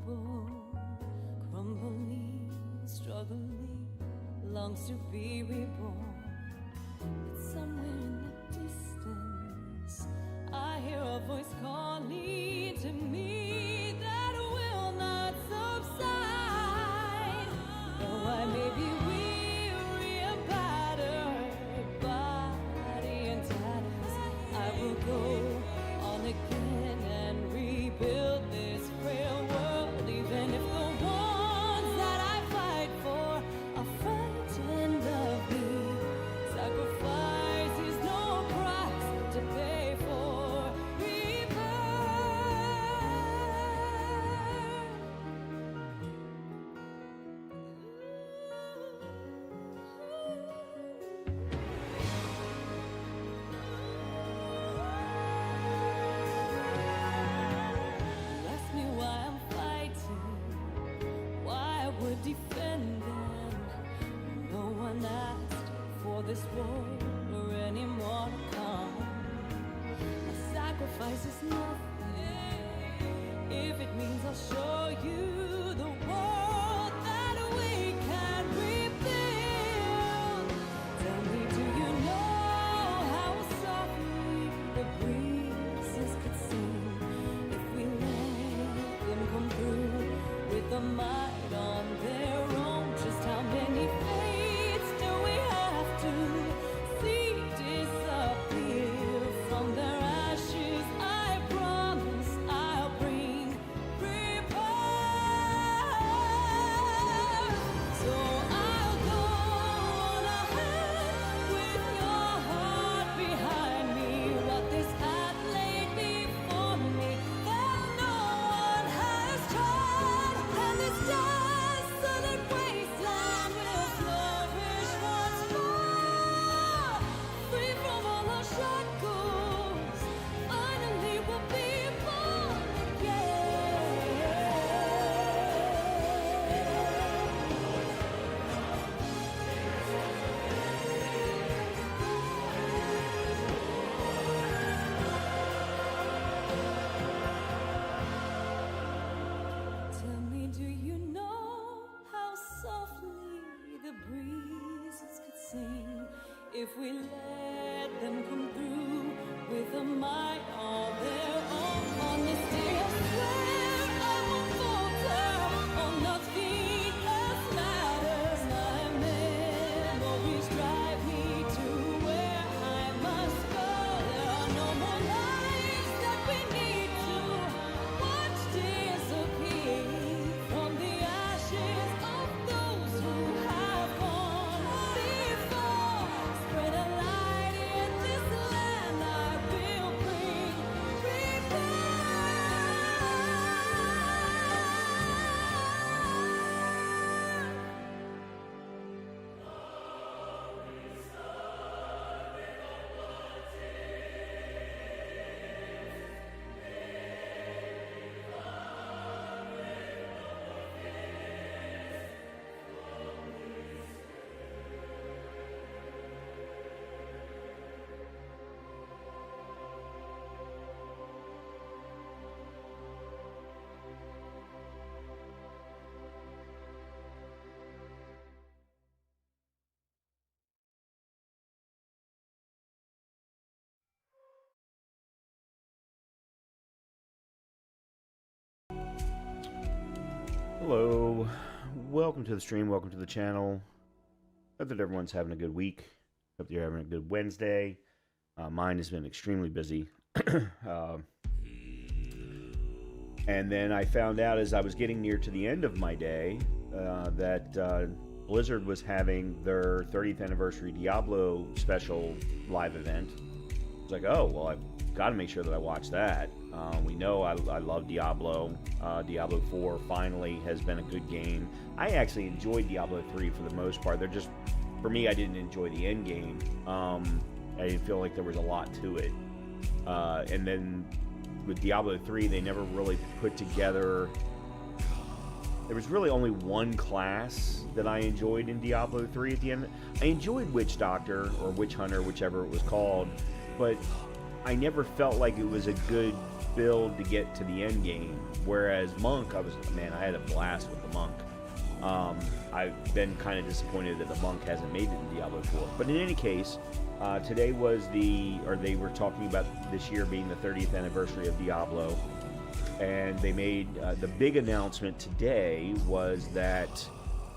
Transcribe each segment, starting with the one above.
unstoppable, crumbling, struggling, longs to be reborn. But somewhere in the distance, I hear a voice calling to me that will not subside. Though I may be weary and battered, body and tatters, I will go on again and rebuild this frail world, even if the ones that I fight for are frightened of me. Sacrifice is no price to pay for defend them. No one asked for this war or any more to come. A sacrifice is nothing if it means I'll show you the world that we can rebuild. Tell me, do you know how softly the breezes could sing if we let them come through with the might on their own? Just how many fates do we have to see disappear from their ashes? I promise I'll bring repair. So I'll go on ahead with your heart behind me. What this path laid before me that no one has tried, and this desolate wasteland will flourish once more. Free from all our shackles, finally we'll be born again. Tell me, do you know how softly the breezes could sing if we let them come through with a might all their own? On this day I swear I won't falter, oh nothing else matters. My memories drive me to where I must go. There are no more lives that we need to watch disappear from the ashes of those who have gone before. Spread a light in this land, I will bring repair. Hello, welcome to the stream, welcome to the channel. Hope that everyone's having a good week. Hope you're having a good Wednesday. Mine has been extremely busy. And then I found out as I was getting near to the end of my day that Blizzard was having their 30th anniversary Diablo special live event. I was like, oh, well, I've got to make sure that I watch that. We know I love Diablo. Diablo 4 finally has been a good game. I actually enjoyed Diablo 3 for the most part. They're just, for me, I didn't enjoy the end game. I didn't feel like there was a lot to it. And then with Diablo 3, they never really put together... There was really only one class that I enjoyed in Diablo 3 at the end. I enjoyed Witch Doctor, or Witch Hunter, whichever it was called, but I never felt like it was a good build to get to the end game. Whereas Monk, I had a blast with the Monk. I've been kind of disappointed that the Monk hasn't made it in Diablo 4. But in any case, today was they were talking about this year being the 30th anniversary of Diablo. And they made, the big announcement today was that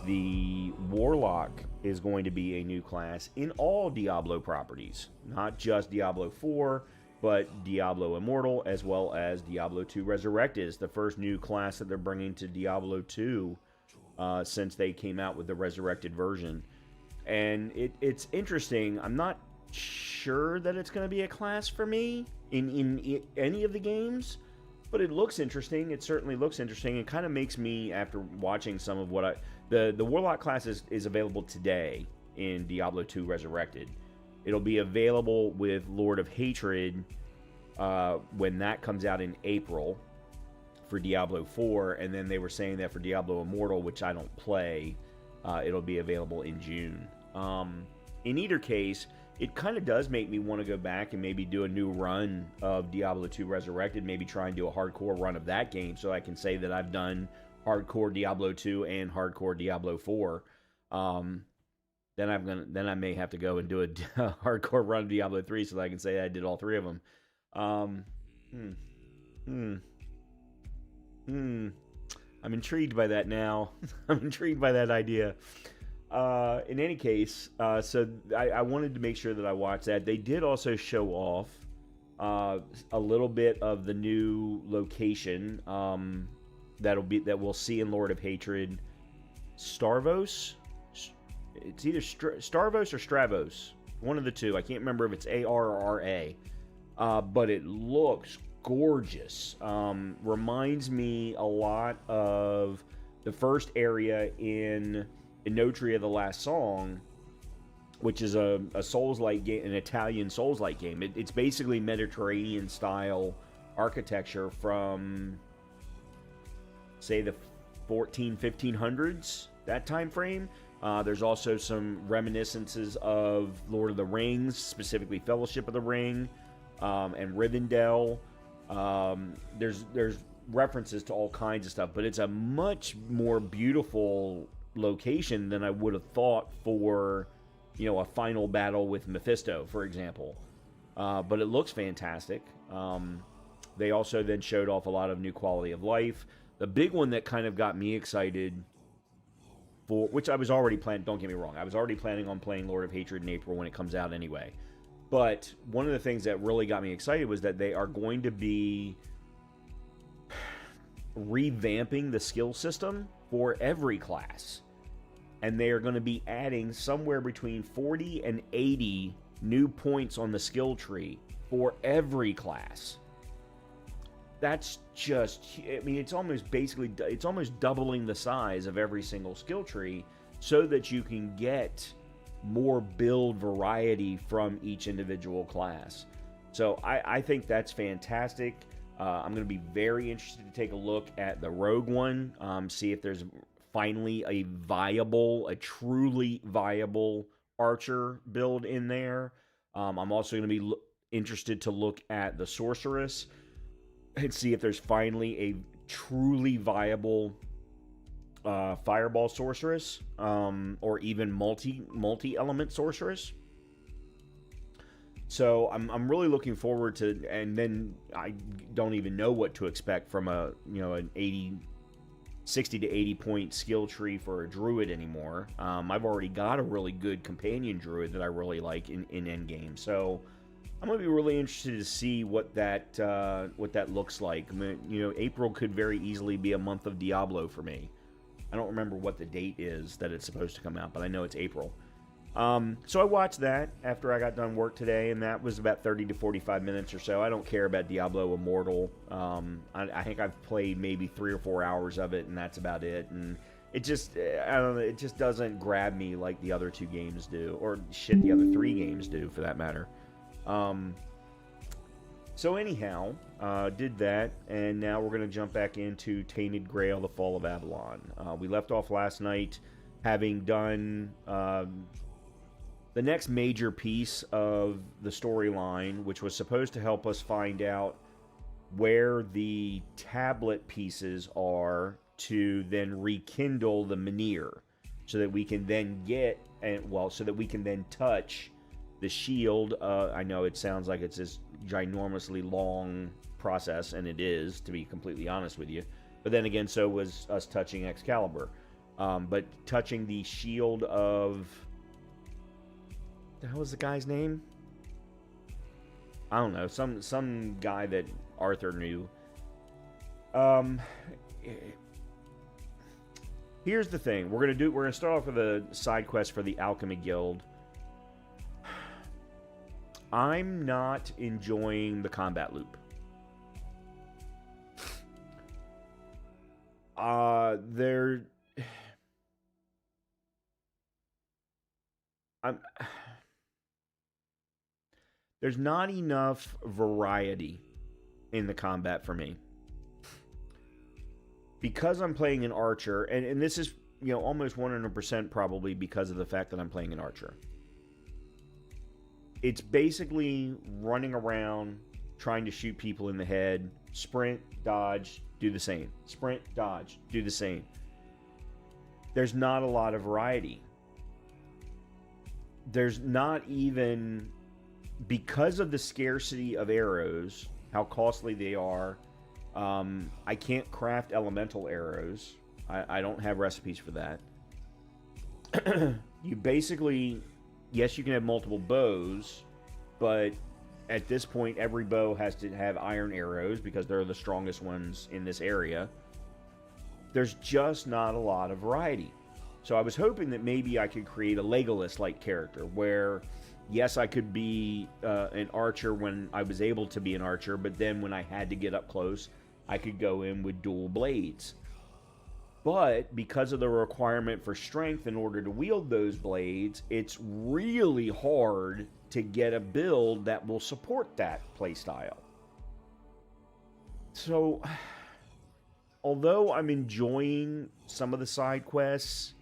the Warlock is going to be a new class in all Diablo properties. Not just Diablo 4, but Diablo Immortal, as well as Diablo 2 Resurrected is the first new class that they're bringing to Diablo 2 since they came out with the Resurrected version. And it's interesting. I'm not sure that it's going to be a class for me in any of the games, but it looks interesting. It certainly looks interesting. It kind of makes me, after watching some of what the Warlock class is available today in Diablo 2 Resurrected. It'll be available with Lord of Hatred when that comes out in April for Diablo 4, and then they were saying that for Diablo Immortal, which I don't play, it'll be available in June. In either case, it kind of does make me want to go back and maybe do a new run of Diablo 2 Resurrected, maybe try and do a hardcore run of that game so I can say that I've done hardcore Diablo 2 and hardcore Diablo 4. Then I may have to go and do a hardcore run of Diablo 3 so that I can say I did all three of them. I'm intrigued by that now. I'm intrigued by that idea. In any case, so I wanted to make sure that I watched that. They did also show off a little bit of the new location that we'll see in Lord of Hatred, Starvos. It's either Starvos or Stravos, one of the two. I can't remember if it's AR or RA, but it looks gorgeous. Reminds me a lot of the first area in Inotria: The Last Song, which is a Souls-like game, an Italian Souls-like game. It's basically Mediterranean-style architecture from, say, the 1500s, that time frame. There's also some reminiscences of Lord of the Rings, specifically Fellowship of the Ring, and Rivendell. There's references to all kinds of stuff, but it's a much more beautiful location than I would have thought for, a final battle with Mephisto, for example. But it looks fantastic. They also then showed off a lot of new quality of life. The big one that kind of got me excited, for which I was already planning, don't get me wrong, I was already planning on playing Lord of Hatred in April when it comes out anyway. But one of the things that really got me excited was that they are going to be revamping the skill system for every class. And they are going to be adding somewhere between 40 and 80 new points on the skill tree for every class. That's just, it's almost doubling the size of every single skill tree so that you can get more build variety from each individual class. So I think that's fantastic. I'm going to be very interested to take a look at the Rogue one, see if there's finally a truly viable archer build in there. I'm also going to be interested to look at the Sorceress and see if there's finally a truly viable Fireball Sorceress, or even multi-element Sorceress. So I'm really looking forward to, and then I don't even know what to expect from an 60 to 80 point skill tree for a druid anymore. I've already got a really good companion druid that I really like in endgame. So I'm gonna be really interested to see what that looks like. April could very easily be a month of Diablo for me. I don't remember what the date is that it's supposed to come out, but I know it's April. So I watched that after I got done work today, and that was about 30 to 45 minutes or so. I don't care about Diablo Immortal. I think I've played maybe 3 or 4 hours of it, and that's about it. And it just, I don't know, it just doesn't grab me like the other 2 games do, or shit, the other 3 games do, for that matter. So anyhow, did that, and now we're going to jump back into Tainted Grail: The Fall of Avalon. We left off last night having done the the next major piece of the storyline, which was supposed to help us find out where the tablet pieces are to then rekindle the Menhir, so that we can then so that we can then touch the shield. I know it sounds like it's this ginormously long process, and it is, to be completely honest with you. But then again, so was us touching Excalibur. But touching the shield of... the hell was the guy's name? I don't know. Some guy that Arthur knew. Here's the thing. We're gonna start off with a side quest for the Alchemy Guild. I'm not enjoying the combat loop. There's not enough variety in the combat for me. Because I'm playing an archer, and this is, almost 100% probably because of the fact that I'm playing an archer. It's basically running around, trying to shoot people in the head, sprint, dodge, do the same. Sprint, dodge, do the same. There's not a lot of variety. There's not even, because of the scarcity of arrows, how costly they are, I can't craft elemental arrows. I don't have recipes for that. You basically, yes, you can have multiple bows, but at this point, every bow has to have iron arrows because they're the strongest ones in this area. There's just not a lot of variety. So I was hoping that maybe I could create a Legolas-like character where, yes, I could be an archer when I was able to be an archer, but then when I had to get up close, I could go in with dual blades. But because of the requirement for strength in order to wield those blades, it's really hard to get a build that will support that playstyle. So, although I'm enjoying some of the side quests,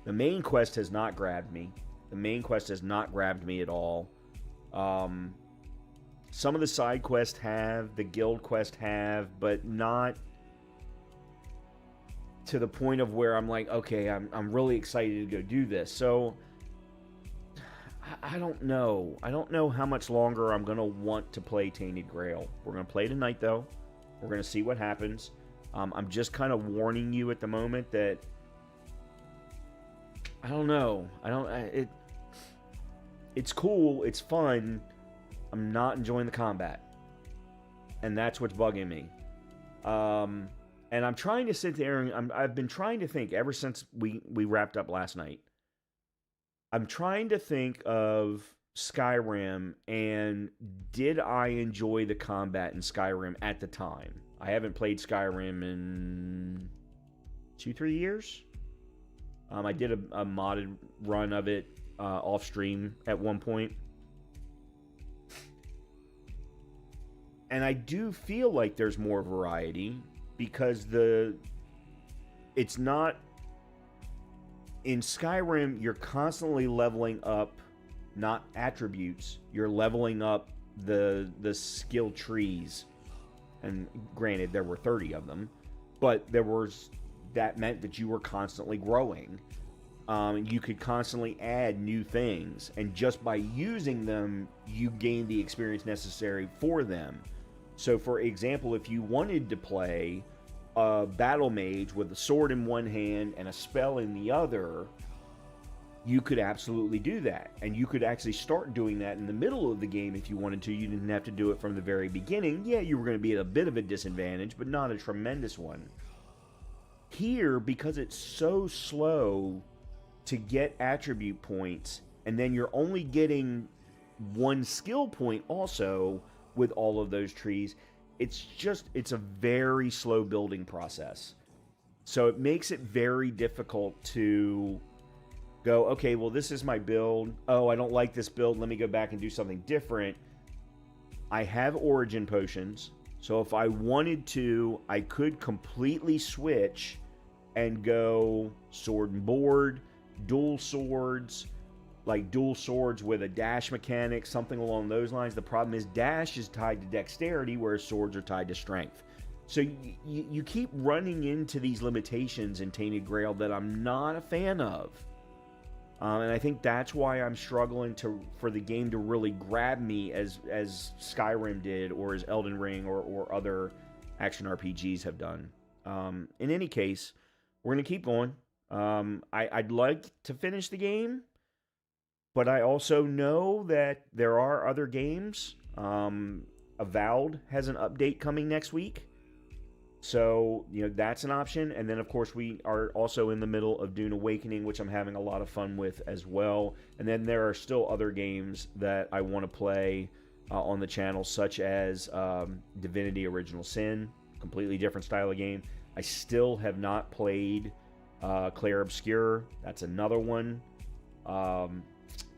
the main quest has not grabbed me. The main quest has not grabbed me at all. Some of the side quests have, the guild quest have, but not to the point of where I'm like, okay, I'm really excited to go do this. So, I don't know. I don't know how much longer I'm going to want to play Tainted Grail. We're going to play tonight, though. We're going to see what happens. I'm just kind of warning you at the moment that I don't know. It's cool. It's fun. I'm not enjoying the combat. And that's what's bugging me. And I'm trying to sit there and I've been trying to think ever since we wrapped up last night. I'm trying to think of Skyrim and did I enjoy the combat in Skyrim at the time? I haven't played Skyrim in 2-3 years. I did a modded run of it off stream at one point. And I do feel like there's more variety because it's not... In Skyrim, you're constantly leveling up, not attributes. You're leveling up the skill trees. And granted, there were 30 of them. But that meant that you were constantly growing. You could constantly add new things. And just by using them, you gain the experience necessary for them. So, for example, if you wanted to play a battle mage with a sword in one hand and a spell in the other, you could absolutely do that. And you could actually start doing that in the middle of the game if you wanted to. You didn't have to do it from the very beginning. Yeah, you were going to be at a bit of a disadvantage, but not a tremendous one. Here, because it's so slow to get attribute points, and then you're only getting one skill point also with all of those trees, it's a very slow building process. So it makes it very difficult to go, okay, well, this is my build. Oh, I don't like this build. Let me go back and do something different. I have origin potions. So if I wanted to, I could completely switch and go sword and board, dual swords, like dual swords with a dash mechanic, something along those lines. The problem is dash is tied to dexterity, whereas swords are tied to strength. So you keep running into these limitations in Tainted Grail that I'm not a fan of. And I think that's why I'm struggling for the game to really grab me as Skyrim did, or as Elden Ring or other action RPGs have done. In any case, we're going to keep going. I'd like to finish the game, but I also know that there are other games. Avowed has an update coming next week. So, that's an option. And then, of course, we are also in the middle of Dune Awakening, which I'm having a lot of fun with as well. And then there are still other games that I want to play on the channel, such as Divinity Original Sin, completely different style of game. I still have not played Clair Obscur. That's another one.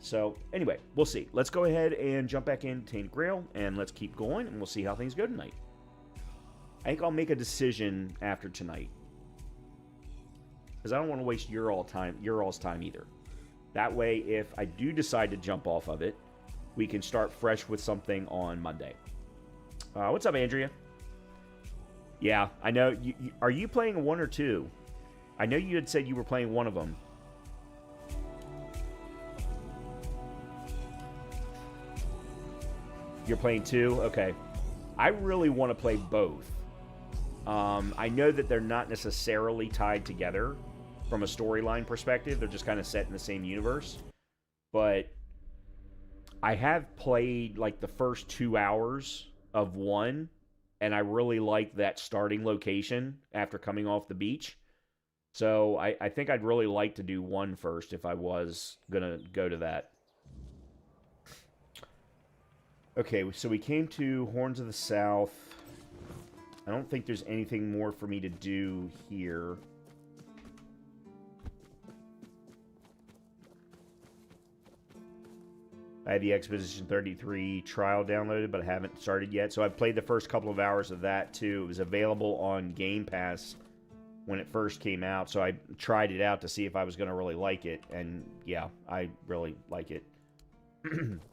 So, anyway, we'll see. Let's go ahead and jump back into Tainted Grail, and let's keep going, and we'll see how things go tonight. I think I'll make a decision after tonight, because I don't want to waste your all's time either. That way, if I do decide to jump off of it, we can start fresh with something on Monday. What's up, Andrea? Yeah, I know. Are you playing one or two? I know you had said you were playing one of them. You're playing two? Okay. I really want to play both. I know that they're not necessarily tied together from a storyline perspective. They're just kind of set in the same universe. But I have played like the first 2 hours of one, and I really like that starting location after coming off the beach. So I think I'd really like to do one first if I was going to go to that. Okay, so we came to Horns of the South. I don't think there's anything more for me to do here. I had the Expedition 33 trial downloaded, but I haven't started yet. So I've played the first couple of hours of that, too. It was available on Game Pass when it first came out. So I tried it out to see if I was going to really like it. And, yeah, I really like it.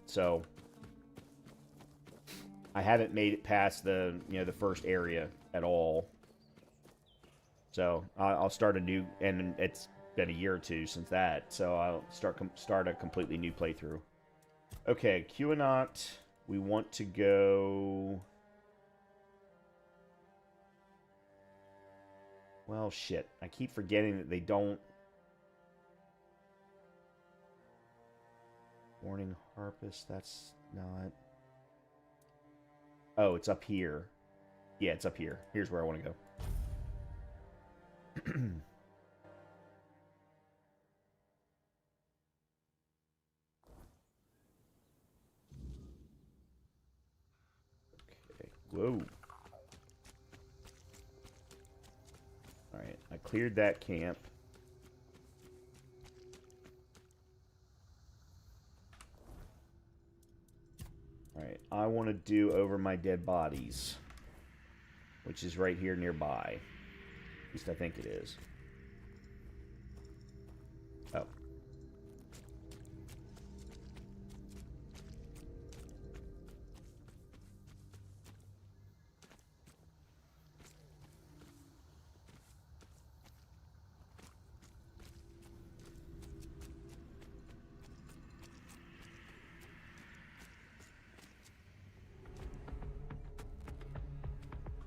So I haven't made it past the first area at all. So I'll start a new, and it's been a year or two since that. So I'll start a completely new playthrough. Okay, QAnot. We want to go. Well, shit. I keep forgetting that they don't. Warning Harpist. That's not. Oh, it's up here. Yeah, it's up here. Here's where I want to go. Okay. Whoa. Alright, I cleared that camp. Alright, I want to do Over My Dead Bodies, which is right here nearby. At least I think it is. Oh.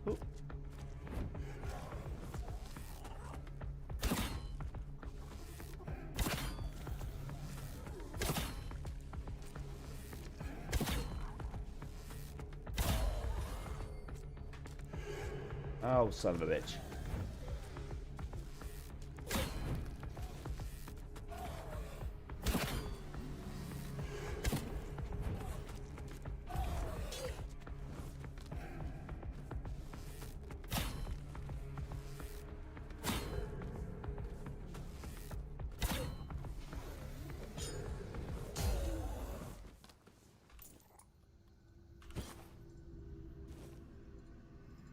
Oh. Oh, son of a bitch.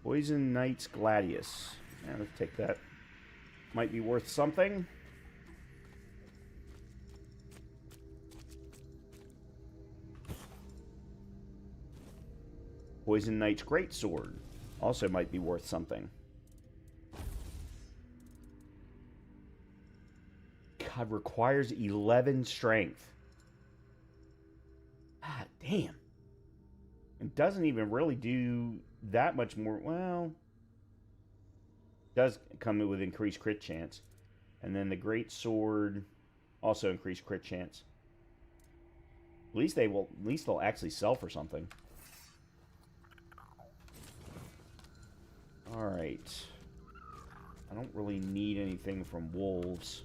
Poison Knight's Gladius. Yeah, let's take that. Might be worth something. Poison Knight's Greatsword. Also might be worth something. God, requires 11 strength. God damn. It doesn't even really do that much more. Well, does come with increased crit chance. And then the Great Sword also increased crit chance. At least they'll actually sell for something. Alright. I don't really need anything from wolves.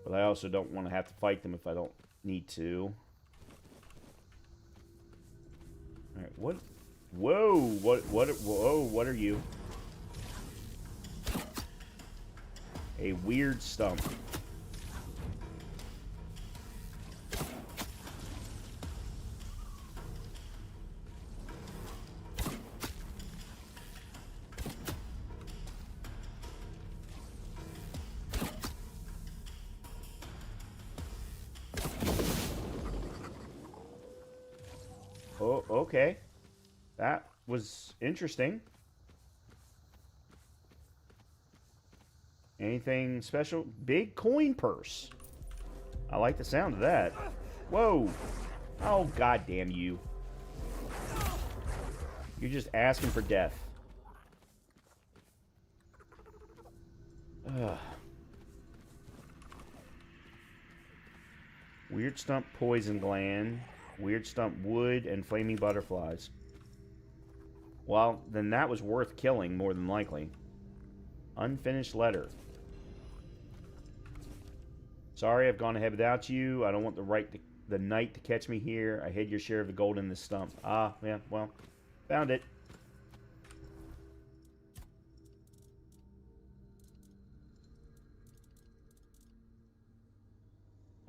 But I also don't want to have to fight them if I don't need to. Alright, what? Whoa! Whoa, what are you? A weird stump. Oh, okay. That was interesting. Anything special? Big coin purse. I like the sound of that. Whoa. Oh, goddamn you. You're just asking for death. Ugh. Weird stump poison gland. Weird stump wood and flaming butterflies. Well, then that was worth killing, more than likely. Unfinished letter. Sorry, I've gone ahead without you. I don't want the night to catch me here. I hid your share of the gold in this stump. Ah, yeah, well, found it.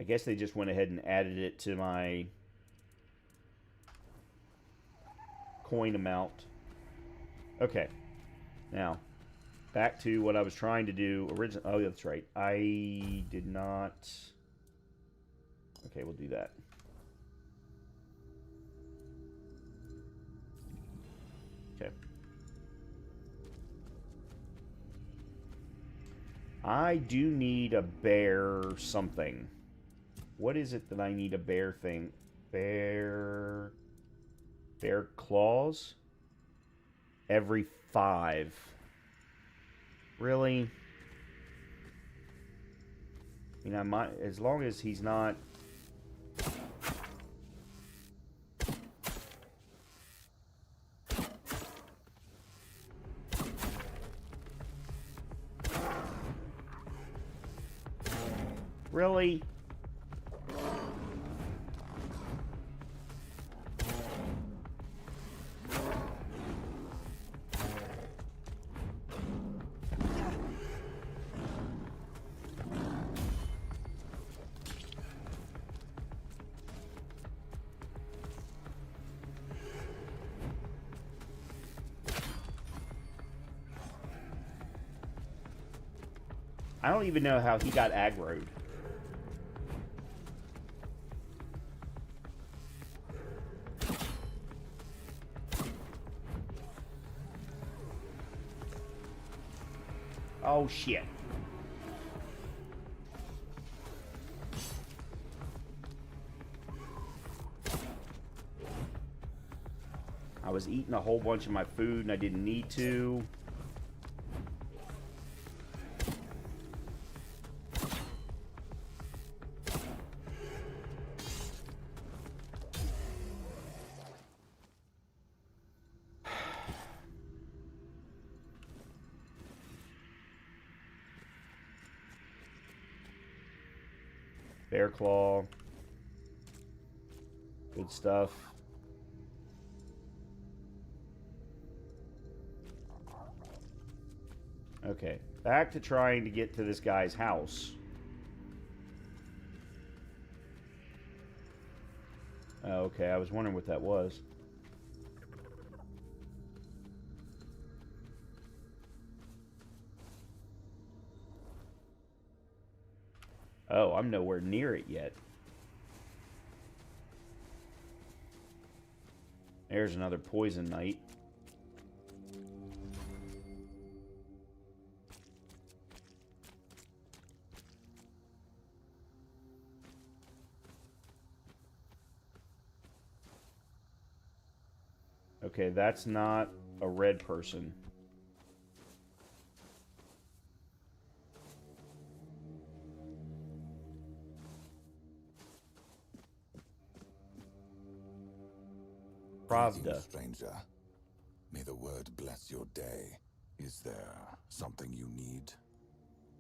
I guess they just went ahead and added it to my coin amount. Okay. Now, back to what I was trying to do originally. Oh, that's right. I did not... Okay, we'll do that. Okay. I do need a bear something. What is it that I need a bear thing? Bear claws? Every 5. Really? I mean, I might, as long as he's not... Really? I don't even know how he got aggroed. Oh, shit. I was eating a whole bunch of my food and I didn't need to. Bear claw. Good stuff. Okay, back to trying to get to this guy's house. Okay, I was wondering what that was. Oh, I'm nowhere near it yet. There's another poison knight. Okay, that's not a red person. Pravda. Greetings, stranger. May the word bless your day. Is there something you need?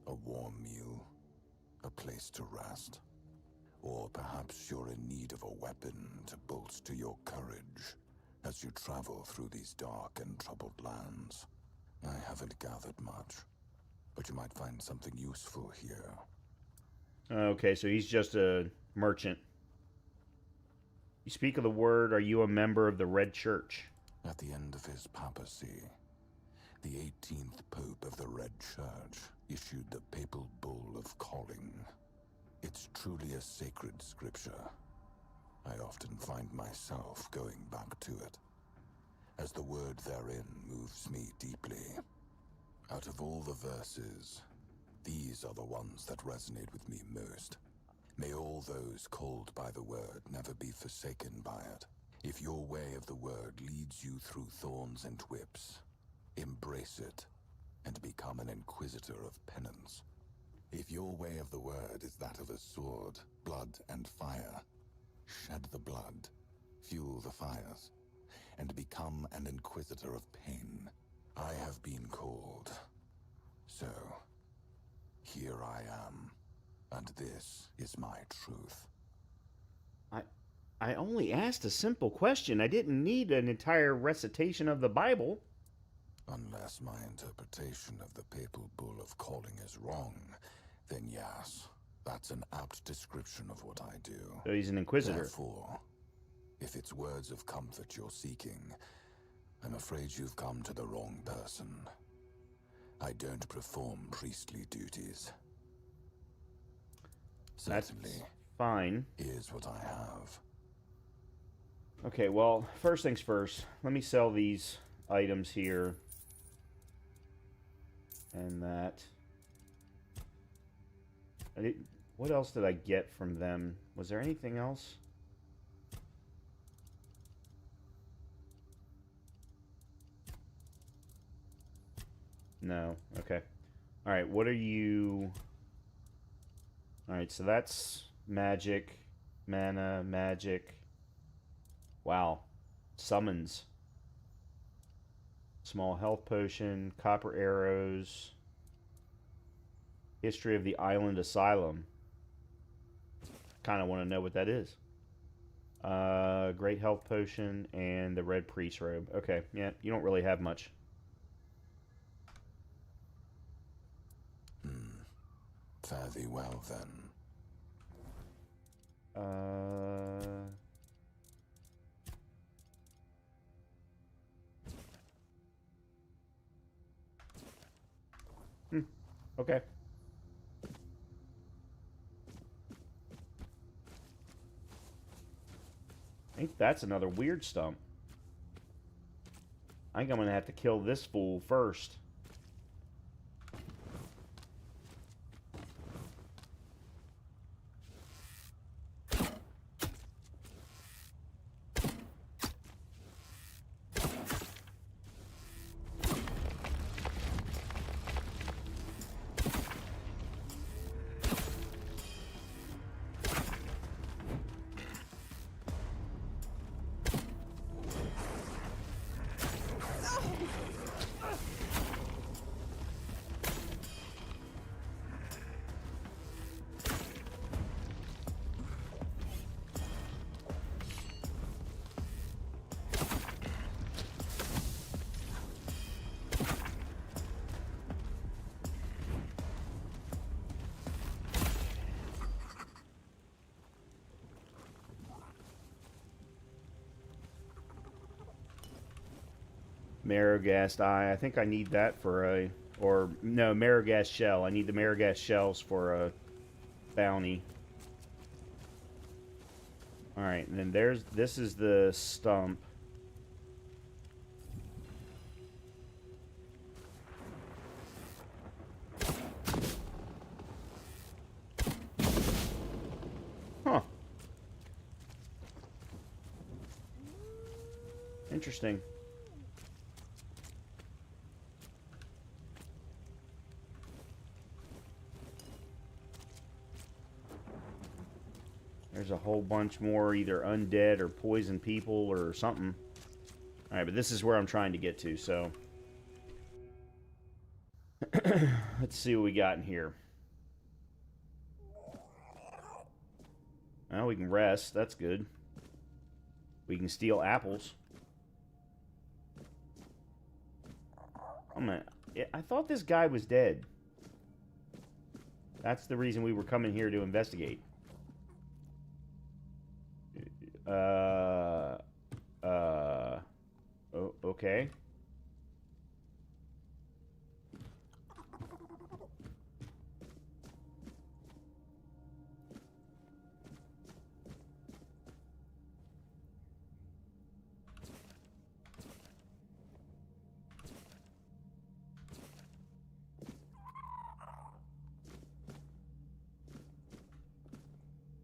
A warm meal? A place to rest? Or perhaps you're in need of a weapon to bolster your courage as you travel through these dark and troubled lands. I haven't gathered much, but you might find something useful here. Okay, so he's just a merchant. You speak of the word, are you a member of the Red Church? At the end of his papacy, the 18th Pope of the Red Church issued the papal bull of calling. It's truly a sacred scripture. I often find myself going back to it, as the word therein moves me deeply. Out of all the verses, these are the ones that resonate with me most. May all those called by the word never be forsaken by it. If your way of the word leads you through thorns and whips, embrace it and become an inquisitor of penance. If your way of the word is that of a sword, blood, and fire, shed the blood, fuel the fires, and become an inquisitor of pain. I have been called, so here I am, and this is my truth. I only asked a simple question. I didn't need an entire recitation of the Bible. Unless my interpretation of the papal bull of calling is wrong, then yes, that's an apt description of what I do. So he's an inquisitor. Therefore, if it's words of comfort you're seeking, I'm afraid you've come to the wrong person. I don't perform priestly duties. Certainly. That's fine. Here's what I have. Okay, well, first things first. Let me sell these items here. And that. What else did I get from them? Was there anything else? No. Okay. Alright, what are you... Alright, so that's magic, mana, magic. Wow. Summons. Small health potion, copper arrows. History of the Island Asylum. Kind of want to know what that is. Great health potion and the red priest robe. Okay, yeah, you don't really have much. Fare thee well, then. Okay. I think that's another weird stump. I think I'm gonna have to kill this fool first. Marrowghast eye. I think I need that for a... Or, no, Marrowghast shell. I need the Marrowghast shells for a bounty. Alright, and then this is the stump. Huh. Interesting. There's a whole bunch more either undead or poisoned people or something. Alright, but this is where I'm trying to get to, so... Let's see what we got in here. Well, we can rest. That's good. We can steal apples. Oh, man. I thought this guy was dead. That's the reason we were coming here to investigate. Okay.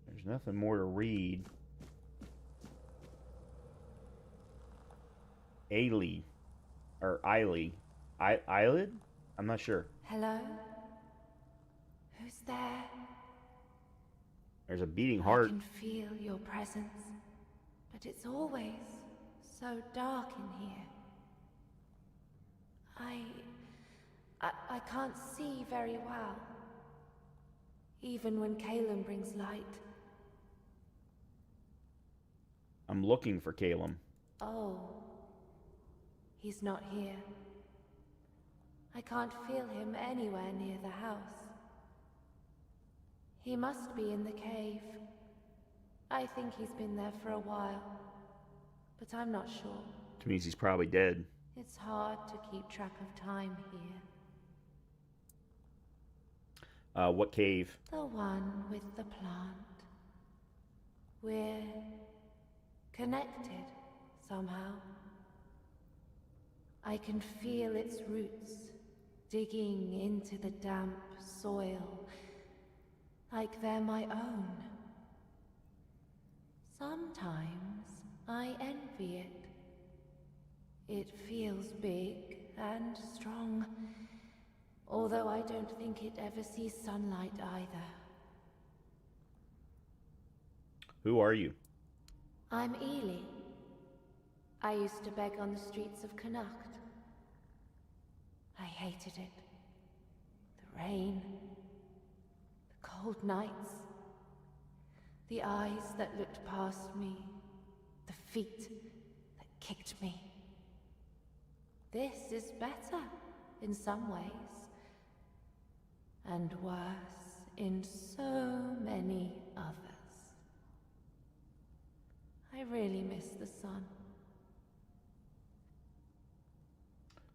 There's nothing more to read. Ailey. Or Eiley. Eyelid? I'm not sure. Hello? Who's there? There's a beating heart. I can feel your presence, but it's always so dark in here. I can't see very well, even when Calum brings light. I'm looking for Calum. Oh, he's not here. I can't feel him anywhere near the house. He must be in the cave. I think he's been there for a while, but I'm not sure. Which means he's probably dead. It's hard to keep track of time here. What cave? The one with the plant. We're connected somehow. I can feel its roots digging into the damp soil, like they're my own. Sometimes I envy it. It feels big and strong, although I don't think it ever sees sunlight either. Who are you? I'm Ely. I used to beg on the streets of Connacht. I hated it. The rain, the cold nights, the eyes that looked past me, the feet that kicked me. This is better in some ways, and worse in so many others. I really miss the sun.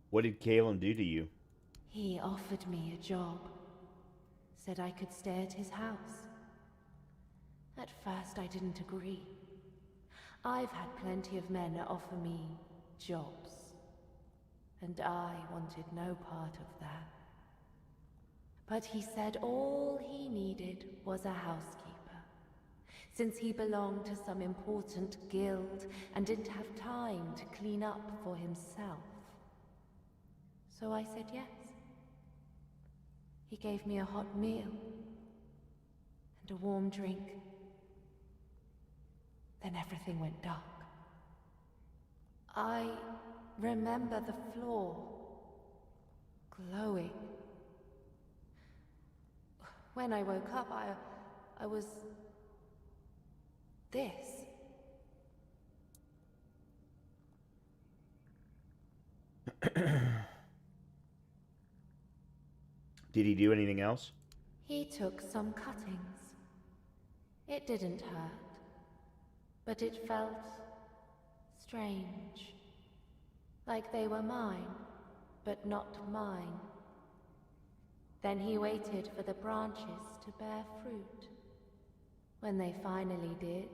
What did Calum do to you? He offered me a job. Said I could stay at his house. At first I didn't agree. I've had plenty of men offer me jobs, and I wanted no part of that. But he said all he needed was a housekeeper, since he belonged to some important guild and didn't have time to clean up for himself. So I said yes. He gave me a hot meal and a warm drink. Then everything went dark. I remember the floor glowing. When I woke up, I was this. Did he do anything else? He took some cuttings. It didn't hurt, but it felt strange. Like they were mine, but not mine. Then he waited for the branches to bear fruit. When they finally did,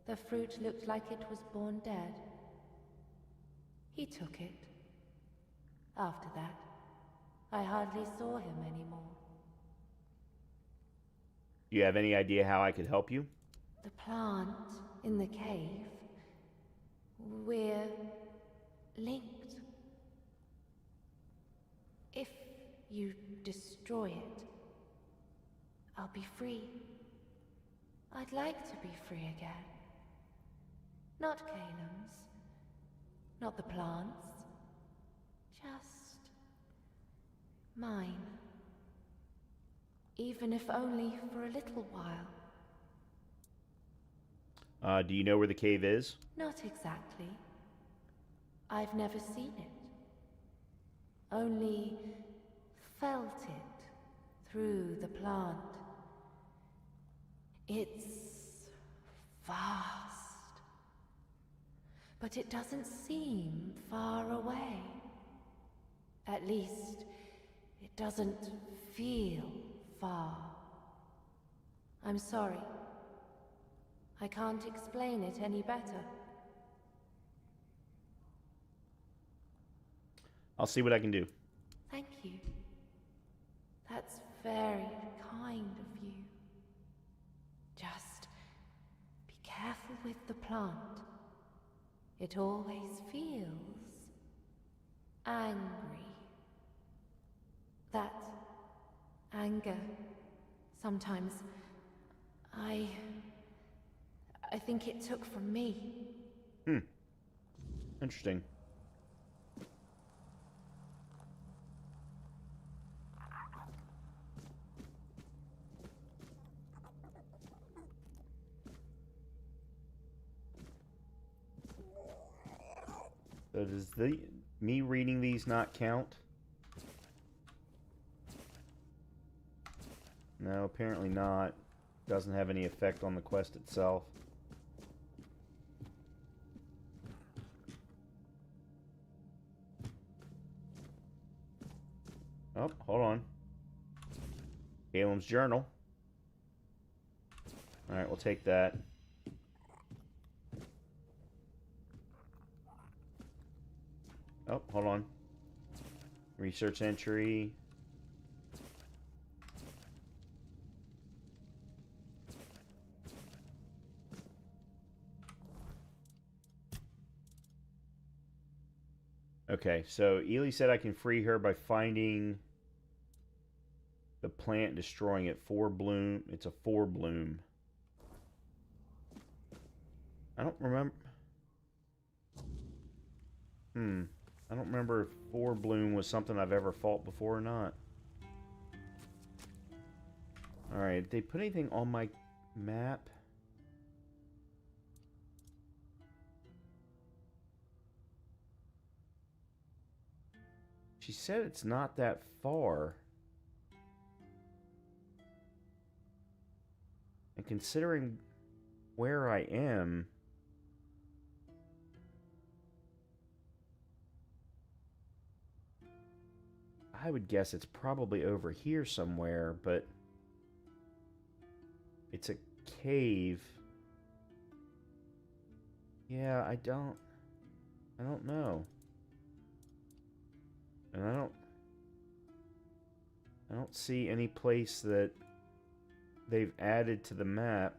the fruit looked like it was born dead. He took it. After that, I hardly saw him anymore. Do you have any idea how I could help you? The plant in the cave, we're linked. If you destroy it, I'll be free. I'd like to be free again. Not Caelim's, not the plants, just mine. Even if only for a little while. Do you know where the cave is? Not exactly. I've never seen it. Only felt it through the plant. It's vast. But it doesn't seem far away. At least, it doesn't feel far. I'm sorry. I can't explain it any better. I'll see what I can do. Thank you. That's very kind of you. Just be careful with the plant. It always feels angry. That anger, sometimes, I think it took from me. Interesting. So does me reading these not count? No, apparently not. Doesn't have any effect on the quest itself. Oh, hold on. Caelim's journal. Alright, we'll take that. Oh, hold on. Research entry. Okay, so Ely said I can free her by finding the plant, destroying it. 4 bloom. It's a 4 bloom. I don't remember. I don't remember if 4 bloom was something I've ever fought before or not. Alright, did they put anything on my map? She said it's not that far. And considering where I am, I would guess it's probably over here somewhere, but it's a cave. Yeah, I don't know. And I don't see any place that they've added to the map.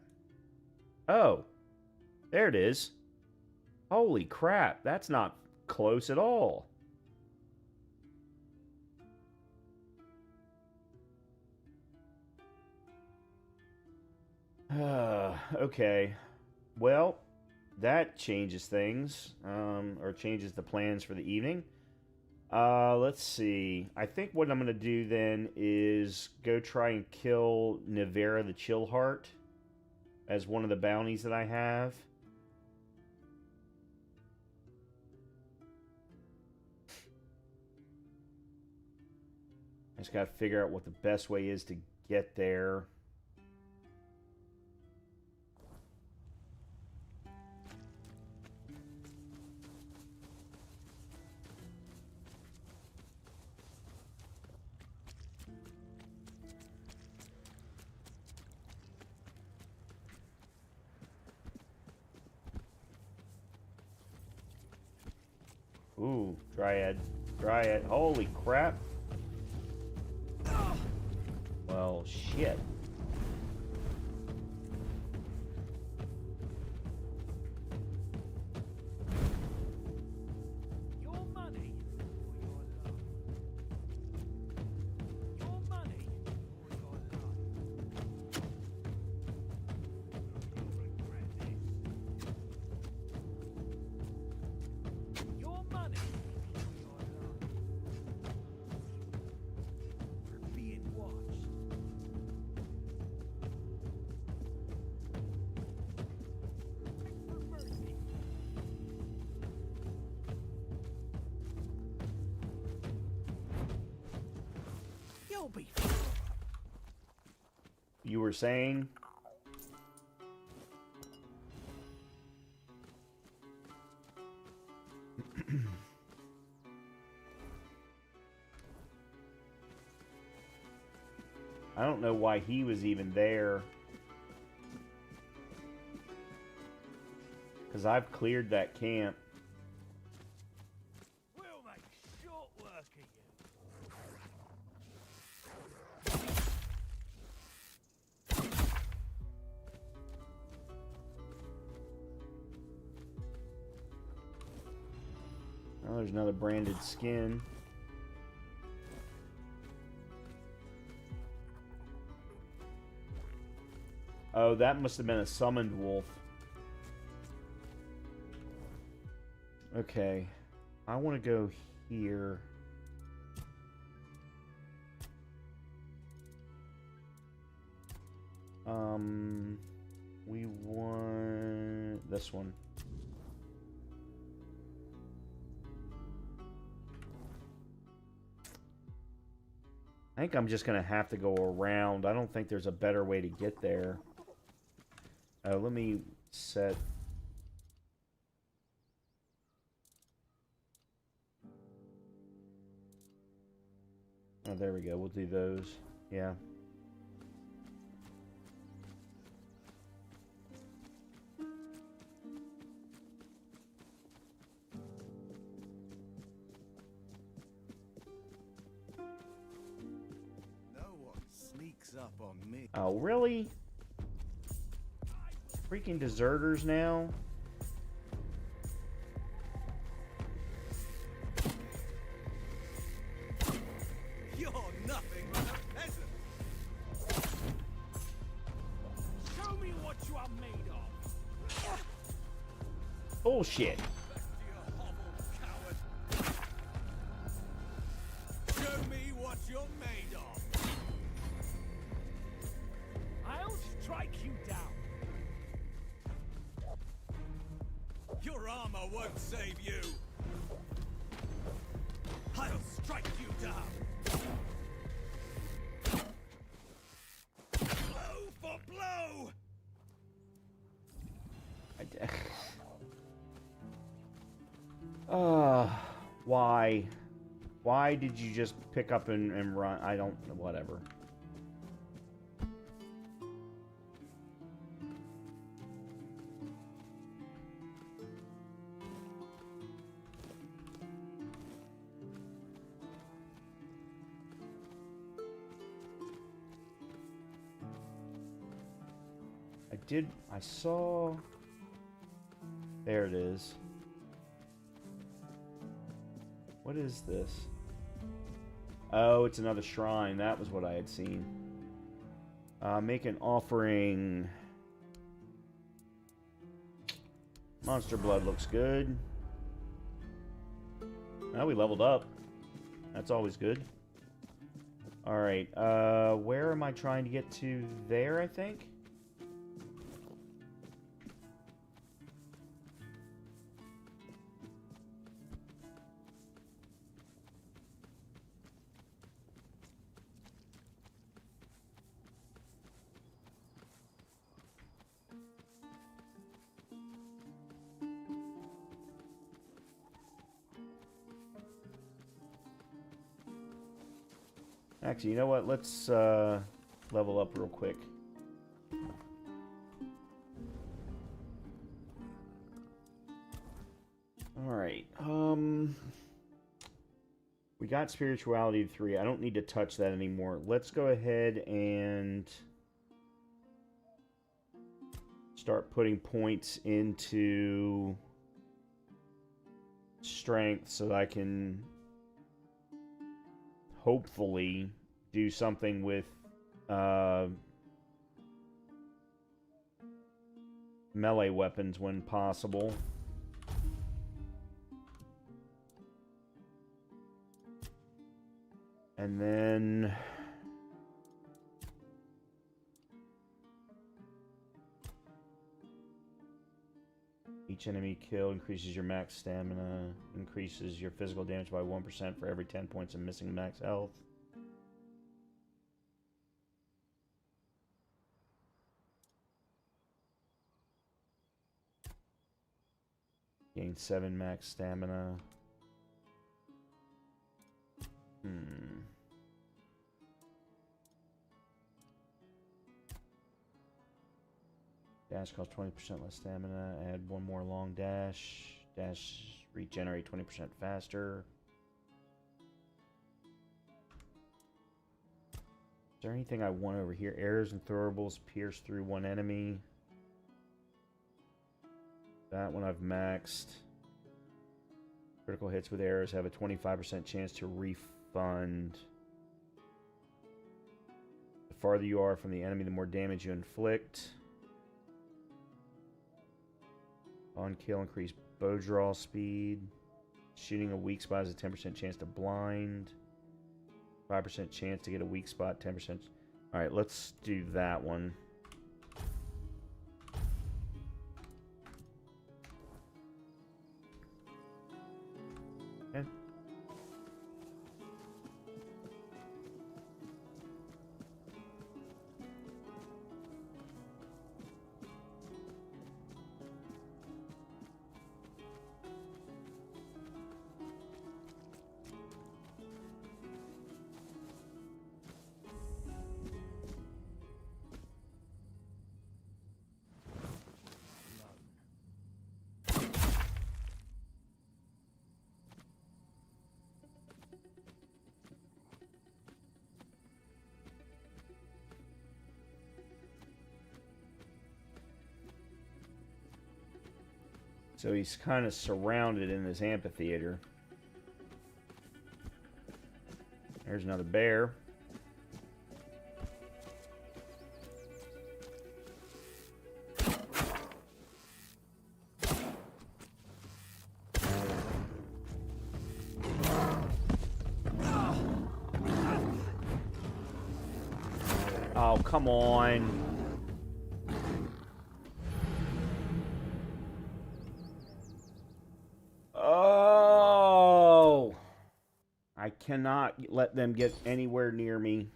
Oh, there it is. Holy crap, that's not close at all. Okay. Well, that changes things, or changes the plans for the evening. Let's see. I think what I'm going to do then is go try and kill Nivera the Chillheart as one of the bounties that I have. I just got to figure out what the best way is to get there. Ooh, Dryad. Dryad. Holy crap. Well, shit. Your money or your love? Your money or your love? You'll regret this. Your money or your love? We're being watched. Beg for mercy. You'll be fine. You were saying? I don't know why he was even there. Because I've cleared that camp. We'll make short work of you. Oh, there's another branded skin. Oh, that must have been a summoned wolf. Okay. I want to go here. We want this one. I think I'm just going to have to go around. I don't think there's a better way to get there. Let me set... Oh, there we go. We'll do those. Yeah. Up on me. Oh, really? Freaking deserters now? You're nothing but a peasant. Show me what you are made of. Bullshit. Back to your hovel, coward. Show me what you're made of. I'll strike you down. Your armor won't save you. I'll strike you down. Blow for blow. Why? Why did you just pick up and run? I don't... Whatever. I saw... There it is. What is this? Oh, it's another shrine. That was what I had seen. Make an offering. Monster blood looks good. Now we leveled up. That's always good. Alright, where am I trying to get to? There, I think? Actually, you know what? Let's level up real quick. Alright, we got spirituality 3. I don't need to touch that anymore. Let's go ahead and start putting points into strength so that I can hopefully do something with melee weapons when possible. And then each enemy killed increases your max stamina, increases your physical damage by 1% for every 10 points of missing max health. Gain 7 max stamina. Dash costs 20% less stamina. Add one more long dash. Dash regenerate 20% faster. Is there anything I want over here? Arrows and throwables pierce through one enemy. That one I've maxed. Critical hits with arrows have a 25% chance to refund. The farther you are from the enemy, the more damage you inflict. On kill, increase bow draw speed. Shooting a weak spot has a 10% chance to blind. 5% chance to get a weak spot, 10%. Alright, let's do that one. Okay. So he's kind of surrounded in this amphitheater. There's another bear. Oh, come on. Oh! I cannot let them get anywhere near me.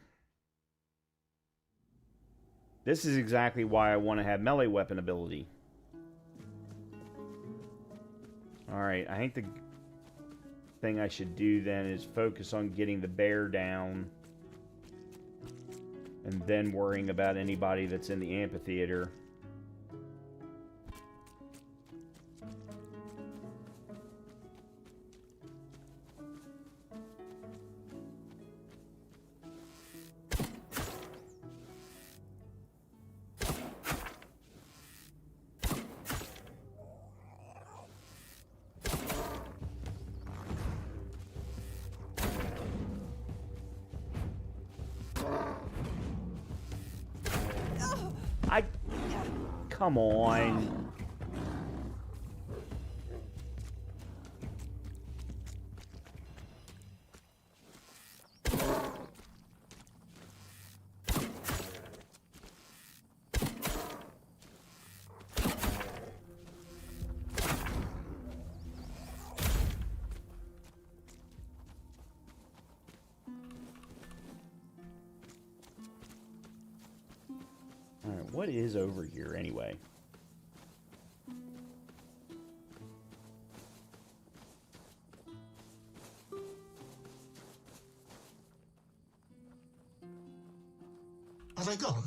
This is exactly why I want to have melee weapon ability. Alright, I think the thing I should do then is focus on getting the bear down. And then worrying about anybody that's in the amphitheater. Come on. All right, what is over here anyway? Are they gone?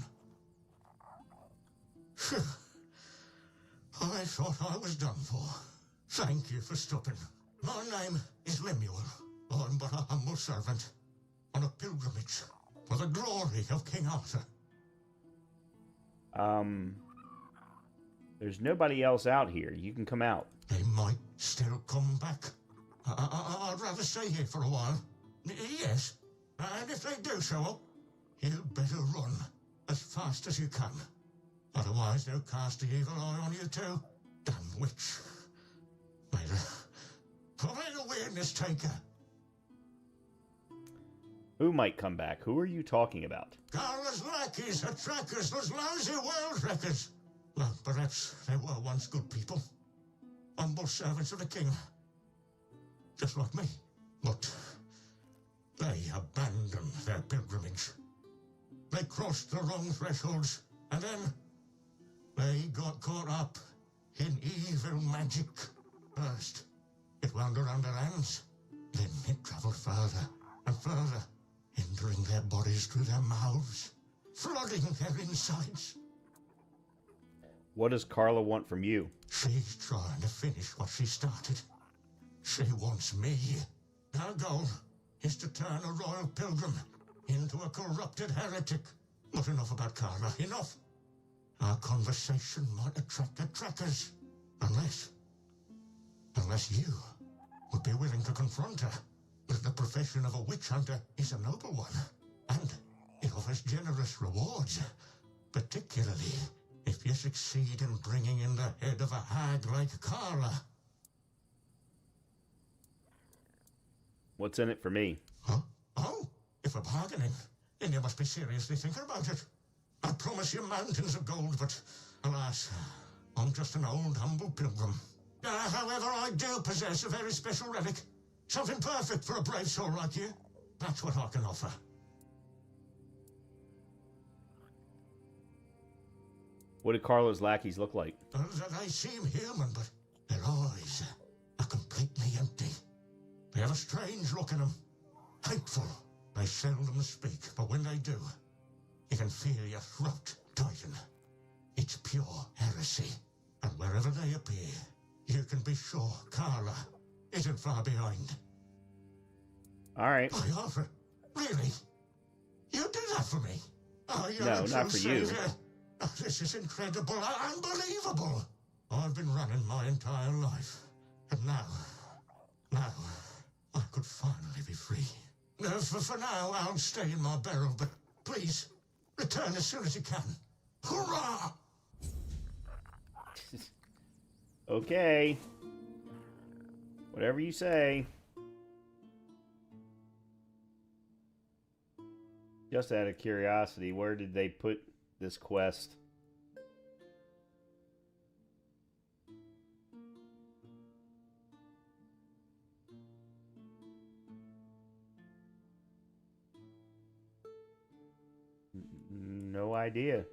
Phew. I thought I was done for. Thank you for stopping. My name is Lemuel. I'm but a humble servant on a pilgrimage for the glory of King Arthur. There's nobody else out here. You can come out. They might still come back. I'd rather stay here for a while. Yes, and if they do show up, you'd better run as fast as you can. Otherwise, they'll cast the evil eye on you too. Damn witch. Provide a weirdness taker. Who might come back? Who are you talking about? Garla's lackeys are trackers, those lousy world wreckers. Well, perhaps they were once good people. Humble servants of the king. Just like me. But they abandoned their pilgrimage. They crossed the wrong thresholds, and then they got caught up in evil magic. First, it wound around their hands. Then it traveled further and further, entering their bodies through their mouths, flooding their insides. What does Carla want from you? She's trying to finish what she started. She wants me. Our goal is to turn a royal pilgrim into a corrupted heretic. Not enough about Carla, enough. Our conversation might attract the trackers. Unless you would be willing to confront her. But the profession of a witch hunter is a noble one, and it offers generous rewards, particularly if you succeed in bringing in the head of a hag like Carla. What's in it for me? Huh? Oh, if we're bargaining, then you must be seriously thinking about it. I promise you mountains of gold, but alas, I'm just an old, humble pilgrim. However, I do possess a very special relic. Something perfect for a brave soul like you. That's what I can offer. What do Carla's lackeys look like? They seem human, but their eyes are completely empty. They have a strange look in them. Hateful. They seldom speak, but when they do, you can feel your throat tighten. It's pure heresy. And wherever they appear, you can be sure Carla isn't far behind. All right. I offer. Really? You do that for me? Oh, you're No, a not true for you. savior. Oh, this is incredible, unbelievable. I've been running my entire life, and now, I could finally be free. For now, I'll stay in my barrel, but please, return as soon as you can. Hurrah! Okay. Whatever you say. Just out of curiosity, where did they put this quest? No idea.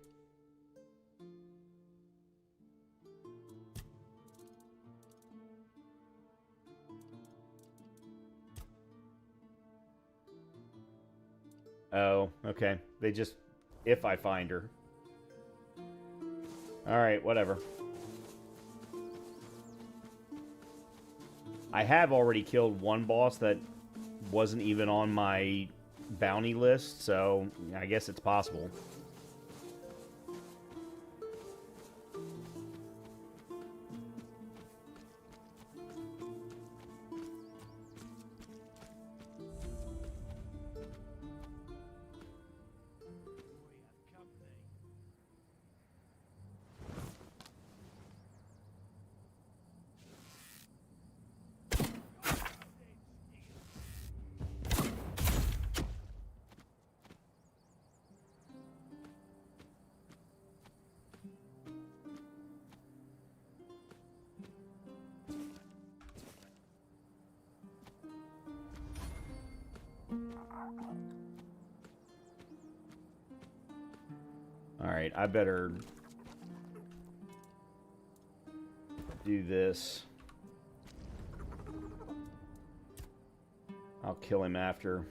Oh, okay. They just... if I find her. Alright, whatever. I have already killed one boss that wasn't even on my bounty list, so I guess it's possible. Alright, I better do this. I'll kill him after.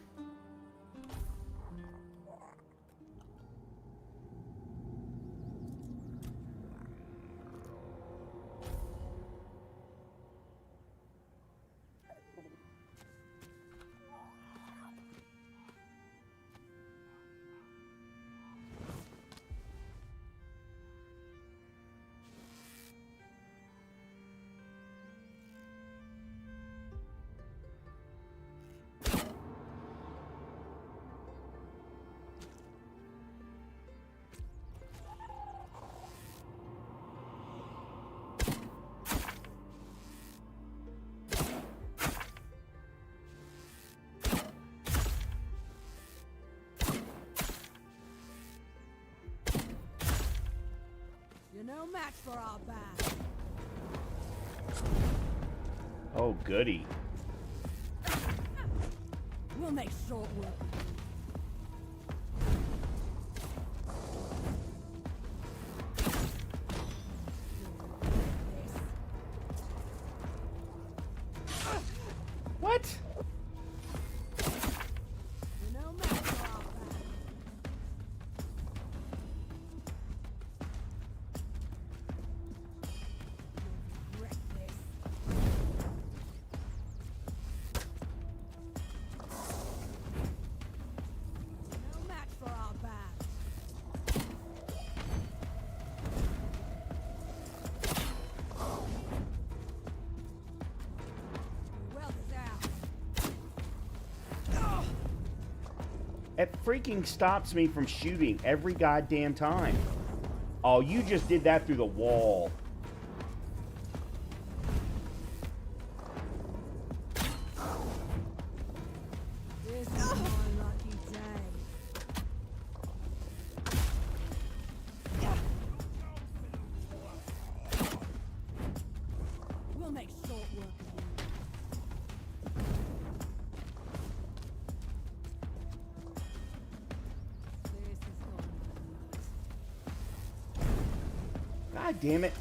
match for our band. Oh, goody. We'll make short work. What? You're no match for our band. You'll regret this. No match for our band. Well deserved. It freaking stops me from shooting every goddamn time. Oh, you just did that through the wall. This is my lucky day. We'll make short work of you. This is going God damn it.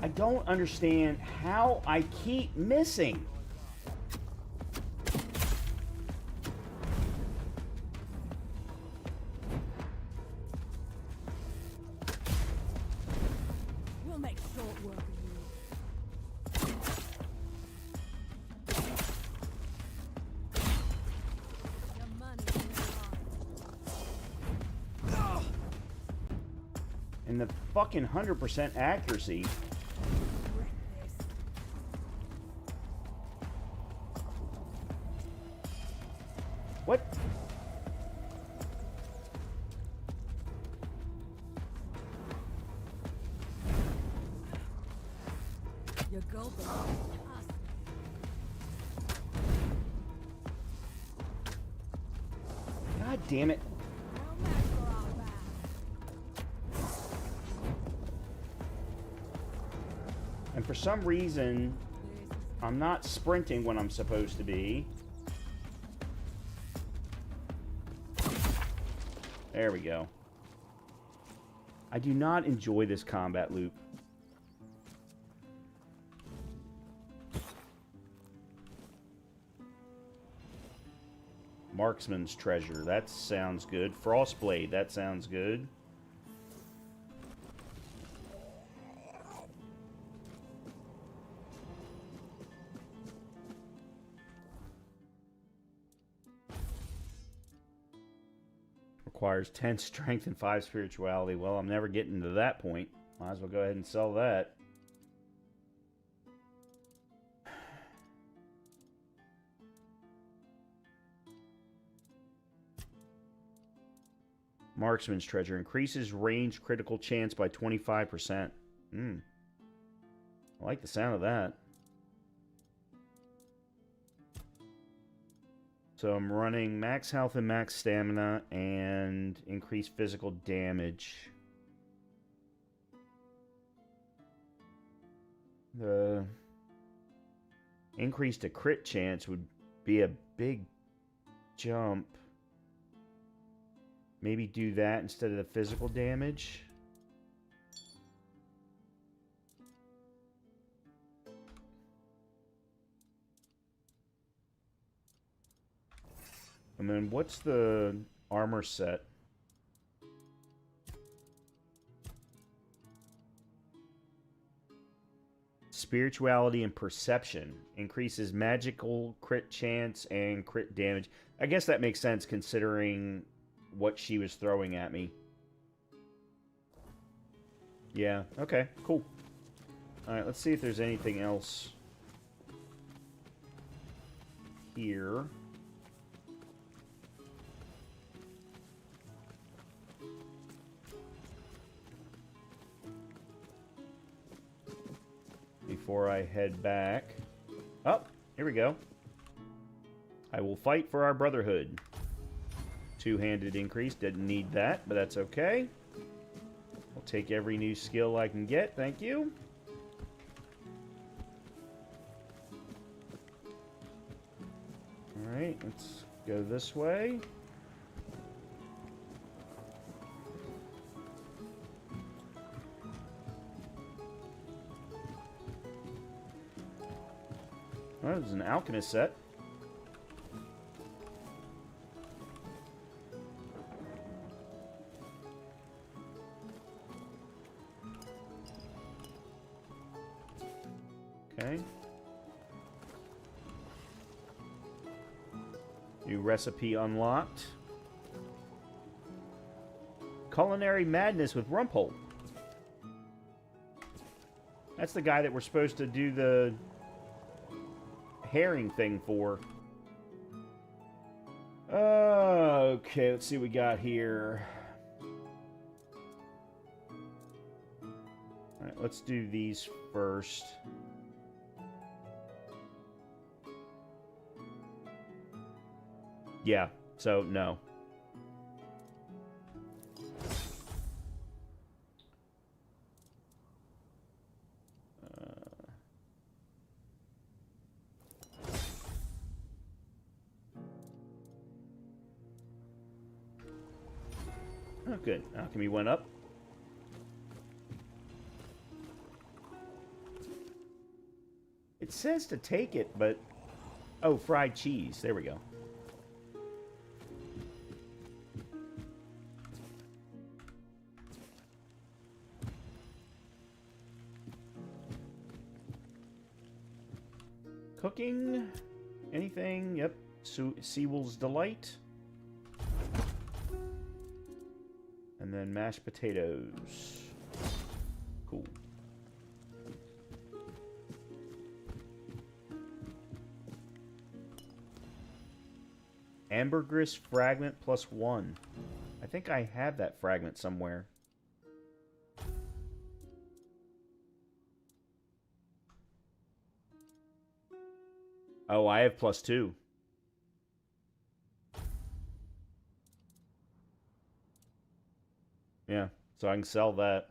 I don't understand how I keep missing. We'll make short work of you. Your money is mine. And the fucking 100% accuracy. Regret this. What? Your gold belongs to us. God damn it. No match for our band. And for some reason, This is I'm not sprinting when I'm supposed to be. There we go. I do not enjoy this combat loop. Marksman's Treasure, that sounds good. Frostblade, that sounds good. Requires 10 strength and 5 spirituality. Well, I'm never getting to that point. Might as well go ahead and sell that. Marksman's Treasure increases range critical chance by 25%. I like the sound of that. So I'm running max health and max stamina and increased physical damage. The increase to crit chance would be a big jump. Maybe do that instead of the physical damage. And then what's the armor set? Spirituality and Perception. Increases magical crit chance and crit damage. I guess that makes sense considering what she was throwing at me. Yeah, okay, cool. Alright, let's see if there's anything else here. Before I head back. Oh, here we go. I will fight for our brotherhood. Two-handed increase. Didn't need that, but that's okay. I'll take every new skill I can get. Thank you. Alright, let's go this way. Oh, there's an alchemist set. Okay. New recipe unlocked. Culinary Madness with Rumpole. That's the guy that we're supposed to do the herring thing for. Okay, let's see what we got here. Alright, let's do these first. Yeah, so no. Oh, good. Alchemy went up. It says to take it, but... Oh, fried cheese. There we go. Cooking? Anything? Yep. Sewell's Delight. And then mashed potatoes. Cool. Ambergris fragment +1. I think I have that fragment somewhere. Oh, I have +2. Yeah, so I can sell that.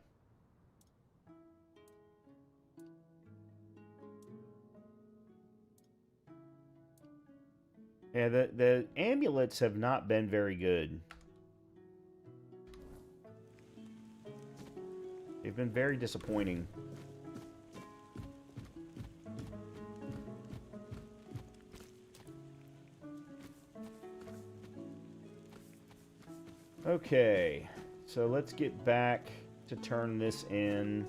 Yeah, the amulets have not been very good. They've been very disappointing. Okay, so let's get back to turn this in.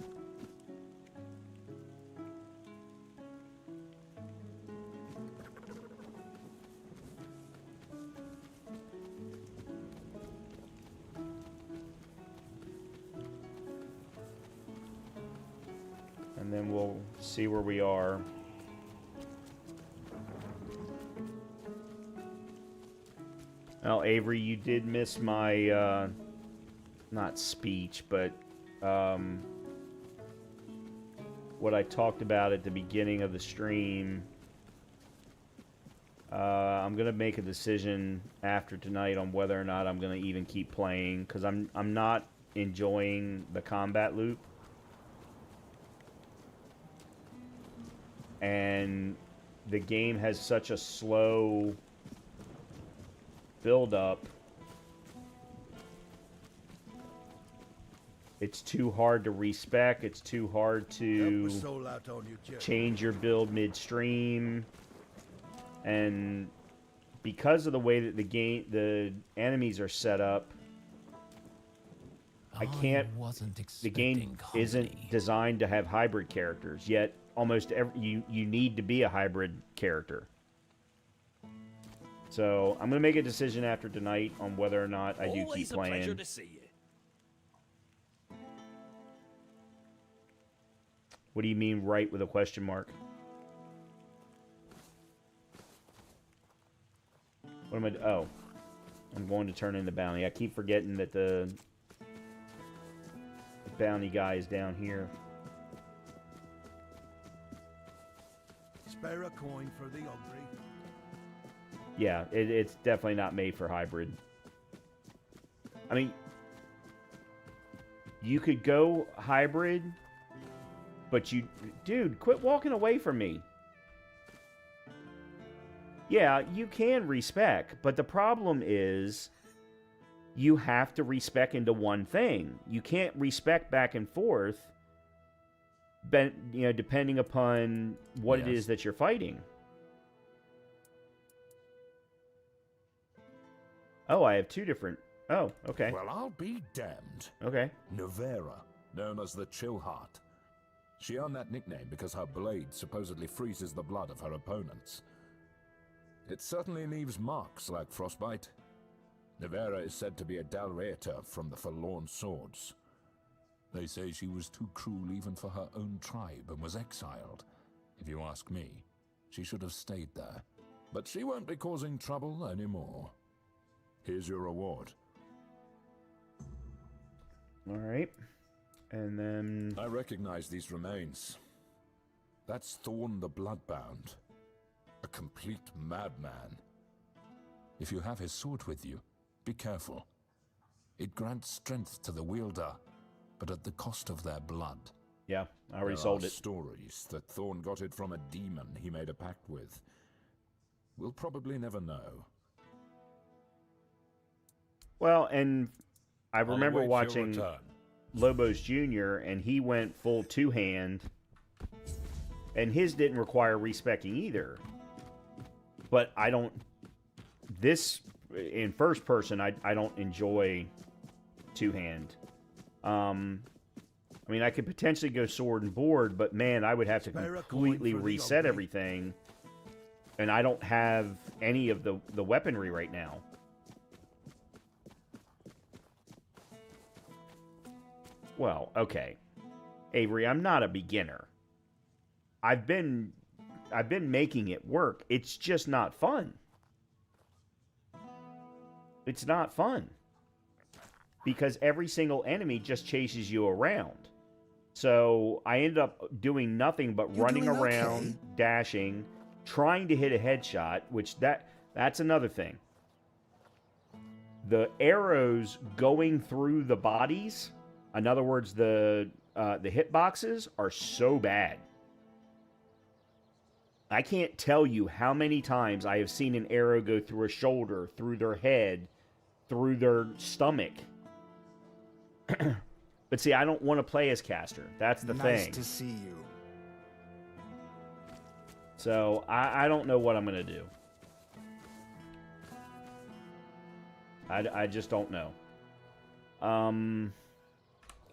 And then we'll see where we are. Well, Avery, you did miss my, not speech, but, what I talked about at the beginning of the stream. I'm gonna make a decision after tonight on whether or not I'm gonna even keep playing, because I'm not enjoying the combat loop. And the game has such a slow build up. It's too hard to respec. It's too hard to change your build midstream. And because of the way that the enemies are set up, I can't. The game isn't designed to have hybrid characters. Yet almost you need to be a hybrid character. So I'm gonna make a decision after tonight on whether or not I do keep playing. Always a pleasure to see you. What do you mean, right with a question mark? What am I? Oh, I'm going to turn in the bounty. I keep forgetting that the bounty guy is down here. Spare a coin for the hungry. Yeah, it's definitely not made for hybrid. I mean, you could go hybrid, but dude, quit walking away from me. Yeah, you can respec, but the problem is you have to respec into one thing. You can't respec back and forth, depending upon what it is that you're fighting. Oh, I have two different... Oh, okay. Well, I'll be damned. Okay. Nevera, known as the Chillheart. She earned that nickname because her blade supposedly freezes the blood of her opponents. It certainly leaves marks like frostbite. Nevera is said to be a Dalreator from the Forlorn Swords. They say she was too cruel even for her own tribe and was exiled. If you ask me, she should have stayed there. But she won't be causing trouble anymore. Here's your reward. All right. And then... I recognize these remains. That's Thorn the Bloodbound. A complete madman. If you have his sword with you, be careful. It grants strength to the wielder, but at the cost of their blood. Yeah, I already sold it. There are stories that Thorn got it from a demon he made a pact with. We'll probably never know. Well, and I remember watching Lobos Jr., and he went full two-hand, and his didn't require respecking either. But I don't... This, in first person, I don't enjoy two-hand. I mean, I could potentially go sword and board, but man, I would have to completely reset everything, and I don't have any of the weaponry right now. Well, okay. Avery, I'm not a beginner. I've been making it work. It's just not fun. It's not fun. Because every single enemy just chases you around. So I ended up doing nothing but running around, dashing, trying to hit a headshot, which that's another thing. The arrows going through the bodies, in other words, the hitboxes are so bad. I can't tell you how many times I have seen an arrow go through a shoulder, through their head, through their stomach. But see, I don't want to play as caster. That's the thing. Nice to see you. So I don't know what I'm going to do. I just don't know.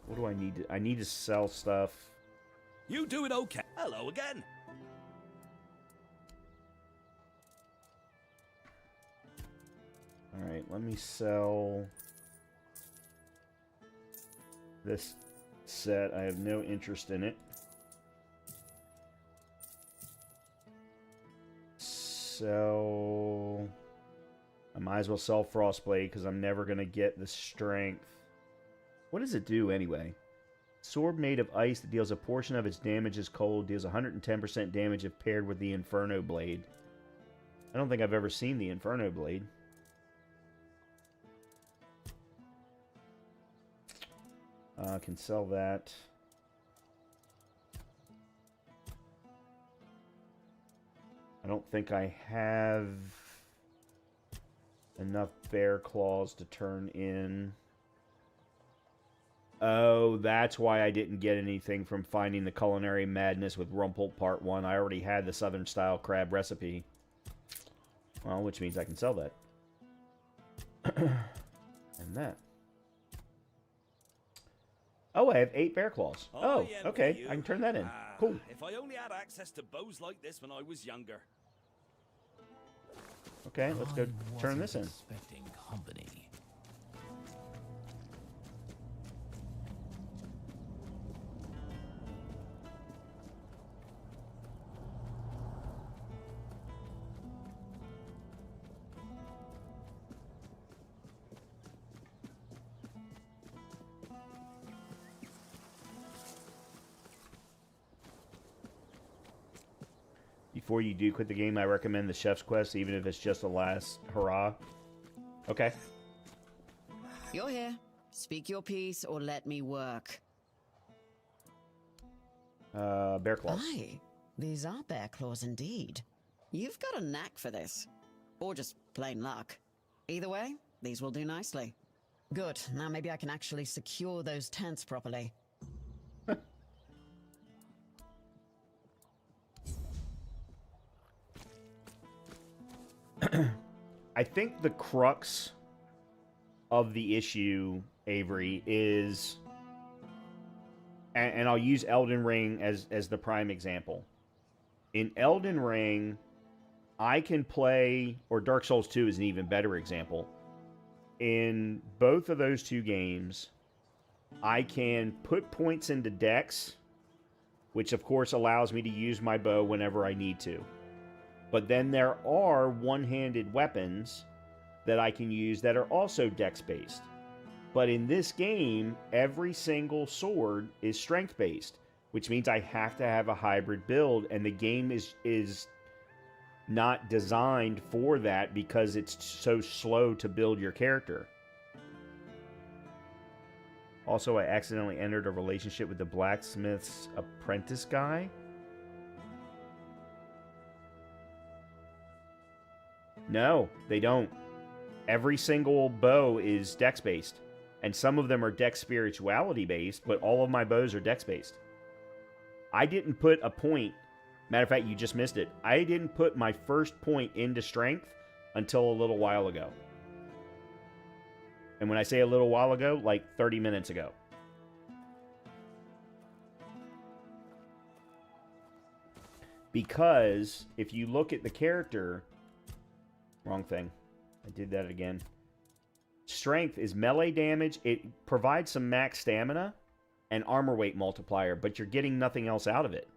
What do I need to... I need to sell stuff. You doing okay? Hello again. Alright, let me sell this set. I have no interest in it. So I might as well sell Frostblade because I'm never going to get the strength. What does it do anyway? Sword made of ice that deals a portion of its damage as cold, deals 110% damage if paired with the Inferno Blade. I don't think I've ever seen the Inferno Blade. I can sell that. I don't think I have enough bear claws to turn in. Oh, that's why I didn't get anything from finding the Culinary Madness with Rumpelt Part 1. I already had the Southern Style Crab recipe. Well, which means I can sell that. And that. Oh, I have 8 bear claws. Oh, okay. I can turn that in. Cool. If I only had access to bows like this when I was younger. Okay, let's go turn this in. Expecting company. You before you do quit the game, I recommend the Chef's Quest, even if it's just a last hurrah. Okay. You're here. Speak your piece or let me work. Bear claws. Aye, these are bear claws indeed. You've got a knack for this. Or just plain luck. Either way, these will do nicely. Good, now maybe I can actually secure those tents properly. I think the crux of the issue, Avery, is... And I'll use Elden Ring as the prime example. In Elden Ring, I can play... Or Dark Souls 2 is an even better example. In both of those two games, I can put points into dex, which of course allows me to use my bow whenever I need to. But then there are one-handed weapons that I can use that are also dex-based. But in this game, every single sword is strength-based, which means I have to have a hybrid build, and the game is not designed for that because it's so slow to build your character. Also, I accidentally entered a relationship with the blacksmith's apprentice guy. No, they don't. Every single bow is dex-based. And some of them are dex spirituality-based, but all of my bows are dex-based. I didn't put a point... Matter of fact, you just missed it. I didn't put my first point into strength until a little while ago. And when I say a little while ago, like 30 minutes ago. Because if you look at the character... Wrong thing. I did that again. Strength is melee damage. It provides some max stamina and armor weight multiplier, but you're getting nothing else out of it.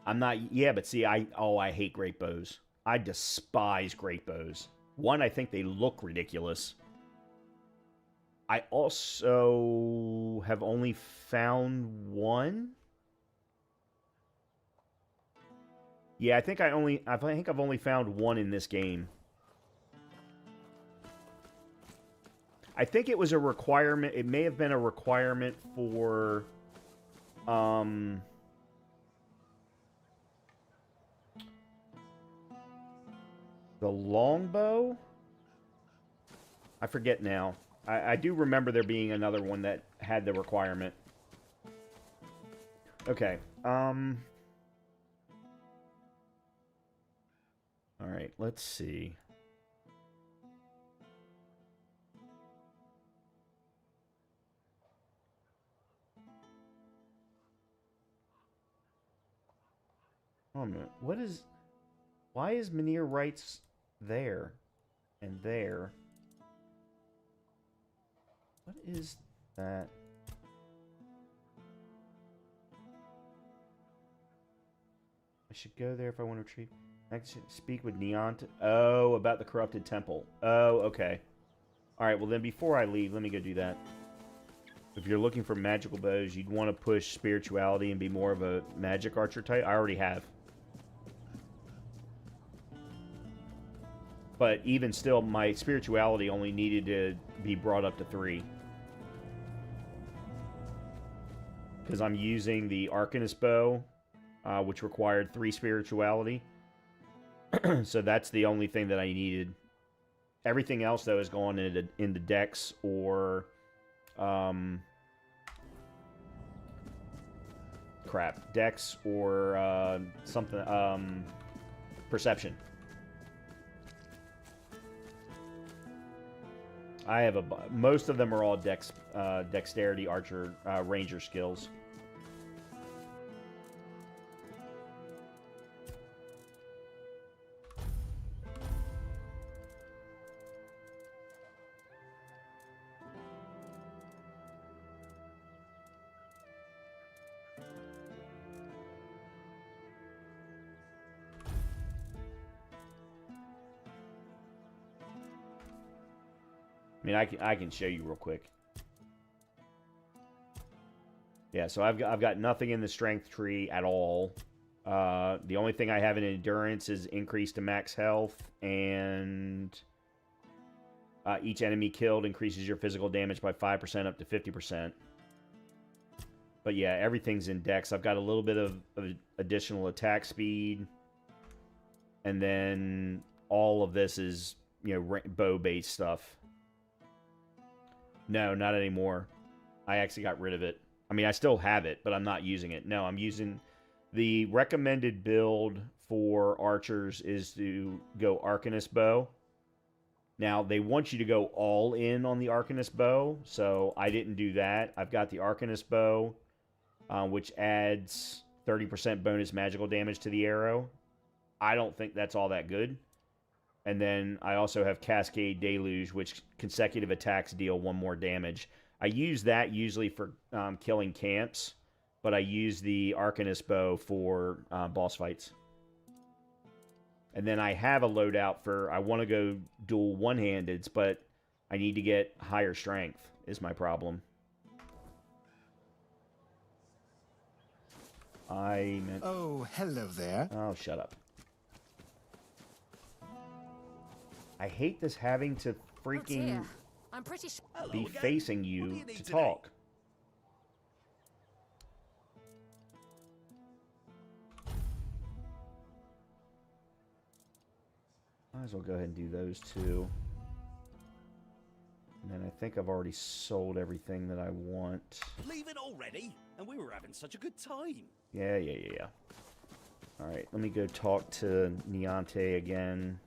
I'm not... Yeah, but see, I hate great bows. I despise great bows. One, I think they look ridiculous. I also have only found one. Yeah, I think I've only found one in this game. I think it was a requirement. It may have been a requirement for the longbow. I forget now. I do remember there being another one that had the requirement. Okay. Alright, let's see. Oh, a minute. What is... Why is Mynheer Wright's there and there? What is that? I should go there if I want to retrieve. I should speak with Neon. Oh, about the corrupted temple. Oh, okay. Alright, well then before I leave, let me go do that. If you're looking for magical bows, you'd want to push spirituality and be more of a magic archer type. I already have. But even still, my spirituality only needed to be brought up to 3. Because I'm using the Arcanist bow, which required 3 spirituality. So that's the only thing that I needed. Everything else, though, is going into Dex or... crap. Dex or something... Perception. I have most of them are all dexterity, archer, ranger skills. mean, I can show you real quick. Yeah, so I've got nothing in the strength tree at all. The only thing I have in endurance is increased to max health, and each enemy killed increases your physical damage by 5% up to 50%. But yeah, everything's in dex. I've got a little bit of additional attack speed, and then all of this is, you know, bow-based stuff. No, not anymore. I actually got rid of it. I mean, I still have it, but I'm not using it. No, I'm using... The recommended build for archers is to go Arcanist Bow. Now, they want you to go all in on the Arcanist Bow, so I didn't do that. I've got the Arcanist Bow, which adds 30% bonus magical damage to the arrow. I don't think that's all that good. And then I also have Cascade Deluge, which consecutive attacks deal 1 more damage. I use that usually for killing camps, but I use the Arcanist Bow for boss fights. And then I have a loadout for, I want to go dual one-handeds, but I need to get higher strength, is my problem. I meant... Oh, hello there. Oh, shut up. I hate this having to freaking I'm pretty sure. be facing you to talk. Might as well go ahead and do those two. And then I think I've already sold everything that I want. Leave it already? And we were having such a good time. Yeah. Alright, let me go talk to Niante again.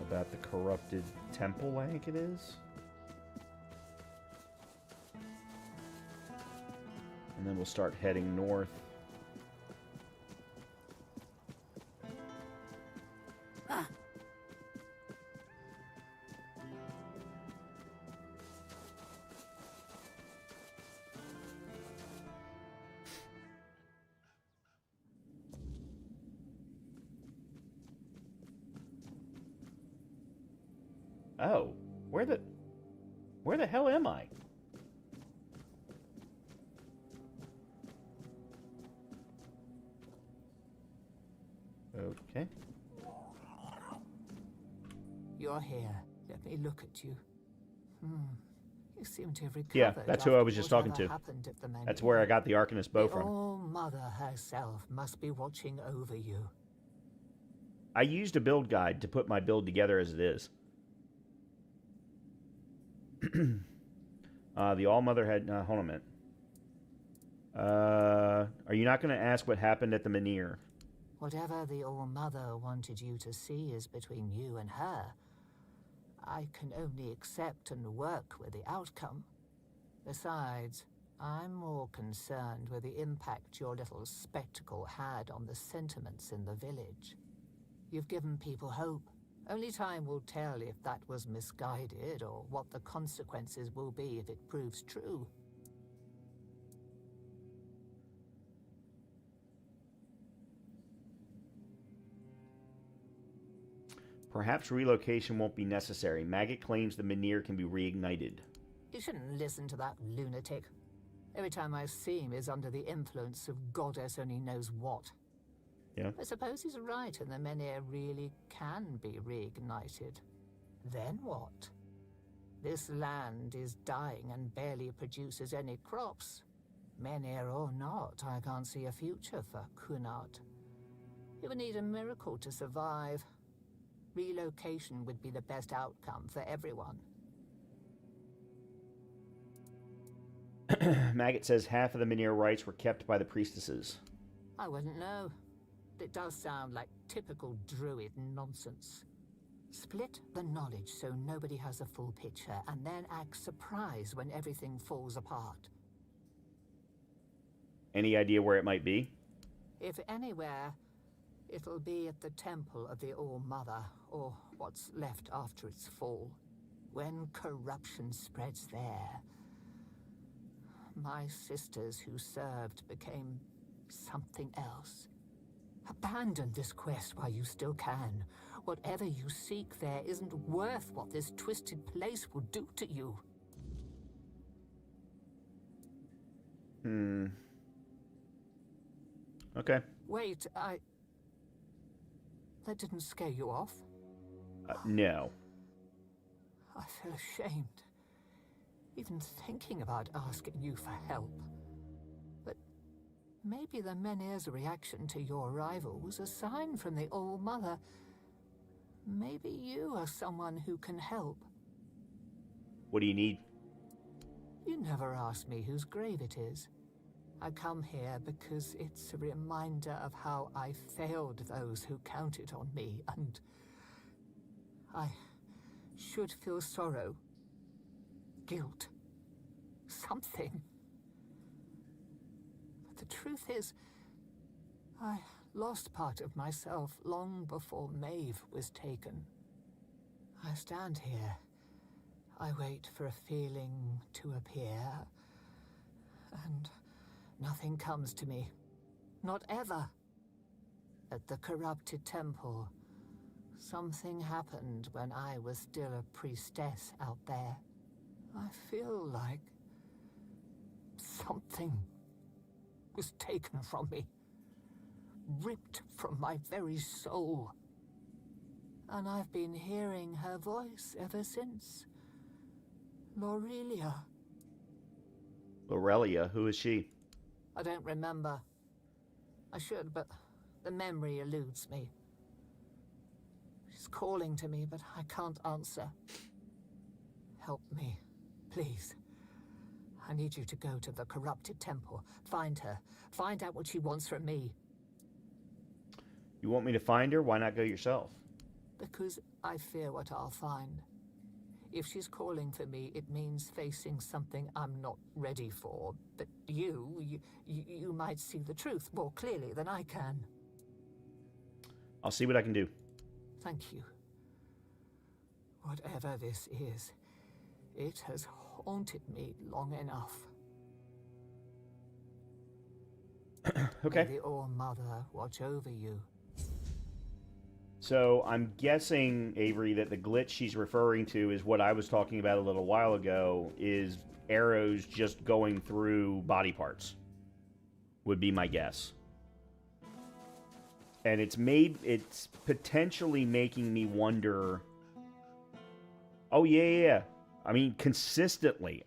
About the corrupted temple, I think it is. And then we'll start heading north. Oh, where the hell am I? Okay. You're here. Let me look at you. You seem to have recovered. Yeah, that's who I was just talking to. Happened at the That's where I got the Arcanist Bow the from. All-Mother herself must be watching over you. I used a build guide to put my build together as it is. The All-Mother had... hold on a minute. Are you not going to ask what happened at the Menhir? Whatever the All-Mother wanted you to see is between you and her. I can only accept and work with the outcome. Besides, I'm more concerned with the impact your little spectacle had on the sentiments in the village. You've given people hope. Only time will tell if that was misguided or what the consequences will be if it proves true. Perhaps relocation won't be necessary. Maggot claims the Menhir can be reignited. You shouldn't listen to that lunatic. Every time I see him is under the influence of goddess only knows what. Yeah. I suppose he's right and the Menhir really can be reignited. Then what? This land is dying and barely produces any crops. Menhir or not, I can't see a future for Kunart. He would need a miracle to survive. Relocation would be the best outcome for everyone. Maggot says half of the Menhir rights were kept by the priestesses. I wouldn't know. It does sound like typical druid nonsense. Split the knowledge so nobody has a full picture, and then act surprised when everything falls apart. Any idea where it might be? If anywhere, it'll be at the temple of the All-Mother, or what's left after its fall. When corruption spreads there, my sisters who served became something else. Abandon this quest while you still can. Whatever you seek there isn't worth what this twisted place will do to you. Okay. Wait, That didn't scare you off? No. I feel ashamed, even thinking about asking you for help. But maybe the Menhir's reaction to your arrival was a sign from the All-Mother. Maybe you are someone who can help. What do you need? You never asked me whose grave it is. I come here because it's a reminder of how I failed those who counted on me, and I should feel sorrow, guilt, something. But the truth is, I lost part of myself long before Maeve was taken. I stand here. I wait for a feeling to appear, and nothing comes to me. Not ever. At the corrupted temple, something happened when I was still a priestess out there. I feel like something was taken from me, ripped from my very soul. And I've been hearing her voice ever since. Lorelia. Lorelia? Who is she? I don't remember. I should, but the memory eludes me. She's calling to me, but I can't answer. Help me, please. I need you to go to the corrupted temple. Find her. Find out what she wants from me. You want me to find her? Why not go yourself? Because I fear what I'll find. If she's calling for me, it means facing something I'm not ready for. But you might see the truth more clearly than I can. I'll see what I can do. Thank you. Whatever this is, it has haunted me long enough. Okay. May the All-Mother watch over you. So I'm guessing, Avery, that the glitch she's referring to is what I was talking about a little while ago, is arrows just going through body parts, would be my guess. And it's potentially making me wonder. Oh yeah. I mean, consistently,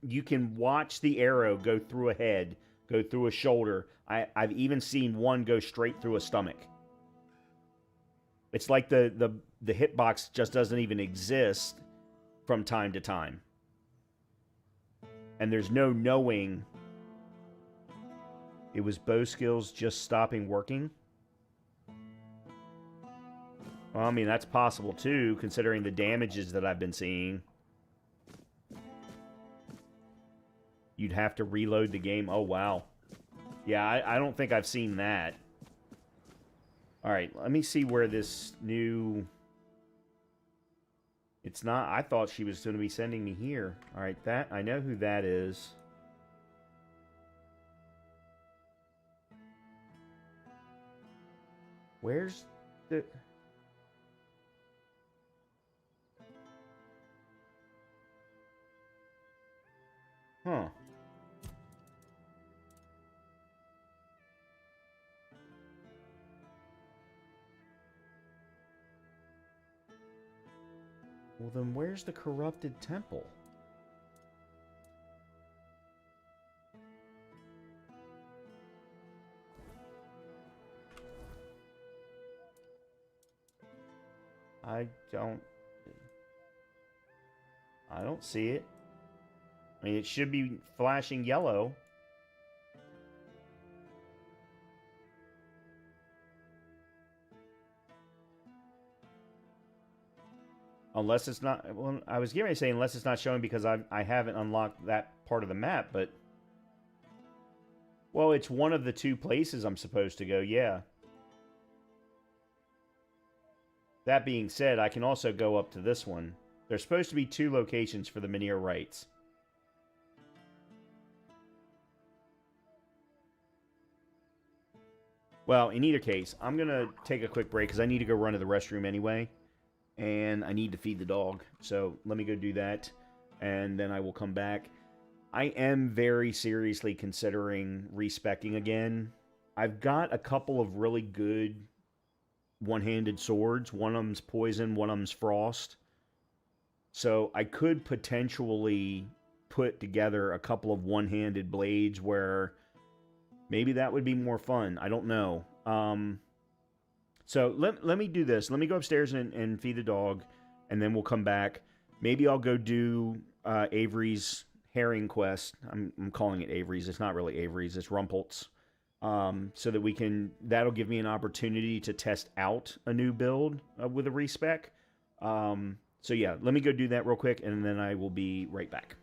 you can watch the arrow go through a head, go through a shoulder. I've even seen one go straight through a stomach. It's like the hitbox just doesn't even exist from time to time. And there's no knowing. It was bow skills just stopping working. Well, I mean, that's possible too, considering the damages that I've been seeing. You'd have to reload the game. Oh, wow. Yeah, I don't think I've seen that. Alright, let me see where this new... It's not... I thought she was going to be sending me here. Alright, that... I know who that is. Where's the... Huh. Well, then where's the corrupted temple? I don't see it. I mean, it should be flashing yellow. Unless it's not... Well, I was getting ready to say unless it's not showing because I haven't unlocked that part of the map, but... Well, it's one of the two places I'm supposed to go, yeah. That being said, I can also go up to this one. There's supposed to be two locations for the Menhir rites. Well, in either case, I'm going to take a quick break because I need to go run to the restroom anyway. And I need to feed the dog. So let me go do that. And then I will come back. I am very seriously considering respecking again. I've got a couple of really good one-handed swords. One of them's poison, one of them's frost. So I could potentially put together a couple of one-handed blades where maybe that would be more fun. I don't know. So let me do this. Let me go upstairs and feed the dog, and then we'll come back. Maybe I'll go do Avery's herring quest. I'm calling it Avery's. It's not really Avery's. It's Rumpelt's. So that that'll give me an opportunity to test out a new build with a respec. So yeah, let me go do that real quick, and then I will be right back.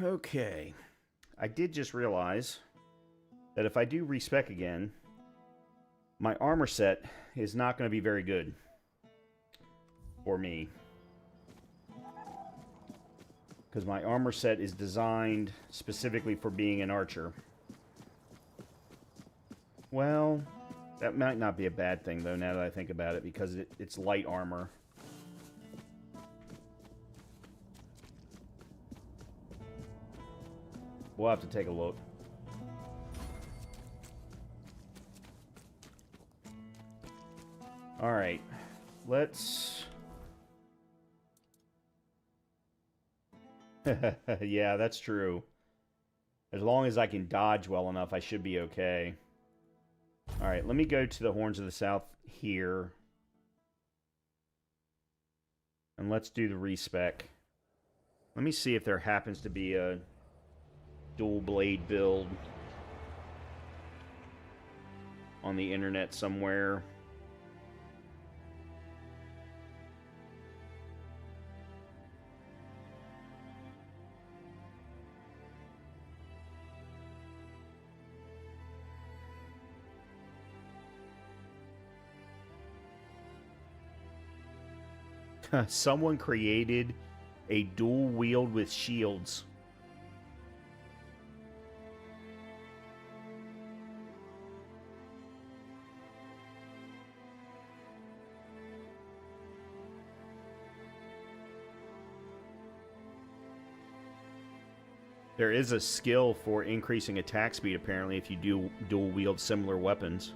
Okay. I did just realize that if I do respec again, my armor set is not going to be very good for me. Because my armor set is designed specifically for being an archer. Well, that might not be a bad thing, though, now that I think about it, because it's light armor. We'll have to take a look. Alright. Let's... Yeah, that's true. As long as I can dodge well enough, I should be okay. Alright, let me go to the Horns of the South here. And let's do the respec. Let me see if there happens to be a dual blade build on the internet somewhere. Someone created a dual wield with shields. There is a skill for increasing attack speed, apparently, if you do dual wield similar weapons.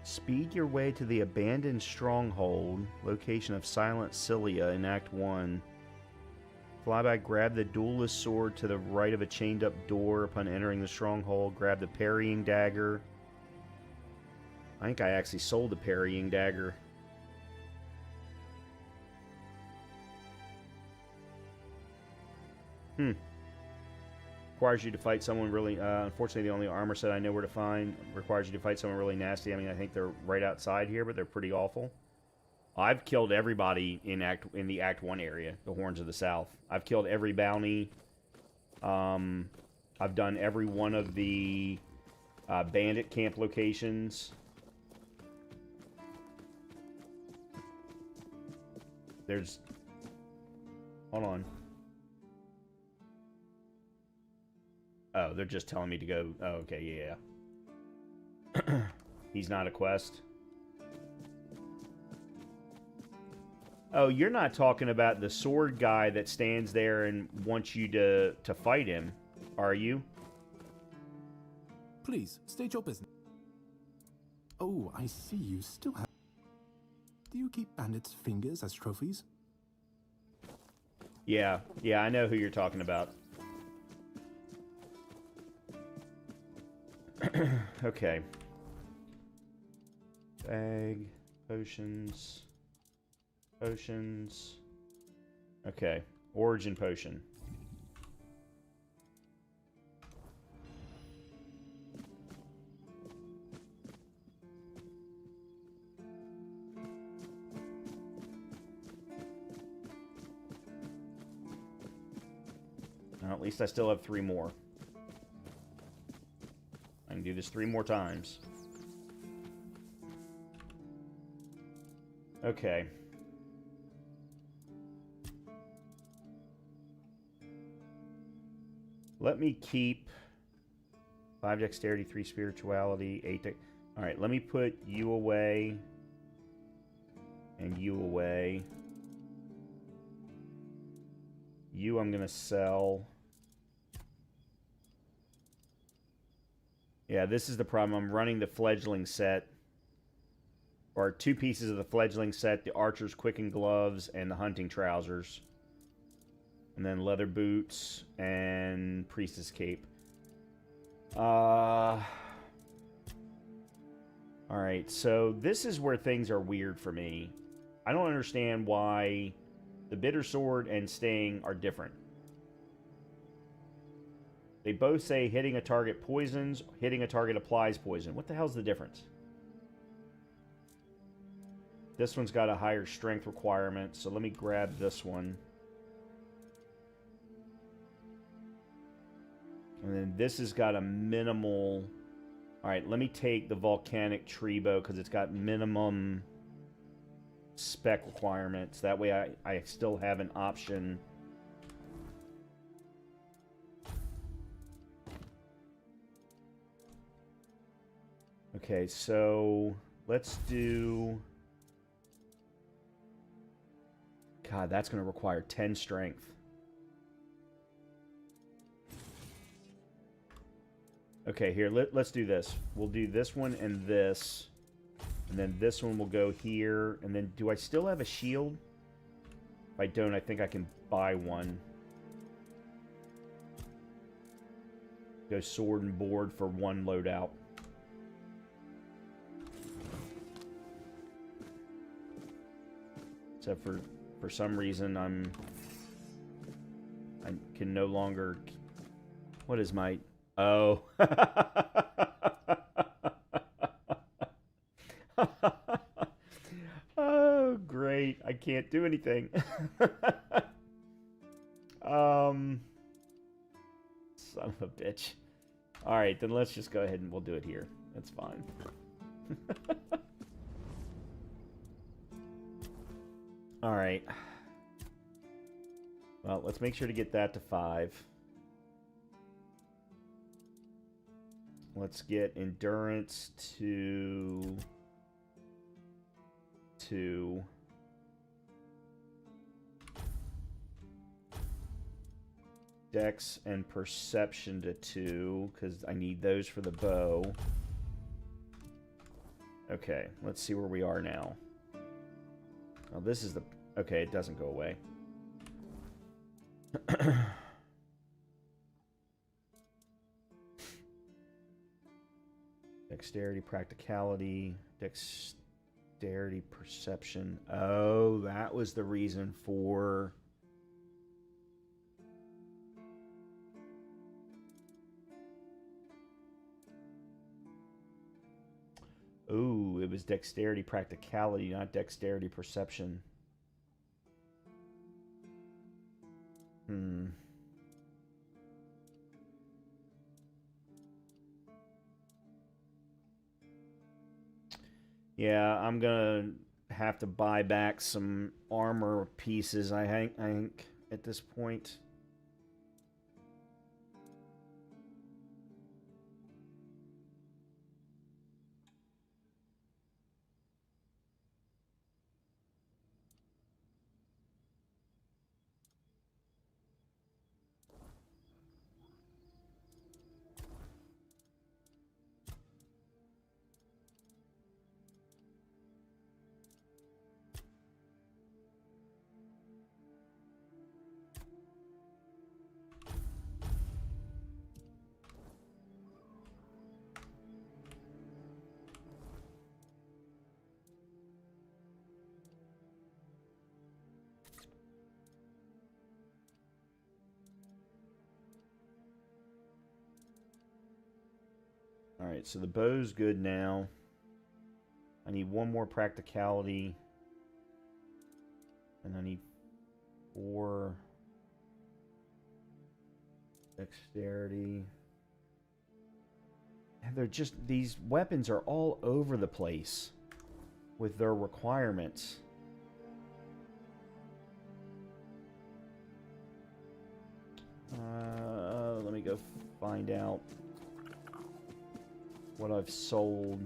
Speed your way to the abandoned stronghold, location of Silent Cilia in Act 1. Fly back, grab the duelist sword to the right of a chained up door upon entering the stronghold. Grab the parrying dagger. I think I actually sold the parrying dagger. Requires you to fight someone really... unfortunately, the only armor set I know where to find requires you to fight someone really nasty. I mean, I think they're right outside here, but they're pretty awful. I've killed everybody in the Act 1 area, the Horns of the South. I've killed every bounty. I've done every one of the bandit camp locations. There's... Hold on. Oh, they're just telling me to go... Oh, okay, yeah. He's not a quest. Oh, you're not talking about the sword guy that stands there and wants you to fight him, are you? Please, state your business. Oh, I see you still have... Do you keep bandits' fingers as trophies? Yeah, I know who you're talking about. Okay. Bag, potions... Potions. Okay. Origin potion. Well, at least I still have 3 more. I can do this 3 more times. Okay. Let me keep 5 dexterity, 3 spirituality, 8 Alright, let me put you away. And you away. You I'm gonna sell. Yeah, this is the problem. I'm running the fledgling set. Or 2 pieces of the fledgling set. The archer's quicken gloves and the hunting trousers. And then leather boots and priestess cape. Alright, so this is where things are weird for me. I don't understand why the bitter sword and sting are different. They both say hitting a target poisons, hitting a target applies poison. What the hell's the difference? This one's got a higher strength requirement, so let me grab this one. And then this has got a minimal... Alright, let me take the volcanic tree bow because it's got minimum spec requirements. That way I still have an option. Okay, so let's do... God, that's going to require 10 strength. Okay, here, let's do this. We'll do this one and this. And then this one will go here. And then, do I still have a shield? If I don't, I think I can buy one. Go sword and board for 1 loadout. Except for some reason, I can no longer... What is my... Oh. Oh, great. I can't do anything. Son of a bitch. Alright, then let's just go ahead and we'll do it here. That's fine. Alright. Well, let's make sure to get that to 5. Let's get endurance to 2. Dex and perception to 2, because I need those for the bow. Okay, let's see where we are now. Oh, this is the... Okay, it doesn't go away. Dexterity, practicality, dexterity, perception. Oh, that was the reason for... Ooh, it was dexterity, practicality, not dexterity, perception. Yeah, I'm gonna have to buy back some armor pieces, I think, at this point. Alright, so the bow's good now. I need one more practicality. And I need 4 dexterity. And they're just... These weapons are all over the place with their requirements. Let me go find out what I've sold.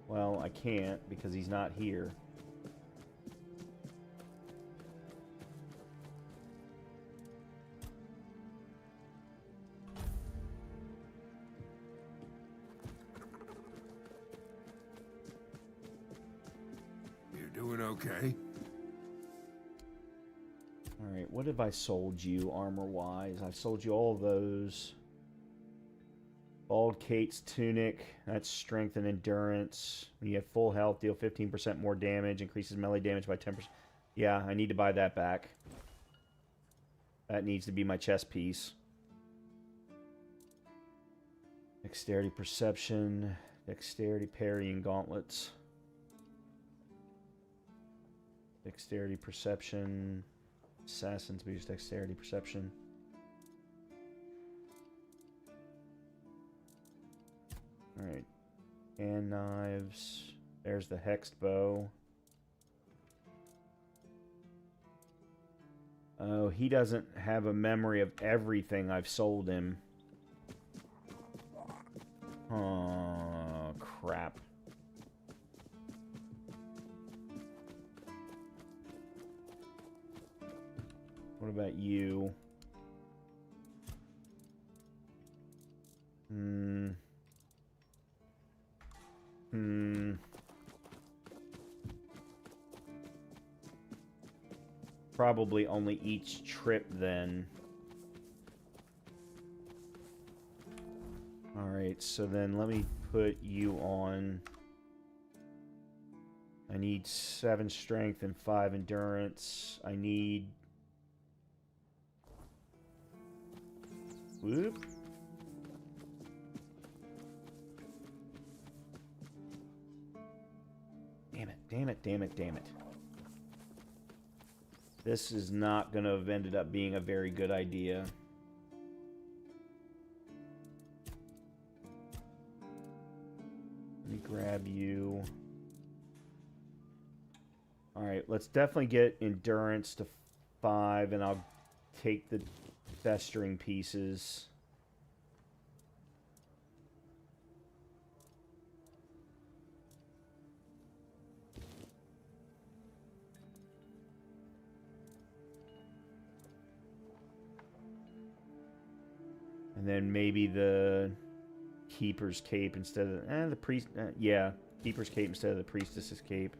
Well, I can't because he's not here. You doing okay? Alright, what have I sold you armor-wise? I've sold you all of those. Bald Kate's tunic, that's strength and endurance. When you have full health, deal 15% more damage, increases melee damage by 10%. Yeah, I need to buy that back. That needs to be my chest piece. Dexterity, perception, dexterity, parry, and gauntlets. Dexterity, perception, assassins boost dexterity, perception. Alright. And knives. There's the hexed bow. Oh, he doesn't have a memory of everything I've sold him. Oh, crap. What about you? Probably only each trip then. Alright, so then let me put you on. I need 7 strength and 5 endurance. I need... Whoop. Damn it, damn it, damn it, damn it. This is not going to have ended up being a very good idea. Let me grab you. Alright, let's definitely get endurance to 5, and I'll take the festering pieces. And then maybe the Keeper's Cape instead of... the priest... yeah, Keeper's Cape instead of the Priestess's Cape.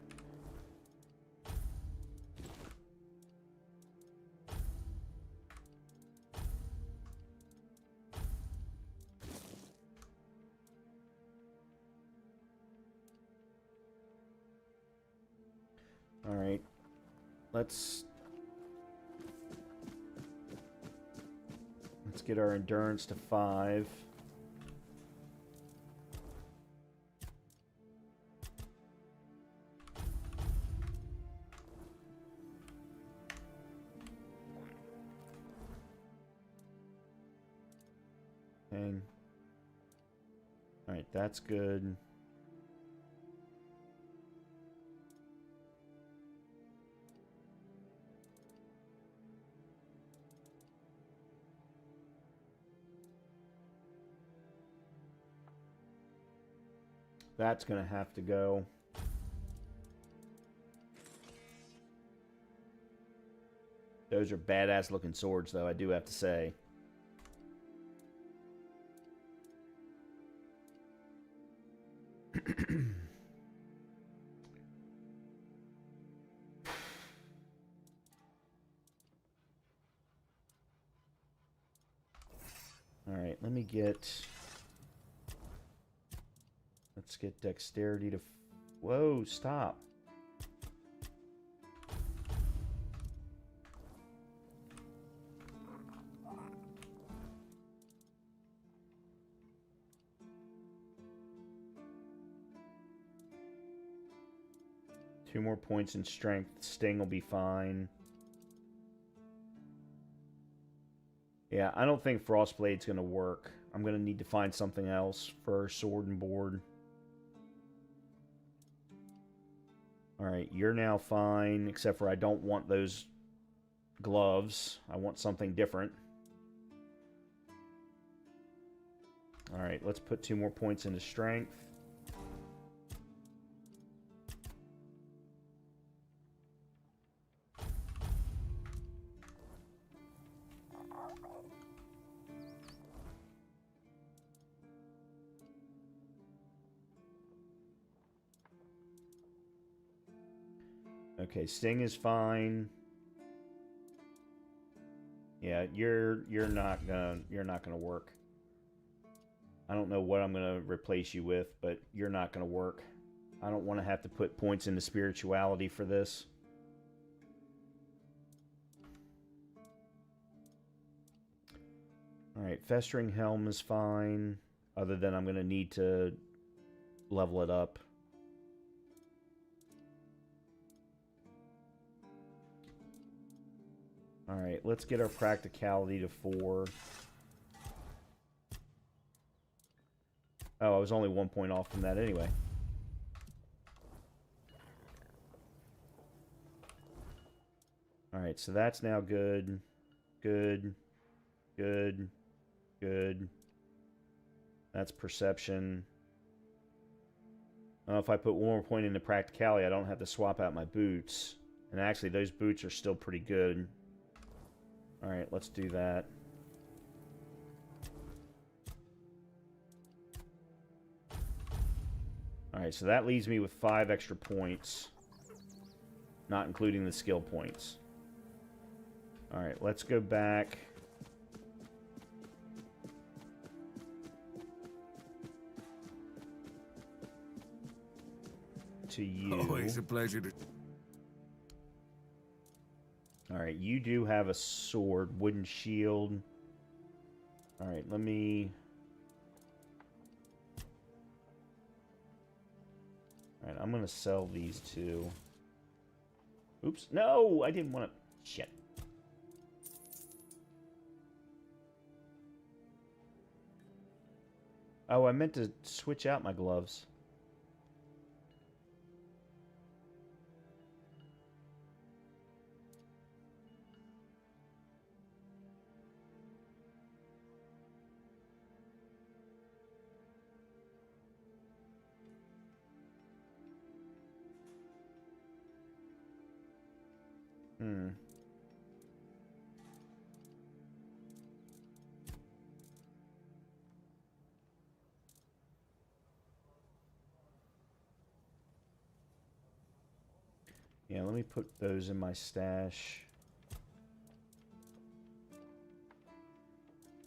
Alright. Let's get our endurance to 5. Hang. Alright, that's good. That's gonna have to go. Those are badass looking swords, though, I do have to say. Alright, let me get... Let's get dexterity to... Whoa, stop. Two more points in strength. Sting will be fine. Yeah, I don't think Frostblade's going to work. I'm going to need to find something else for sword and board. Alright, you're now fine, except for I don't want those gloves. I want something different. Alright, let's put 2 more points into strength. Okay, Sting is fine. Yeah, you're not gonna work. I don't know what I'm gonna replace you with, but you're not gonna work. I don't want to have to put points into spirituality for this. Alright, Festering Helm is fine. Other than I'm gonna need to level it up. Alright, let's get our practicality to 4. Oh, I was only 1 point off from that anyway. Alright, so that's now good. Good. Good. Good. That's perception. If I put 1 more point into practicality, I don't have to swap out my boots. And actually, those boots are still pretty good. Alright, let's do that. Alright, so that leaves me with 5 extra points. Not including the skill points. Alright, let's go back. To you. Always a pleasure to... Alright, you do have a sword, wooden shield. Alright, let me... Alright, I'm gonna sell these two. Oops, no! I didn't want to... Shit. Oh, I meant to switch out my gloves. Yeah, let me put those in my stash.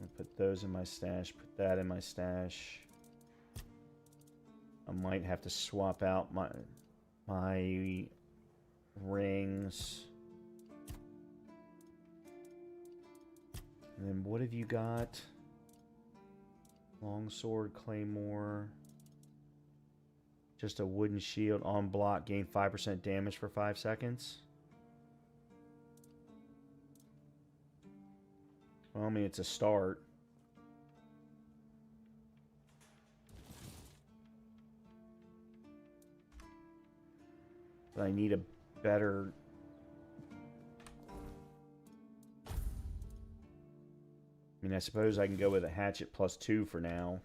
I'll put those in my stash, put that in my stash. I might have to swap out my rings. And then what have you got? Longsword, claymore. Just a wooden shield on block, gain 5% damage for 5 seconds. Well, I mean, it's a start. But I need a better... I mean, I suppose I can go with a hatchet +2 for now.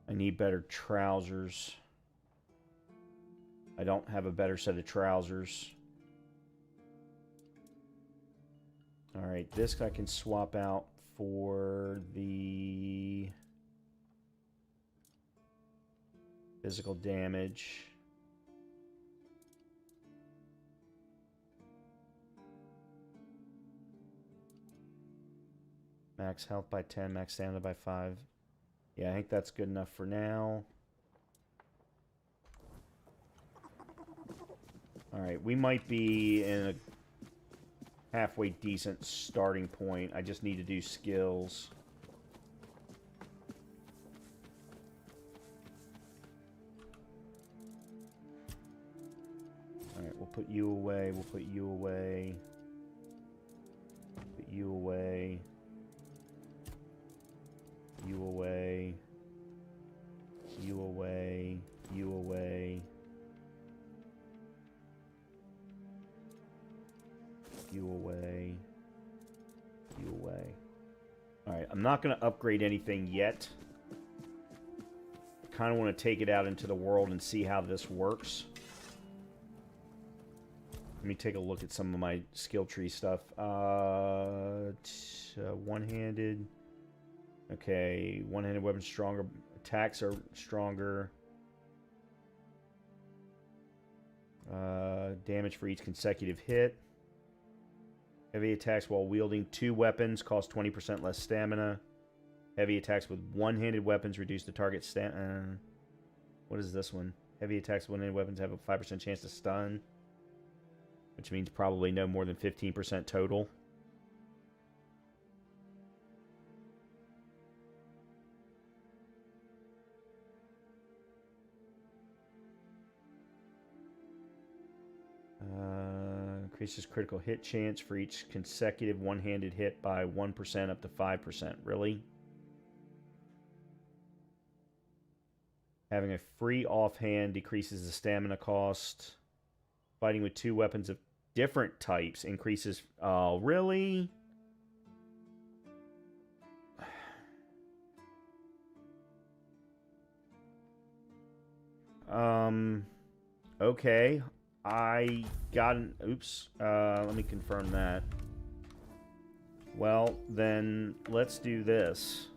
I need better trousers. I don't have a better set of trousers. Alright, this I can swap out for the physical damage. Max health by 10, max stamina by 5. Yeah, I think that's good enough for now. Alright, we might be in a halfway decent starting point. I just need to do skills. Alright, we'll put you away. We'll put you away. Put you away. You away. You away. You away. You away. You away. Alright, I'm not going to upgrade anything yet. I kind of want to take it out into the world and see how this works. Let me take a look at some of my skill tree stuff. One-handed. Okay, one-handed weapons stronger. Attacks are stronger. Damage for each consecutive hit. Heavy attacks while wielding 2 weapons cost 20% less stamina. Heavy attacks with one-handed weapons reduce the target stamina. What is this one? Heavy attacks with one-handed weapons have a 5% chance to stun. Which means probably no more than 15% total. Increases critical hit chance for each consecutive one-handed hit by 1% up to 5%. Really? Having a free offhand decreases the stamina cost. Fighting with 2 weapons of different types increases... Oh, really? Okay. I got an... Oops. Let me confirm that. Well, then let's do this.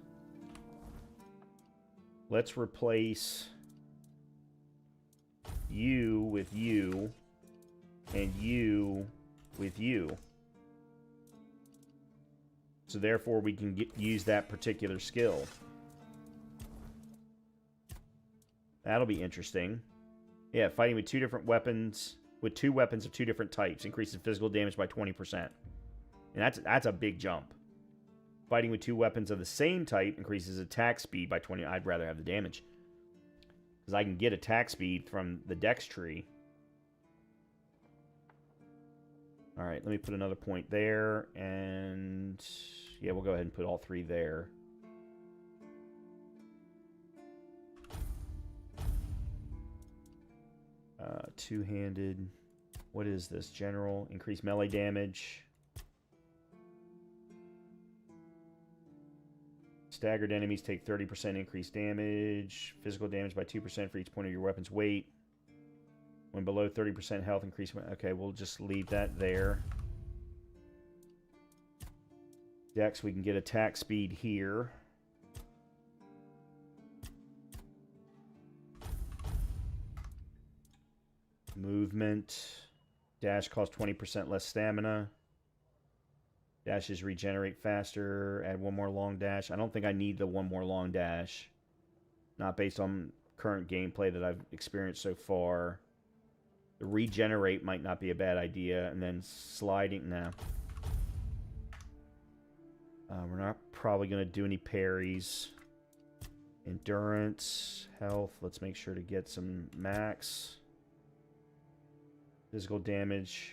Let's replace you with you and you with you. So therefore we can use that particular skill. That'll be interesting. Yeah, fighting with two different weapons, with two weapons of two different types, increases physical damage by 20%. And that's a big jump. Fighting with two weapons of the same type increases attack speed by 20. I'd rather have the damage. Because I can get attack speed from the dex tree. Alright, let me put another point there. And yeah, we'll go ahead and put all three there. Two-handed. What is this? General. Increase melee damage. Staggered enemies take 30% increased damage. Physical damage by 2% for each point of your weapon's weight. When below 30% health, increase... Okay, we'll just leave that there. Dex, we can get attack speed here. Movement. Dash costs 20% less stamina. Dashes regenerate faster. Add one more long dash. I don't think I need the one more long dash. Not based on current gameplay that I've experienced so far. The regenerate might not be a bad idea. And then sliding. Nah. We're not probably going to do any parries. Endurance. Health. Let's make sure to get some max. Physical damage.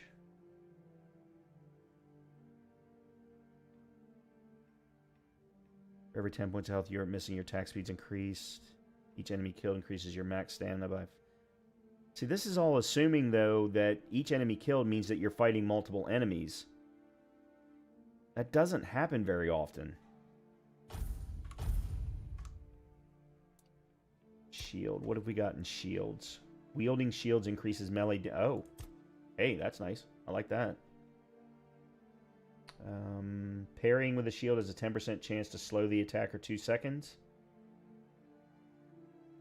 For every 10 points of health you're missing, your attack speed's increased. Each enemy killed increases your max stamina by... See, this is all assuming, though, that each enemy killed means that you're fighting multiple enemies. That doesn't happen very often. Shield. What have we got in shields? Wielding shields increases melee... Oh. Hey, that's nice. I like that. Parrying with a shield has a 10% chance to slow the attacker 2 seconds.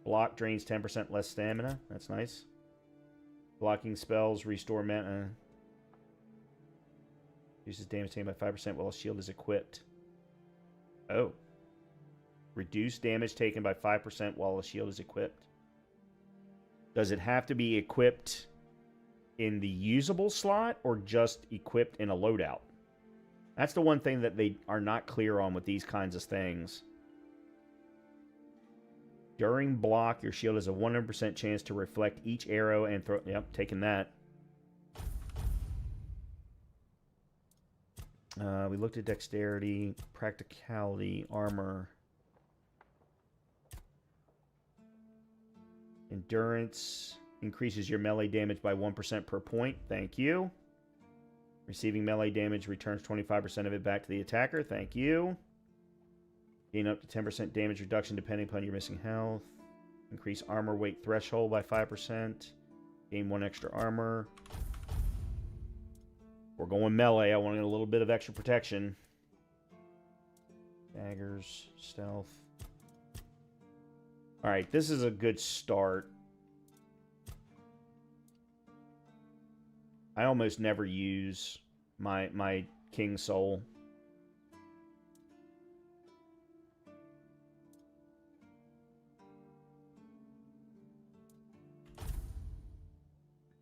Block drains 10% less stamina. That's nice. Blocking spells restore mana. Reduces damage taken by 5% while a shield is equipped. Oh. Reduce damage taken by 5% while a shield is equipped. Does it have to be equipped in the usable slot or just equipped in a loadout? That's the one thing that they are not clear on with these kinds of things. During block, your shield has a 100% chance to reflect each arrow and throw... Yep, taking that. We looked at dexterity, practicality, armor. Endurance increases your melee damage by 1% per point. Thank you. Receiving melee damage returns 25% of it back to the attacker. Thank you. Gain up to 10% damage reduction depending upon your missing health. Increase armor weight threshold by 5%. Gain 1 extra armor. We're going melee. I want to get a little bit of extra protection. Daggers, stealth. Alright, this is a good start. I almost never use my King Soul.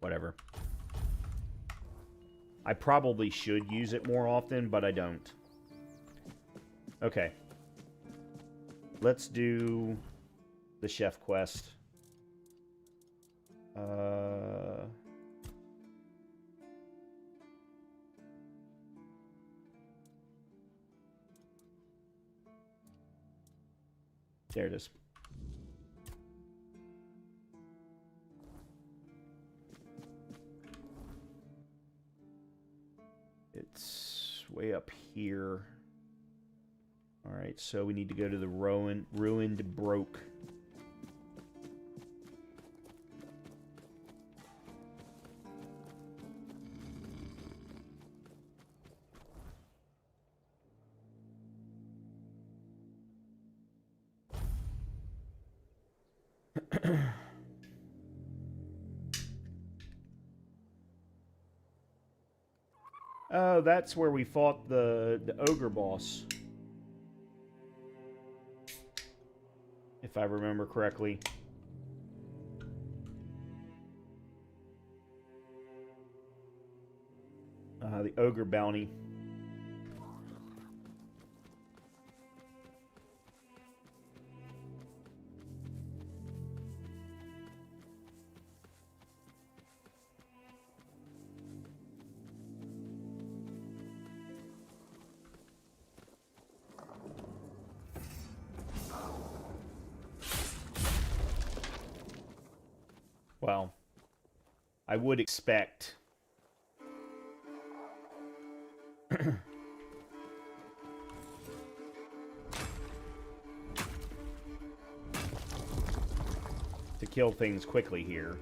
Whatever. I probably should use it more often, but I don't. Okay. Let's do the chef quest. There it is. It's way up here. Alright, so we need to go to the ruined broke. Oh, that's where we fought the ogre boss. If I remember correctly. The ogre bounty. Well, I would expect to kill things quickly here.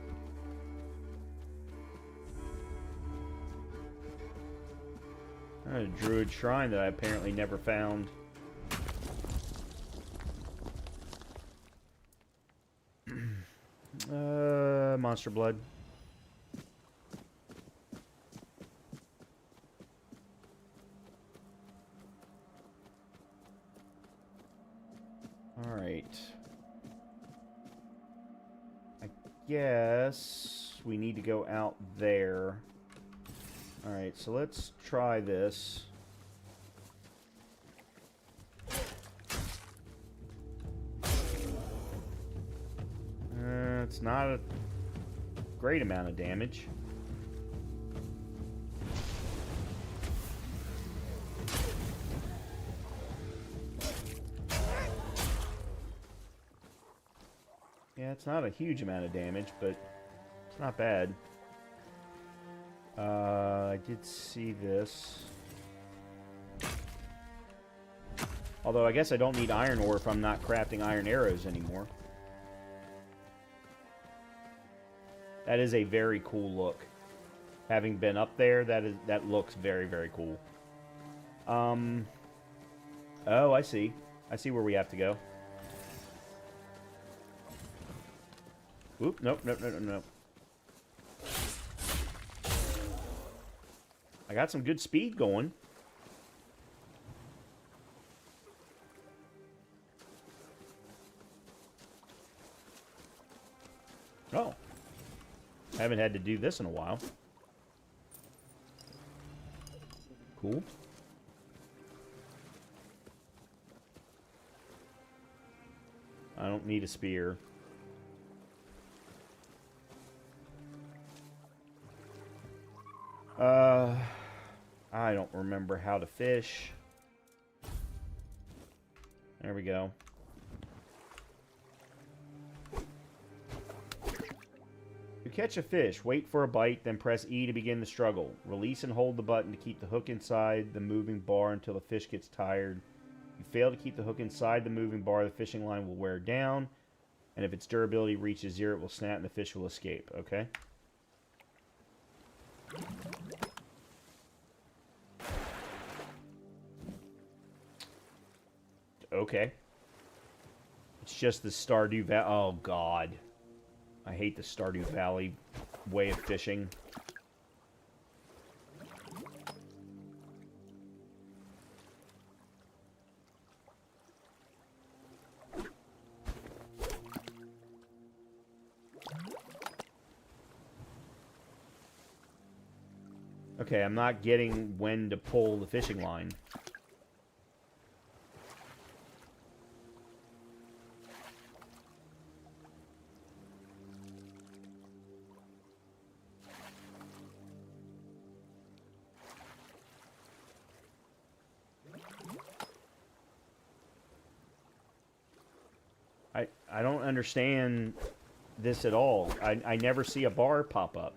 A druid shrine that I apparently never found. Monster blood. All right. I guess we need to go out there. All right, so let's try this. It's not a great amount of damage. Yeah, it's not a huge amount of damage, but it's not bad. I did see this. Although I guess I don't need iron ore if I'm not crafting iron arrows anymore. That is a very cool look. Having been up there, that looks very, very cool. Oh, I see. I see where we have to go. Oop, nope. I got some good speed going. Oh. I haven't had to do this in a while. Cool. I don't need a spear. I don't remember how to fish. There we go. To catch a fish, wait for a bite, then press E to begin the struggle. Release and hold the button to keep the hook inside the moving bar until the fish gets tired. If you fail to keep the hook inside the moving bar, the fishing line will wear down, and if its durability reaches 0, it will snap and the fish will escape. Okay? Okay. It's just the Stardew Valley. Oh, God. I hate the Stardew Valley way of fishing. Okay, I'm not getting when to pull the fishing line. I don't understand this at all. I never see a bar pop up.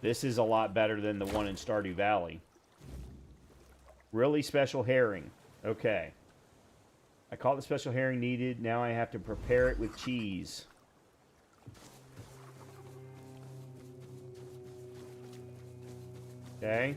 This is a lot better than the one in Stardew Valley. Really special herring. Okay. I caught the special herring needed. Now I have to prepare it with cheese. Okay.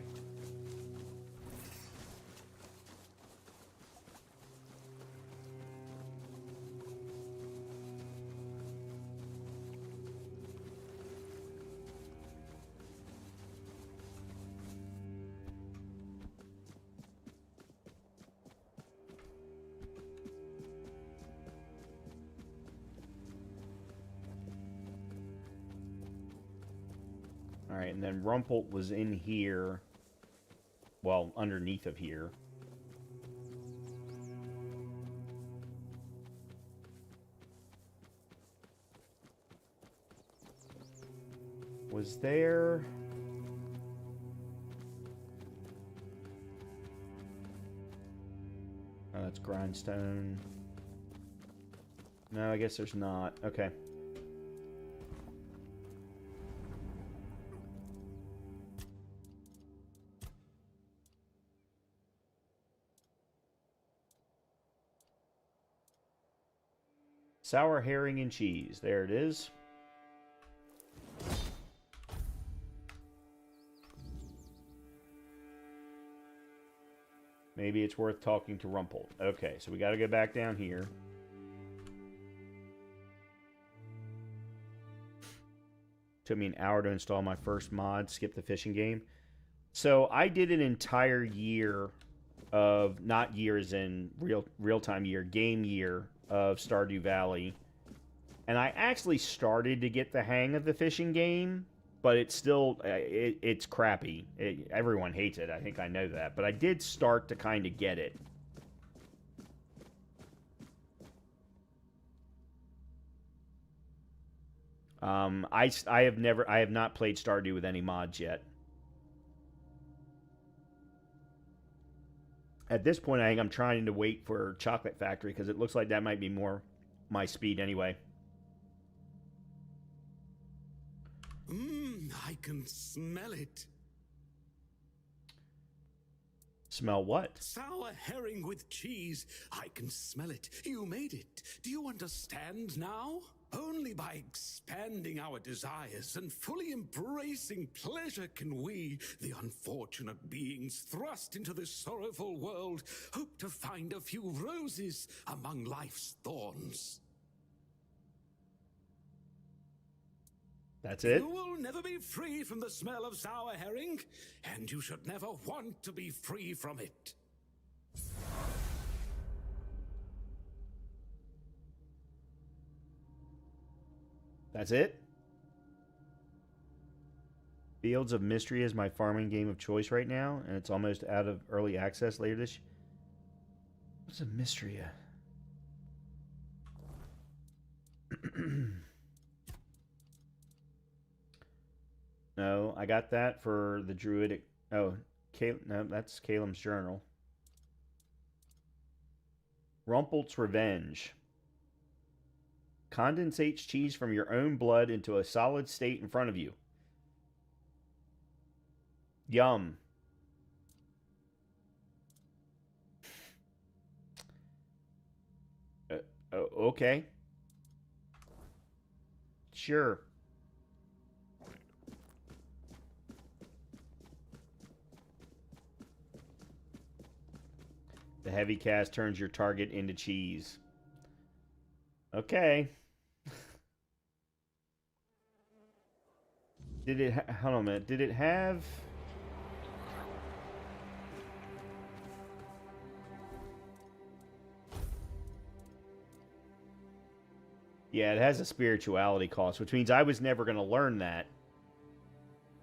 Alright, and then Rumpelt was in here. Well, underneath of here. Was there... Oh, that's grindstone. No, I guess there's not. Okay. Sour herring and cheese. There it is. Maybe it's worth talking to Rumpelt. Okay, so we got to go back down here. Took me an hour to install my first mod, skip the fishing game. So I did an entire year of, not years in real-time year, game year of Stardew Valley. And I actually started to get the hang of the fishing game, but it's still, it's crappy. Everyone hates it. I think I know that. But I did start to kind of get it. I have not played Stardew with any mods yet. At this point, I think I'm trying to wait for Chocolate Factory because it looks like that might be more my speed anyway. I can smell it. Smell what? Sour herring with cheese. I can smell it. You made it. Do you understand now? Only by expanding our desires and fully embracing pleasure can we, the unfortunate beings thrust into this sorrowful world, hope to find a few roses among life's thorns. That's it? You will never be free from the smell of sour herring, and you should never want to be free from it. That's it? Fields of Mystery is my farming game of choice right now, and it's almost out of early access later this year. What's a mystery? No, I got that for the Druidic... Oh, no, that's Caleb's journal. Rumpelt's Revenge. Condensates cheese from your own blood into a solid state in front of you. Yum. Okay. Sure. The heavy cast turns your target into cheese. Okay. Did it... Hold on a minute. Did it have... Yeah, it has a spirituality cost, which means I was never going to learn that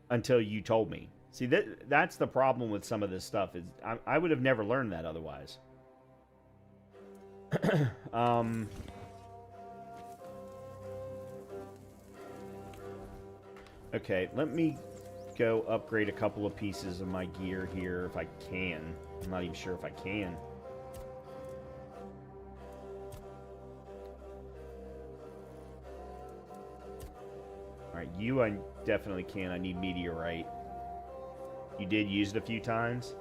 until you told me. See, that's the problem with some of this stuff. Is I would have never learned that otherwise. Okay, let me go upgrade a couple of pieces of my gear here if I can. I'm not even sure if I can. Alright, you I definitely can. I need meteorite. You did use it a few times.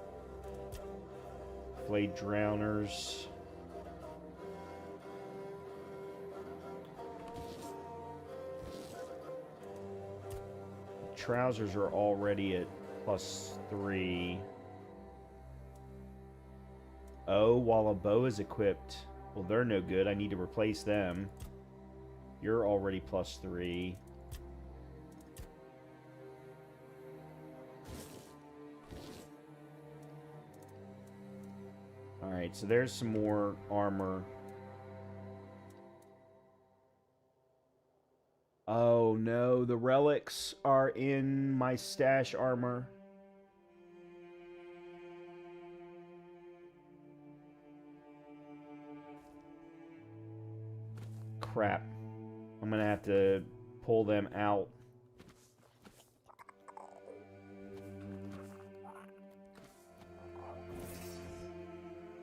Flayed drowners. Trousers are already at +3. Oh, while a bow is equipped. Well, they're no good. I need to replace them. You're already +3. Alright, so there's some more armor. Oh, no, the relics are in my stash armor. Crap. I'm gonna have to pull them out.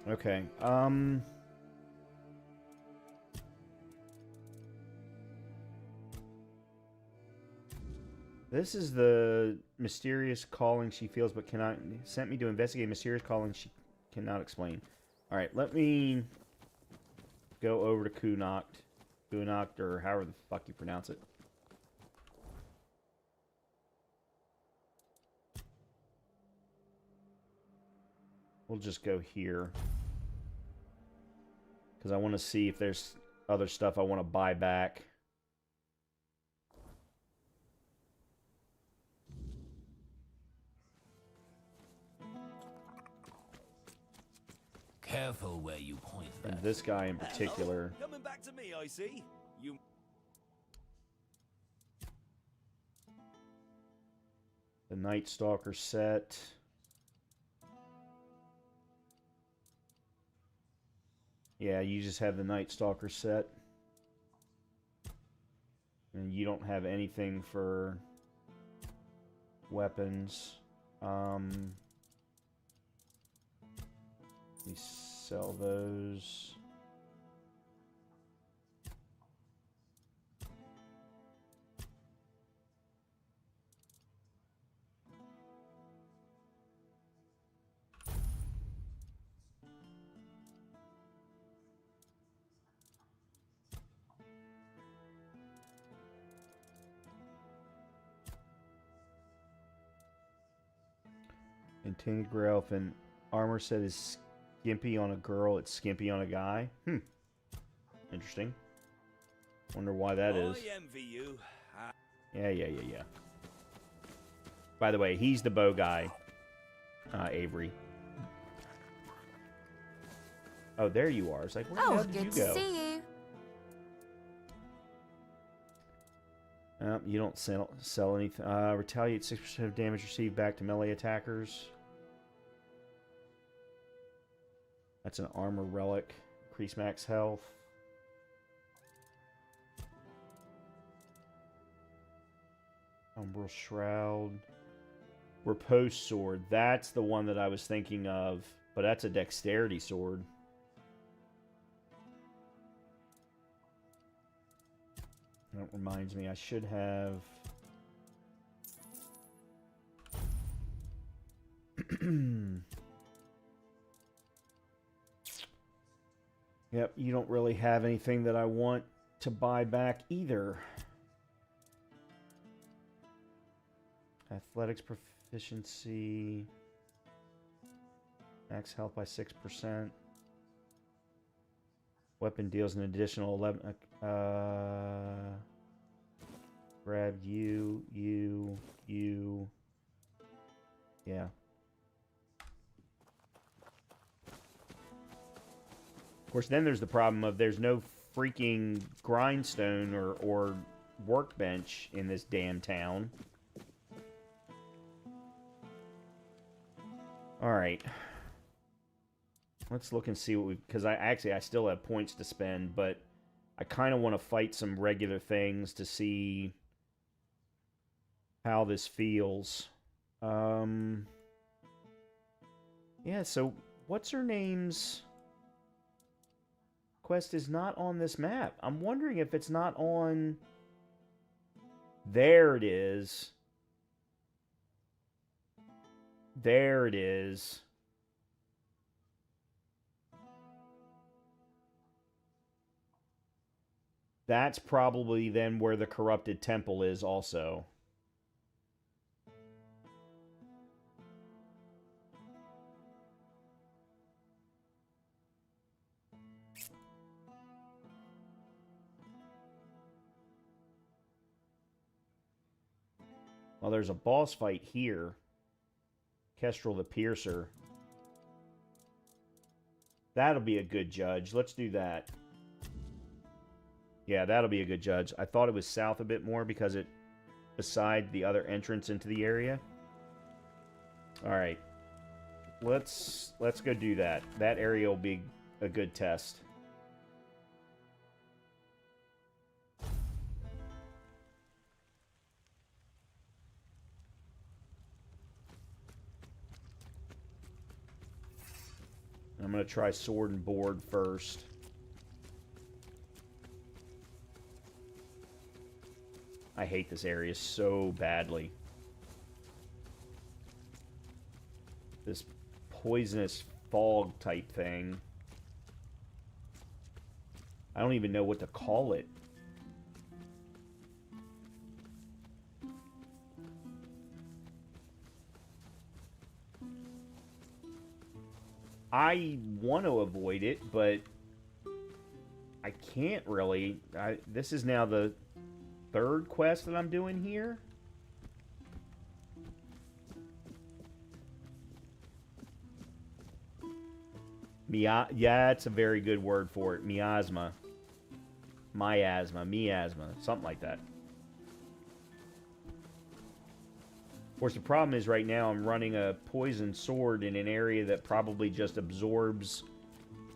Okay, this is the mysterious calling she feels but cannot... Sent me to investigate mysterious calling she cannot explain. Alright, let me go over to Kunokt. Kunokt, or however the fuck you pronounce it. We'll just go here. Because I want to see if there's other stuff I want to buy back. Careful where you point that. And this guy in particular. Hello? Coming back to me, I see. You... The Night Stalker set. Yeah, you just have the Night Stalker set. And you don't have anything for weapons. We sell those. And Tainted Grail, if an armor set is skimpy on a girl, it's skimpy on a guy. Interesting. Wonder why that is. I envy you. Yeah. By the way, he's the bow guy. Avery. Oh, there you are. It's like, where the hell did you go? Good to see you. You don't sell anything. Retaliate 6% of damage received back to melee attackers. That's an armor relic. Increase max health. Umbral Shroud. Repose Sword. That's the one that I was thinking of. But that's a dexterity sword. That reminds me, I should have... Yep, you don't really have anything that I want to buy back either. Athletics proficiency. Max health by 6%. Weapon deals an additional 11... grab you. Yeah. Of course, then there's the problem of there's no freaking grindstone or workbench in this damn town. Alright. Let's look and see what we... Because I still have points to spend, but I kind of want to fight some regular things to see how this feels. Yeah, so what's her name's quest is not on this map. I'm wondering if it's not on... There it is. There it is. That's probably then where the corrupted temple is also. Well, there's a boss fight here. Kestrel the Piercer. That'll be a good judge. Let's do that. Yeah, that'll be a good judge. I thought it was south a bit more because it beside the other entrance into the area. All right. Let's go do that. That area will be a good test. I'm going to try sword and board first. I hate this area so badly. This poisonous fog type thing. I don't even know what to call it. I want to avoid it, but I can't really. This is now the third quest that I'm doing here. Yeah, it's a very good word for it. Miasma. Miasma. Something like that. Of course, the problem is right now I'm running a poison sword in an area that probably just absorbs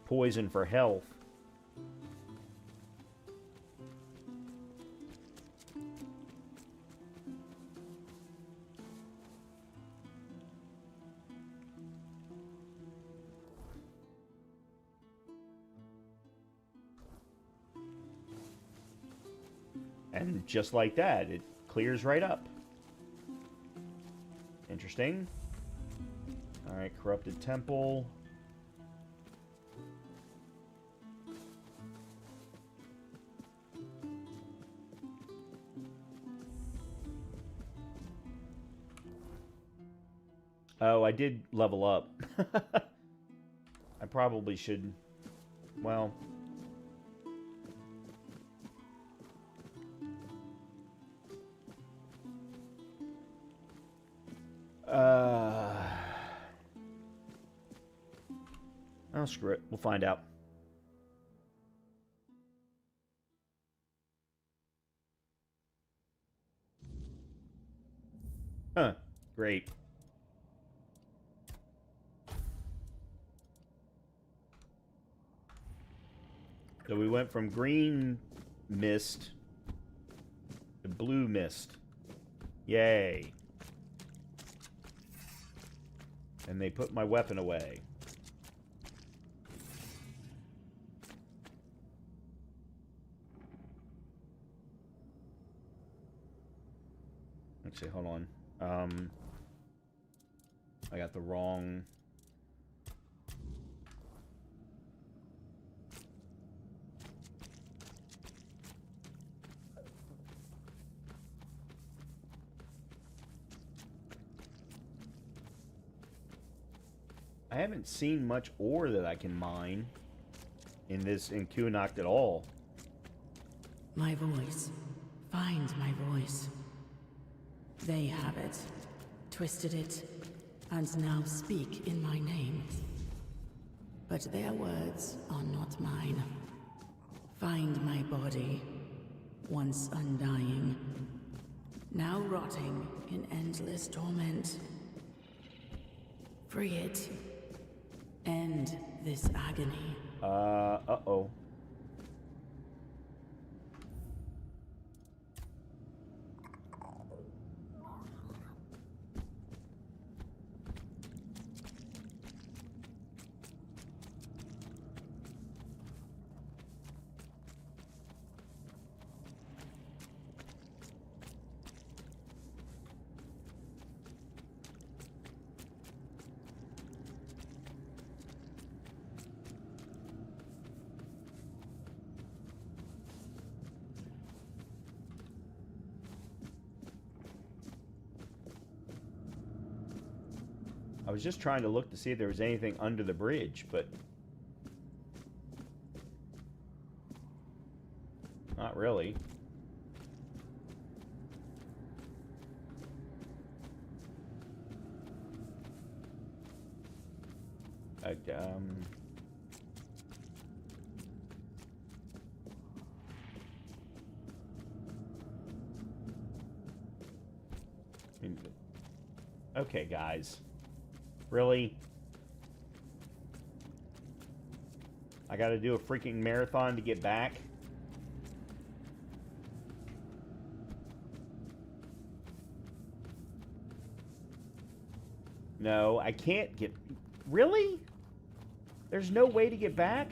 poison for health. And just like that, it clears right up. Interesting. Alright, corrupted temple. Oh, I did level up. I probably should... Well... Oh, screw it. We'll find out. Huh. Great. So we went from green mist to blue mist. Yay. And they put my weapon away. Actually, hold on. I got the wrong... I haven't seen much ore that I can mine in Kunacht at all. My voice. Find my voice. They have it, twisted it, and now speak in my name. But their words are not mine. Find my body, once undying, now rotting in endless torment. Free it. End this agony. Uh-oh. I was just trying to look to see if there was anything under the bridge, but... not really. Okay, guys. Really? I gotta do a freaking marathon to get back? No, I can't get... Really? There's no way to get back?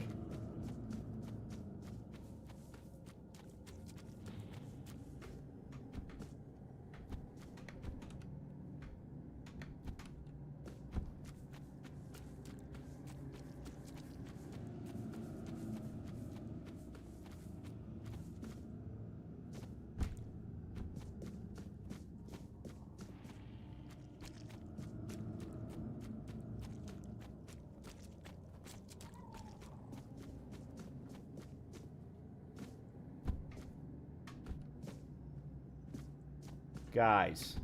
Guys.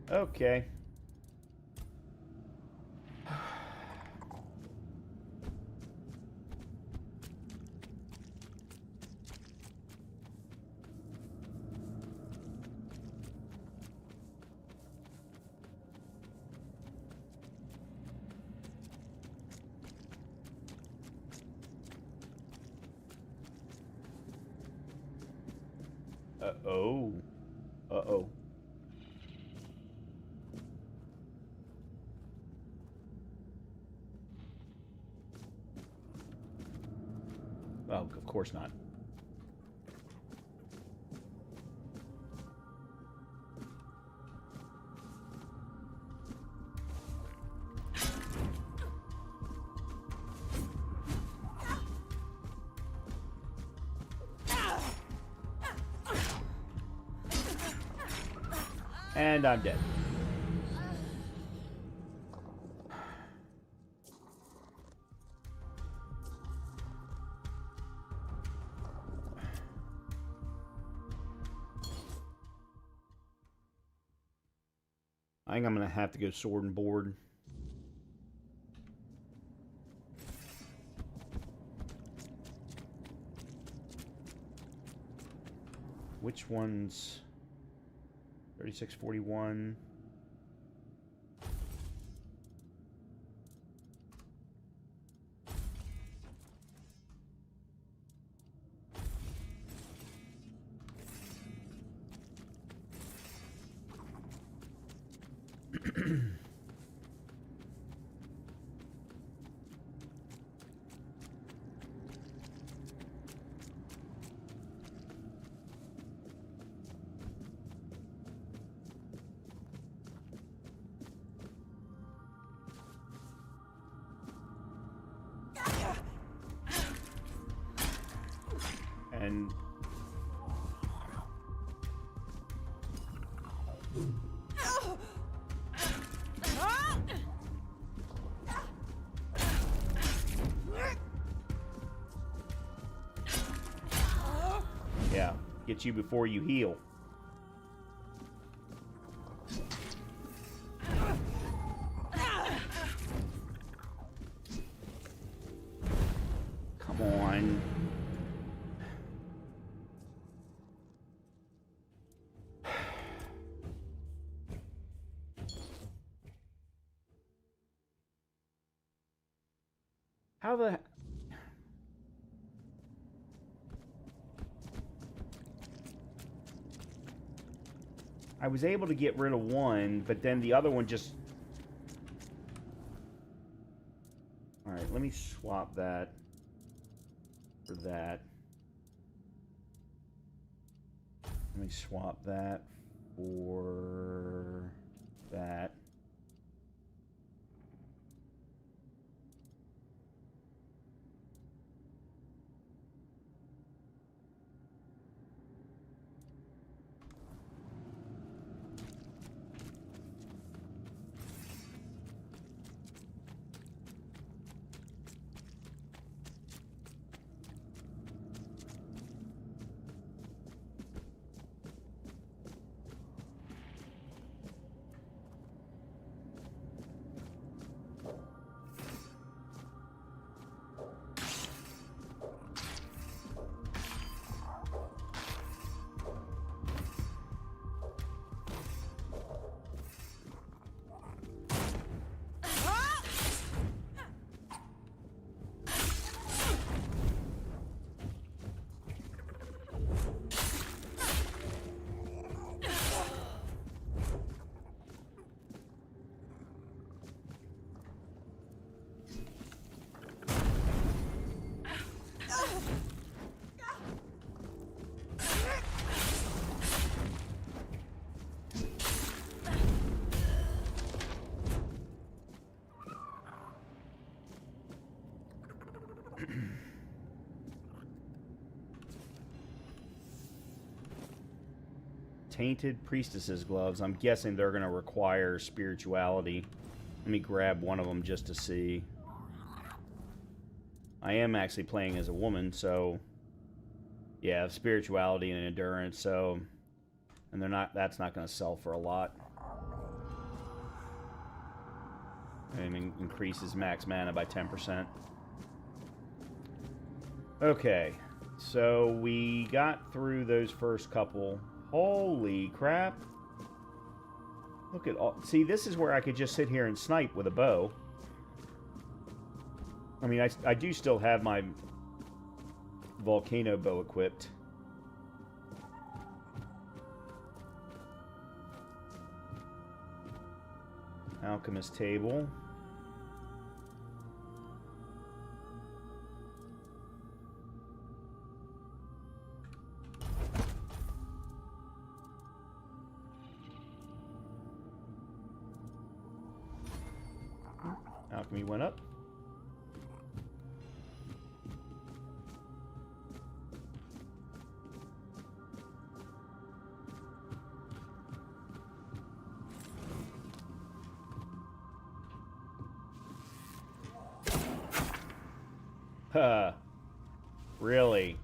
Okay. Uh-oh. Uh-oh. Oh, of course not. And I'm dead. I think I'm going to have to go sword and board. Which one's 3641? And yeah, get you before you heal. Come on. How the... I was able to get rid of one, but then the other one just... Alright, let me swap that for that. Let me swap that for that. Tainted Priestess's gloves. I'm guessing they're going to require spirituality. Let me grab one of them just to see. I am actually playing as a woman, so yeah, spirituality and endurance. So, and they're not. That's not going to sell for a lot. And increases max mana by 10%. Okay, so we got through those first couple. Holy crap! Look at all. See, this is where I could just sit here and snipe with a bow. I mean, I do still have my volcano bow equipped. Alchemist table. Alchemy went up. Huh. Really?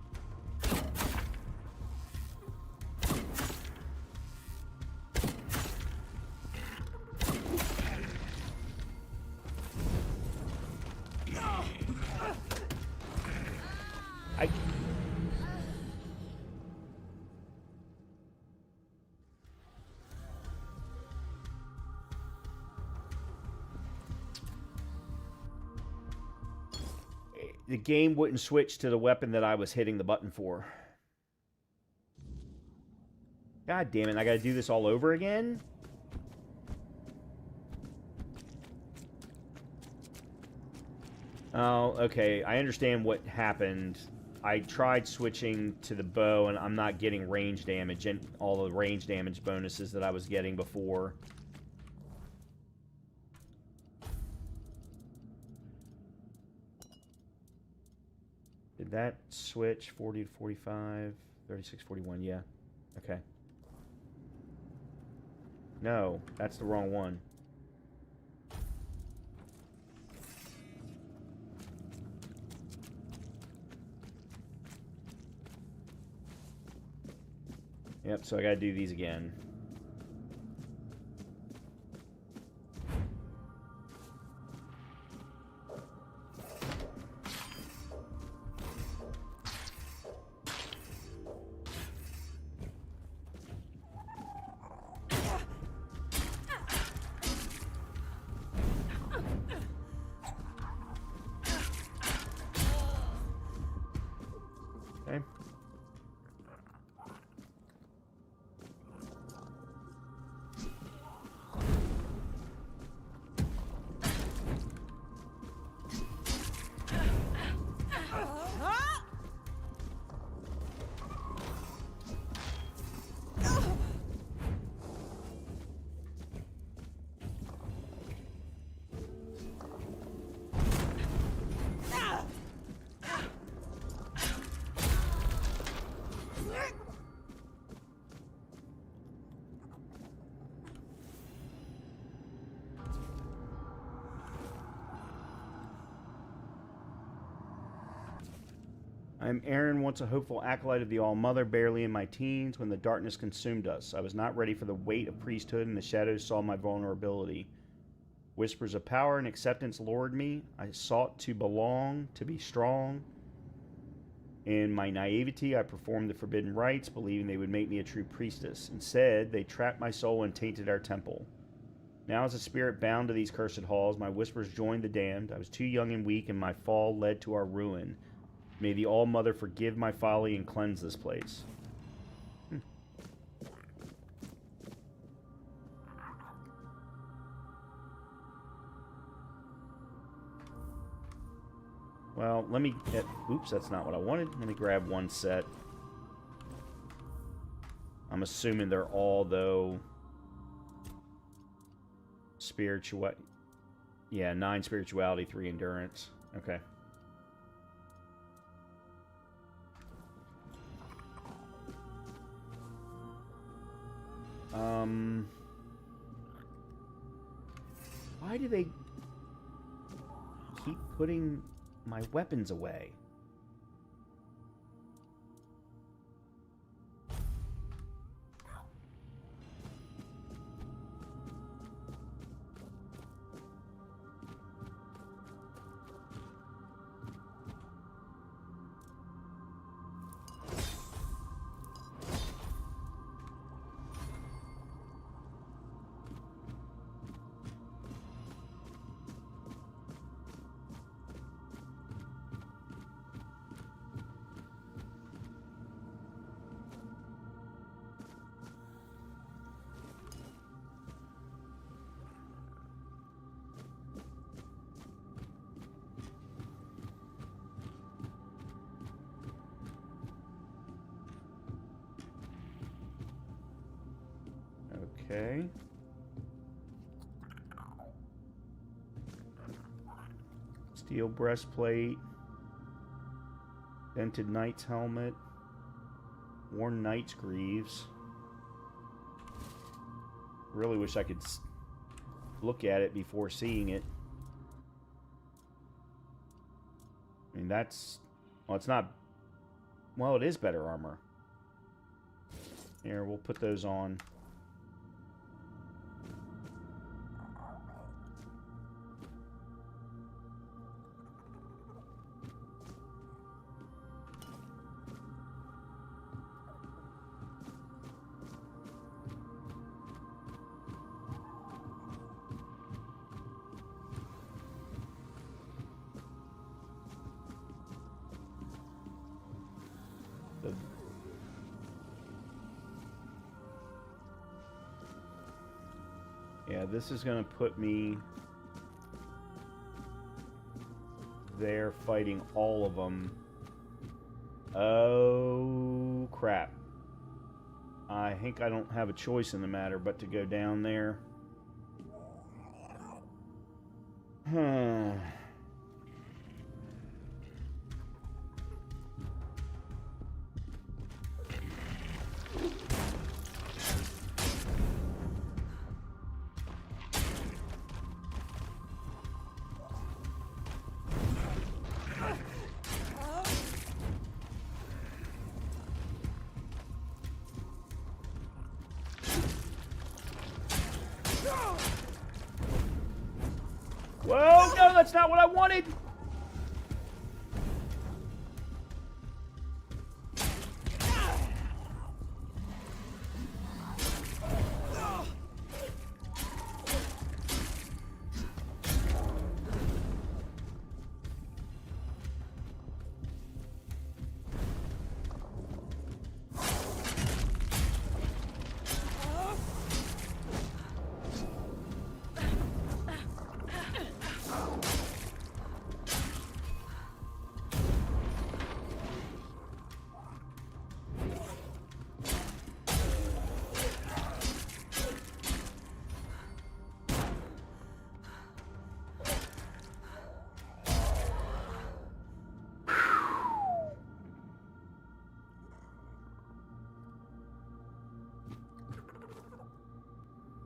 The game wouldn't switch to the weapon that I was hitting the button for. God damn it, I gotta do this all over again? Oh, okay, I understand what happened. I tried switching to the bow, and I'm not getting range damage and all the range damage bonuses that I was getting before. Did that switch 40 to 45, 36, 41? Yeah. Okay. No, that's the wrong one. Yep, so I gotta do these again. Okay. I'm Aaron, once a hopeful acolyte of the All-Mother, barely in my teens when the darkness consumed us. I was not ready for the weight of priesthood, and the shadows saw my vulnerability. Whispers of power and acceptance lured me. I sought to belong, to be strong. In my naivety, I performed the forbidden rites, believing they would make me a true priestess. Instead, they trapped my soul and tainted our temple. Now, as a spirit bound to these cursed halls, my whispers joined the damned. I was too young and weak, and my fall led to our ruin. May the All-Mother forgive my folly and cleanse this place. Well, let me get... Oops, that's not what I wanted. Let me grab one set. I'm assuming they're all, though... Spiritual... Yeah, 9 spirituality, 3 endurance. Okay. Why do they keep putting my weapons away? Okay. Steel breastplate. Dented knight's helmet. Worn knight's greaves. Really wish I could look at it before seeing it. I mean, that's... Well, it's not... Well, it is better armor. Here, we'll put those on. Yeah, this is going to put me there fighting all of them. Oh, crap. I think I don't have a choice in the matter but to go down there. Whoa, no, that's not what I wanted!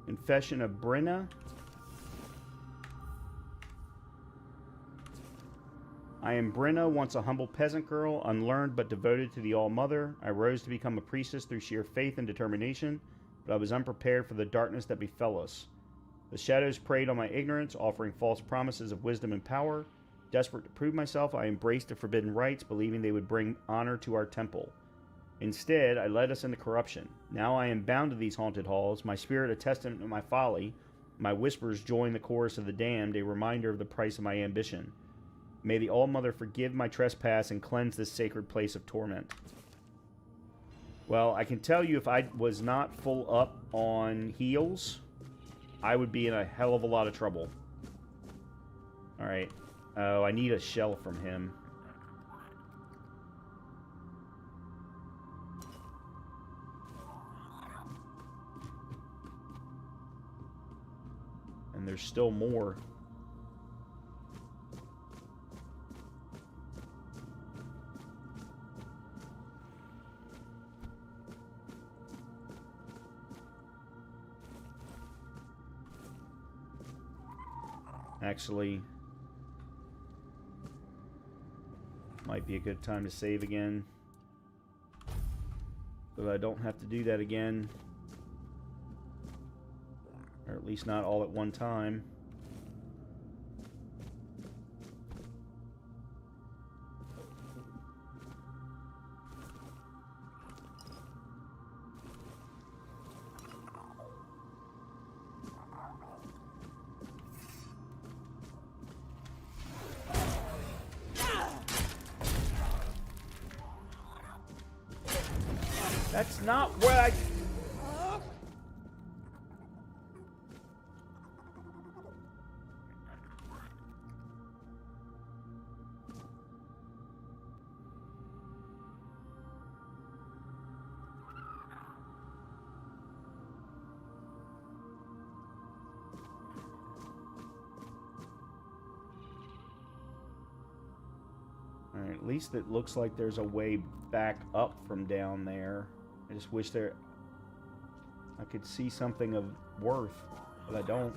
Confession of Brenna. I am Brenna, once a humble peasant girl, unlearned but devoted to the All-Mother. I rose to become a priestess through sheer faith and determination, but I was unprepared for the darkness that befell us. The shadows preyed on my ignorance, offering false promises of wisdom and power. Desperate to prove myself, I embraced the forbidden rites, believing they would bring honor to our temple. Instead, I led us into corruption. Now I am bound to these haunted halls, my spirit a testament to my folly. My whispers join the chorus of the damned, a reminder of the price of my ambition. May the All-Mother forgive my trespass and cleanse this sacred place of torment. Well, I can tell you if I was not full up on heals, I would be in a hell of a lot of trouble. Alright. Oh, I need a shell from him. And there's still more. Actually, might be a good time to save again, so I don't have to do that again, or at least not all at one time. That's not what I... Alright, at least it looks like there's a way back up from down there. I just wish I could see something of worth, but I don't.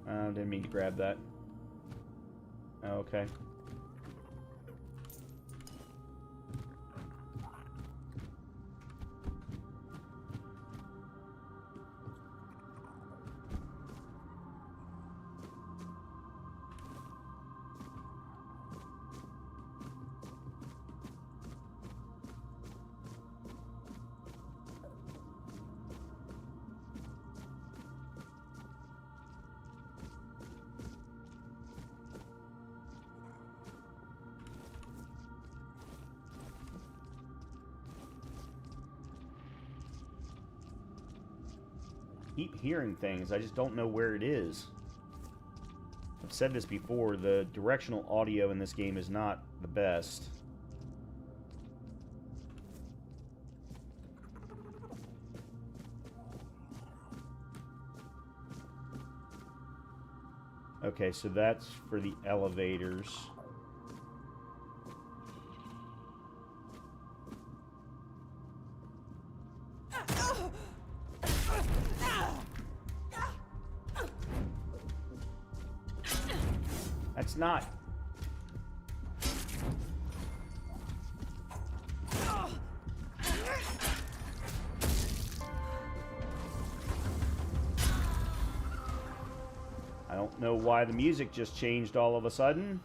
I didn't mean to grab that. Okay. Keep hearing things, I just don't know where it is. I've said this before, the directional audio in this game is not the best. Okay, so that's for the elevators. That's not... I don't know why the music just changed all of a sudden.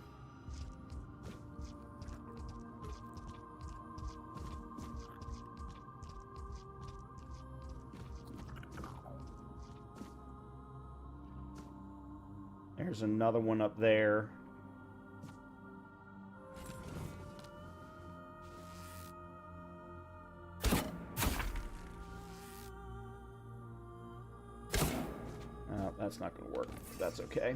There's another one up there. Oh, that's not going to work. That's okay.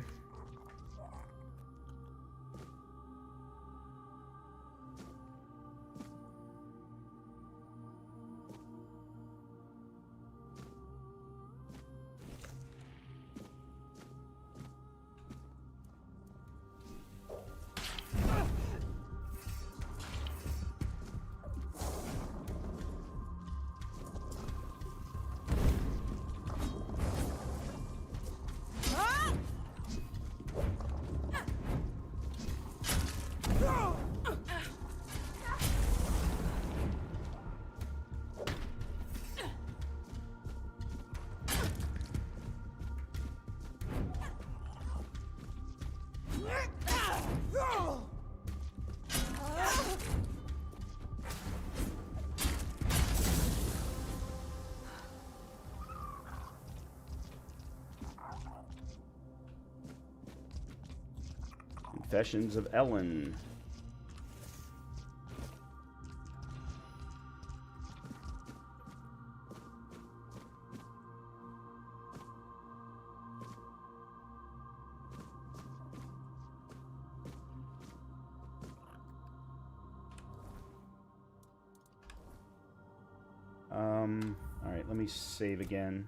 Confessions of Ellen. All right, let me save again.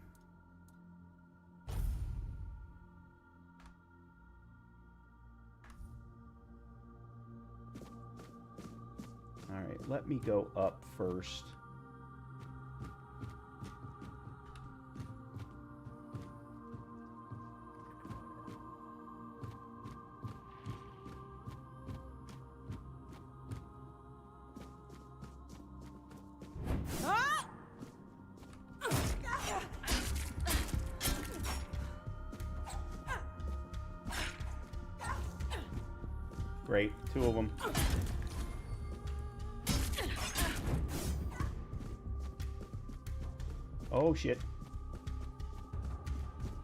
let me go up first. Great, 2 of them. Oh shit.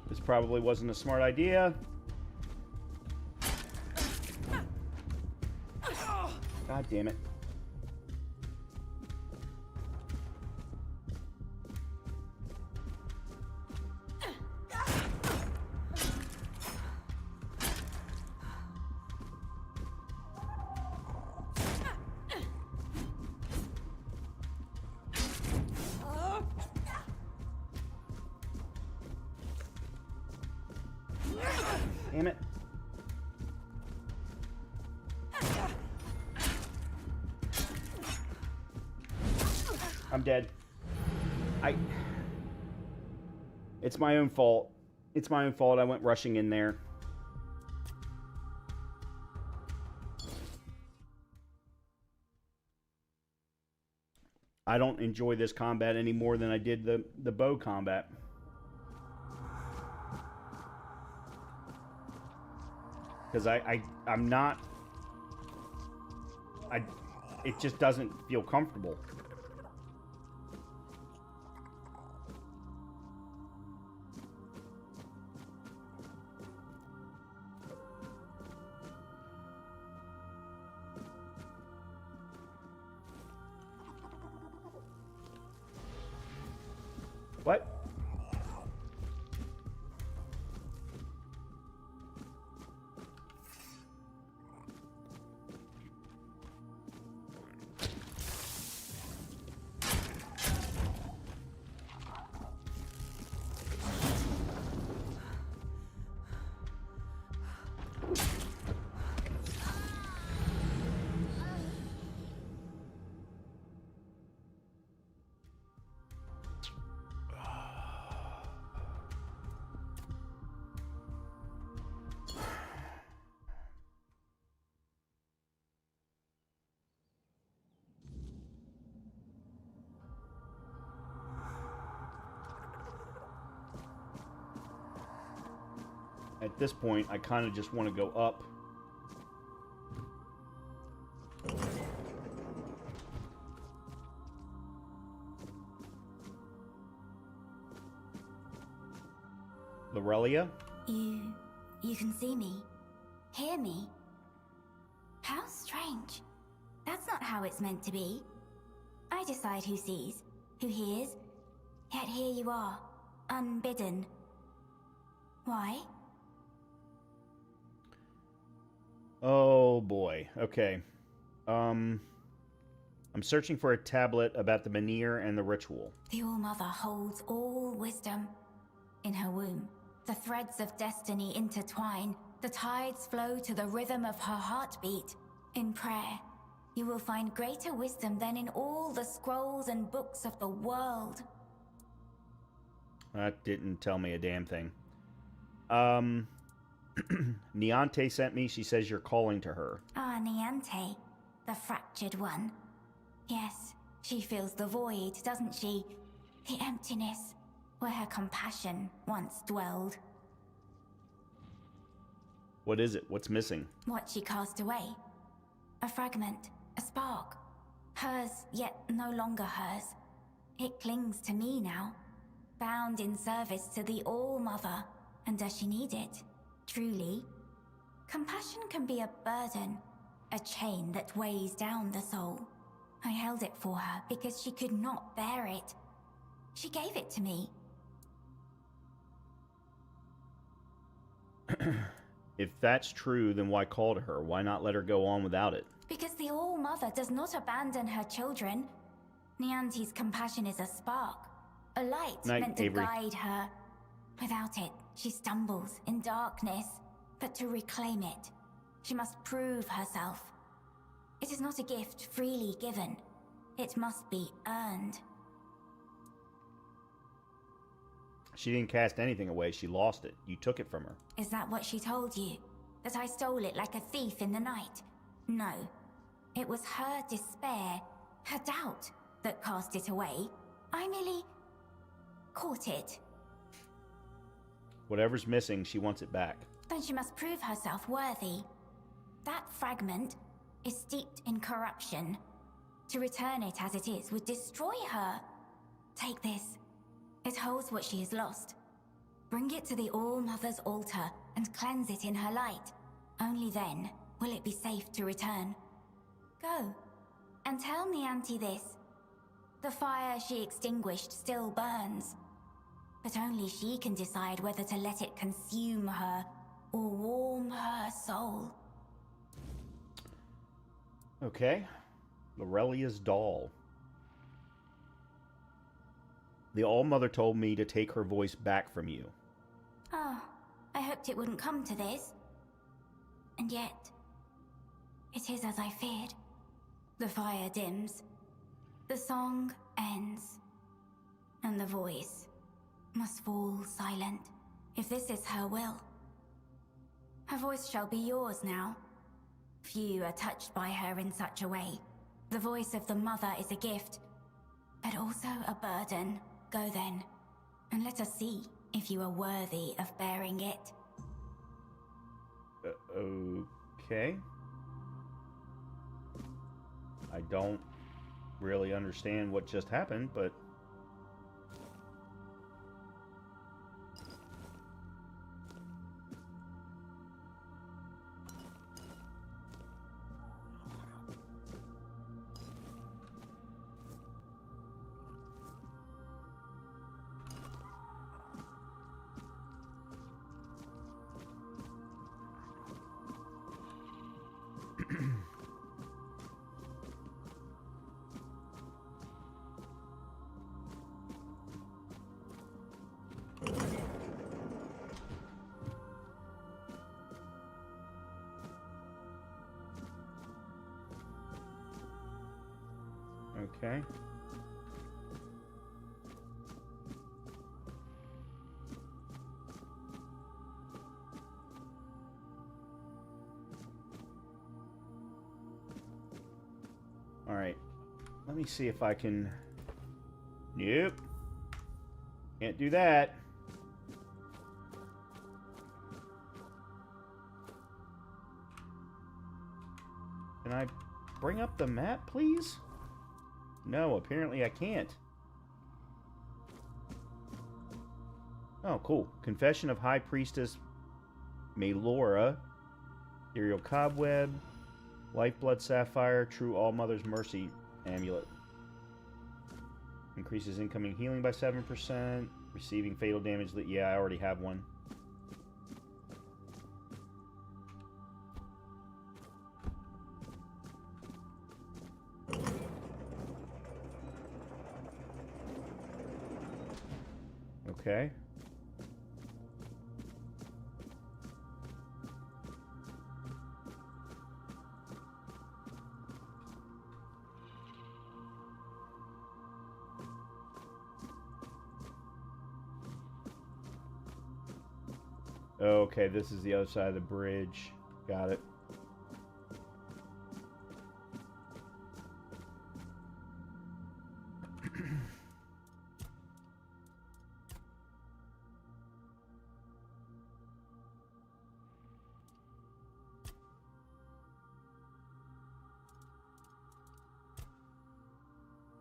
This probably wasn't a smart idea. God damn it. Damn it. I'm dead. It's my own fault. It's my own fault. I went rushing in there. I don't enjoy this combat any more than I did the bow combat. Because I'm not... it just doesn't feel comfortable. What? At this point, I kind of just want to go up. Lorelia? You can see me, hear me. How strange. That's not how it's meant to be. I decide who sees, who hears, yet here you are, unbidden. Why? Oh boy. Okay. I'm searching for a tablet about the Menhir and the ritual. The All-Mother holds all wisdom in her womb. The threads of destiny intertwine. The tides flow to the rhythm of her heartbeat. In prayer, you will find greater wisdom than in all the scrolls and books of the world. That didn't tell me a damn thing. Niante sent me. She says you're calling to her. Ah, Niante, the fractured one. Yes, she feels the void, doesn't she? The emptiness, where her compassion once dwelled. What is it? What's missing? What she cast away. A fragment, a spark. Hers, yet no longer hers. It clings to me now, bound in service to the All-Mother. And does she need it? Truly? Compassion can be a burden, a chain that weighs down the soul. I held it for her because she could not bear it. She gave it to me. If that's true, then why call to her? Why not let her go on without it? Because the All-Mother does not abandon her children. Niante's compassion is a spark, a light meant to guide her. Without it, she stumbles in darkness. But to reclaim it, she must prove herself. It is not a gift freely given. It must be earned. She didn't cast anything away. She lost it. You took it from her. Is that what she told you? That I stole it like a thief in the night? No. It was her despair, her doubt, that cast it away. I merely caught it. Whatever's missing, she wants it back. Then she must prove herself worthy. That fragment is steeped in corruption. To return it as it is would destroy her. Take this. It holds what she has lost. Bring it to the All-Mother's altar and cleanse it in her light. Only then will it be safe to return. Go, and tell Nianti this. The fire she extinguished still burns. But only she can decide whether to let it consume her or warm her soul. Okay. Lorelia's doll. The All-Mother told me to take her voice back from you. Oh, I hoped it wouldn't come to this. And yet, it is as I feared. The fire dims. The song ends. And the voice must fall silent. If this is her will, her voice shall be yours now. Few are touched by her in such a way. The voice of the mother is a gift, but also a burden. Go then, and let us see if you are worthy of bearing it. Okay. I don't really understand what just happened, but... Okay. All right. Let me see if I can... Nope. Can't do that. Can I bring up the map, please? No, apparently I can't. Oh, cool. Confession of High Priestess Melora, Ethereal Cobweb, Lifeblood Sapphire, True All-Mother's Mercy Amulet. Increases incoming healing by 7%, receiving fatal damage. Yeah, I already have one. Okay. Okay, this is the other side of the bridge. Got it.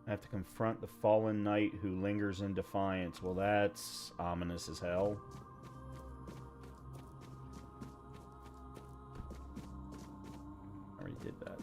I have to confront the fallen knight who lingers in defiance. Well, that's ominous as hell. I already did that.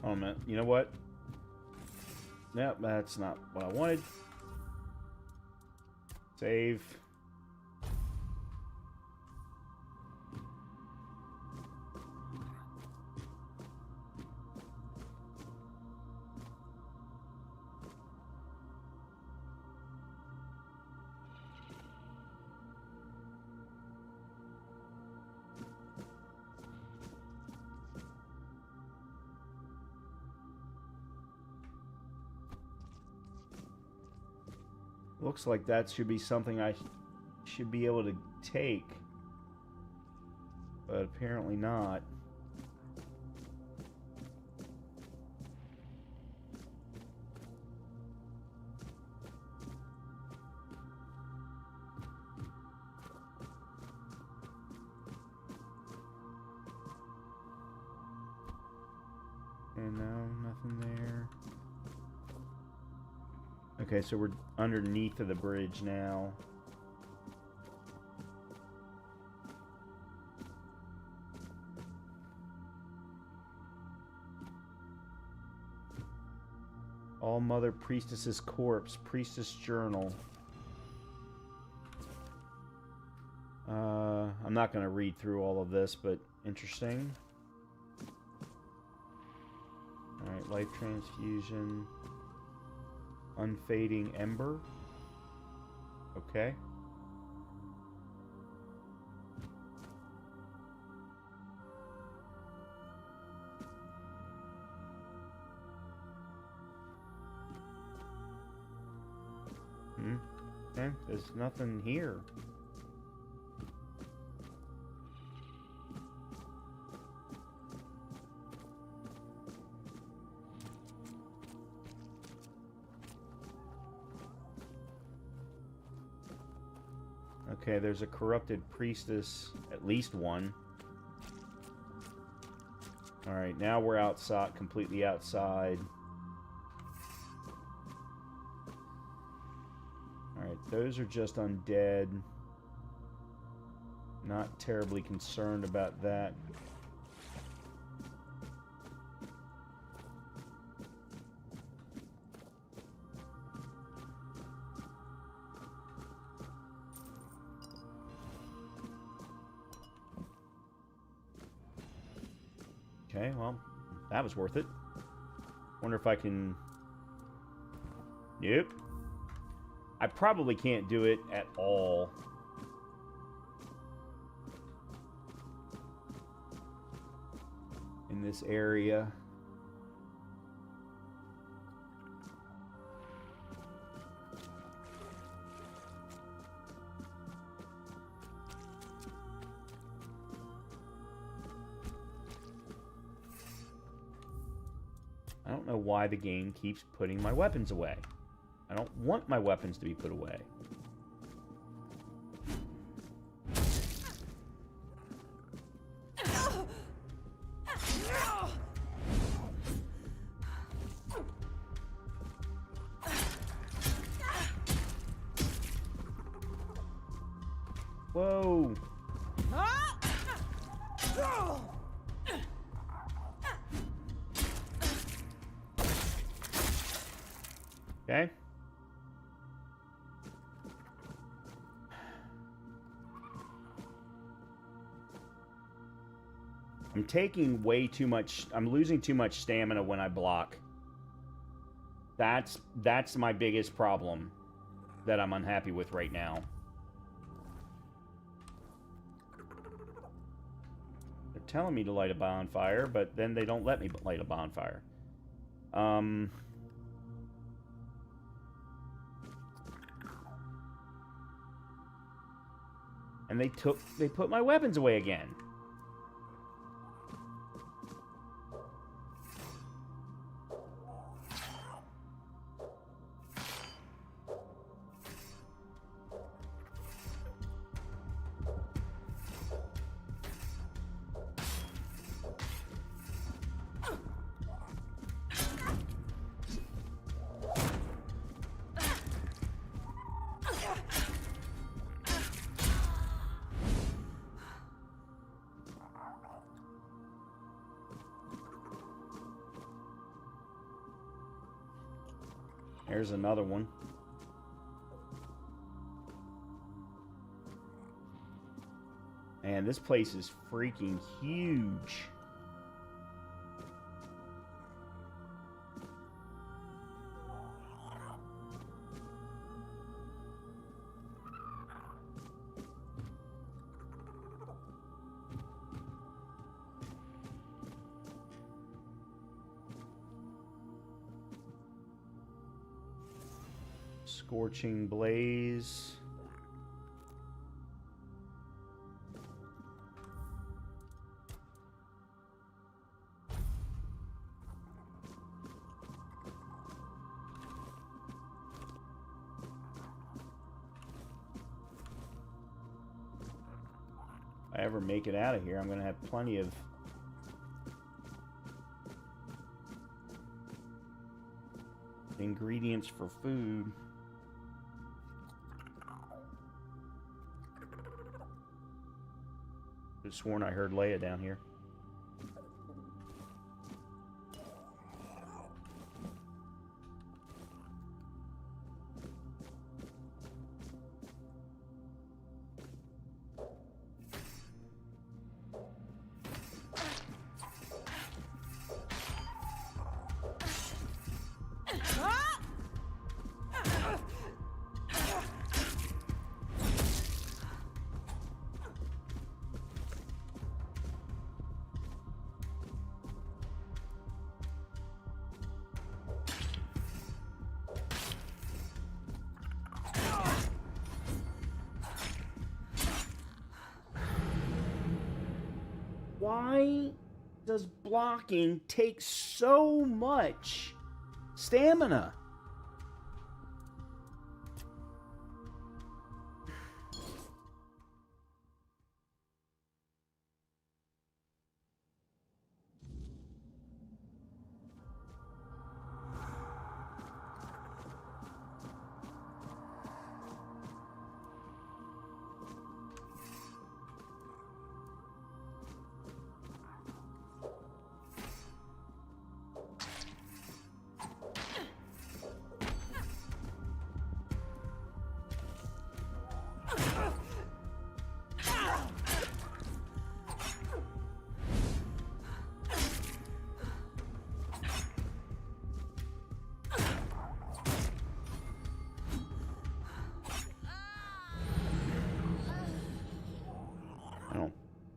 Oh man, you know what? Nope, that's not what I wanted. Save. Looks like that should be something I should be able to take, but apparently not. And no, nothing there. Okay, so we're underneath of the bridge now. All Mother Priestess's corpse, Priestess Journal. I'm not going to read through all of this, but interesting. Alright, life transfusion. Unfading Ember. Okay. Okay, there's nothing here. Okay, there's a corrupted priestess, at least one. Alright, now we're outside, completely outside. Alright, those are just undead. Not terribly concerned about that. Okay, well, that was worth it. Wonder if I can... Nope. I probably can't do it at all. In this area. I don't know why the game keeps putting my weapons away. I don't want my weapons to be put away. Whoa! Okay. I'm taking way too much. I'm losing too much stamina when I block. That's my biggest problem that I'm unhappy with right now. They're telling me to light a bonfire, but then they don't let me light a bonfire. And they put my weapons away again. There's another one. And this place is freaking huge. Scorching blaze. If I ever make it out of here, I'm going to have plenty of ingredients for food. I've sworn I heard Leia down here. Why does blocking take so much stamina?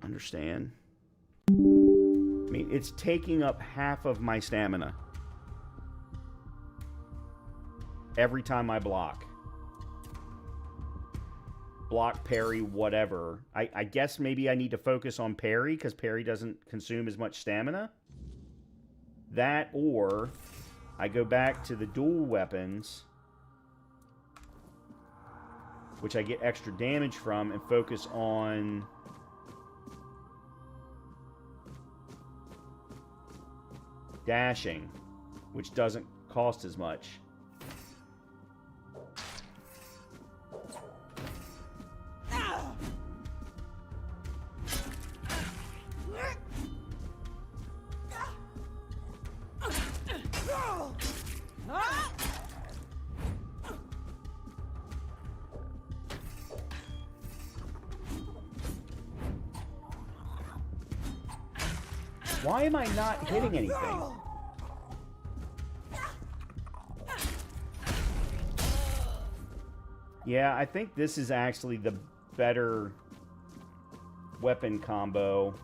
Understand. I mean, it's taking up half of my stamina every time I block, parry, whatever. I guess maybe I need to focus on parry because parry doesn't consume as much stamina. That, or I go back to the dual weapons, which I get extra damage from, and focus on dashing, which doesn't cost as much. Why am I not hitting anything? Yeah, I think this is actually the better weapon combo.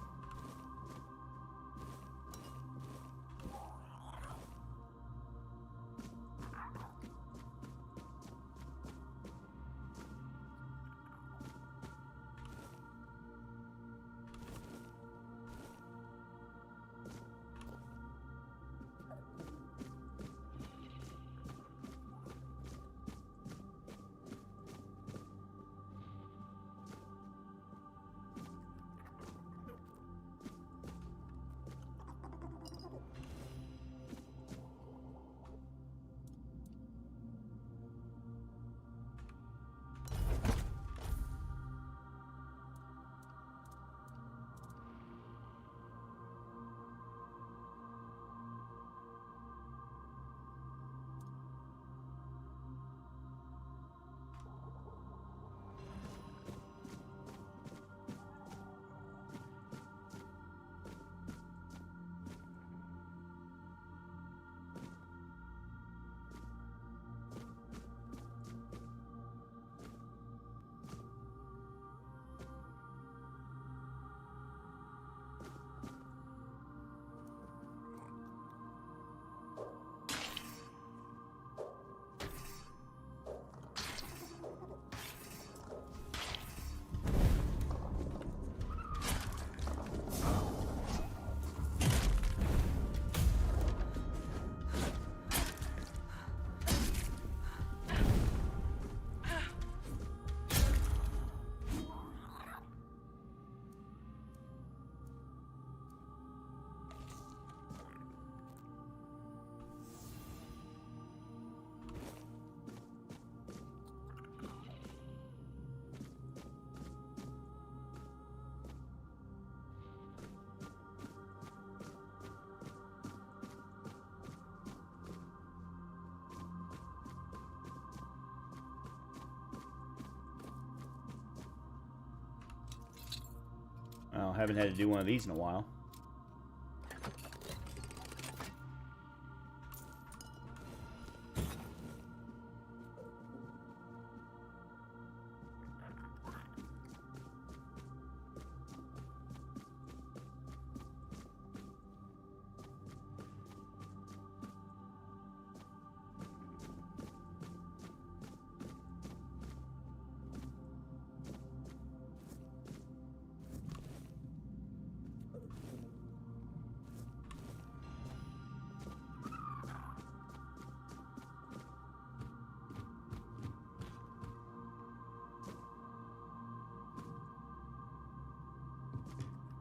Haven't had to do one of these in a while.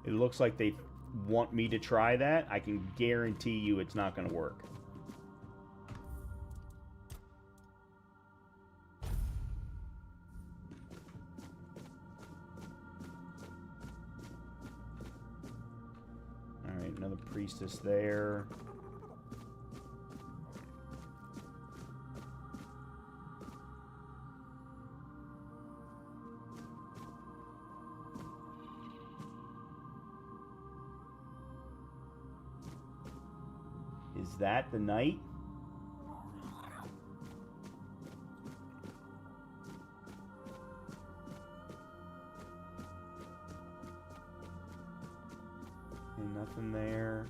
It looks like they want me to try that. I can guarantee you it's not going to work. Alright, another priestess there. Is that the knight? And nothing there.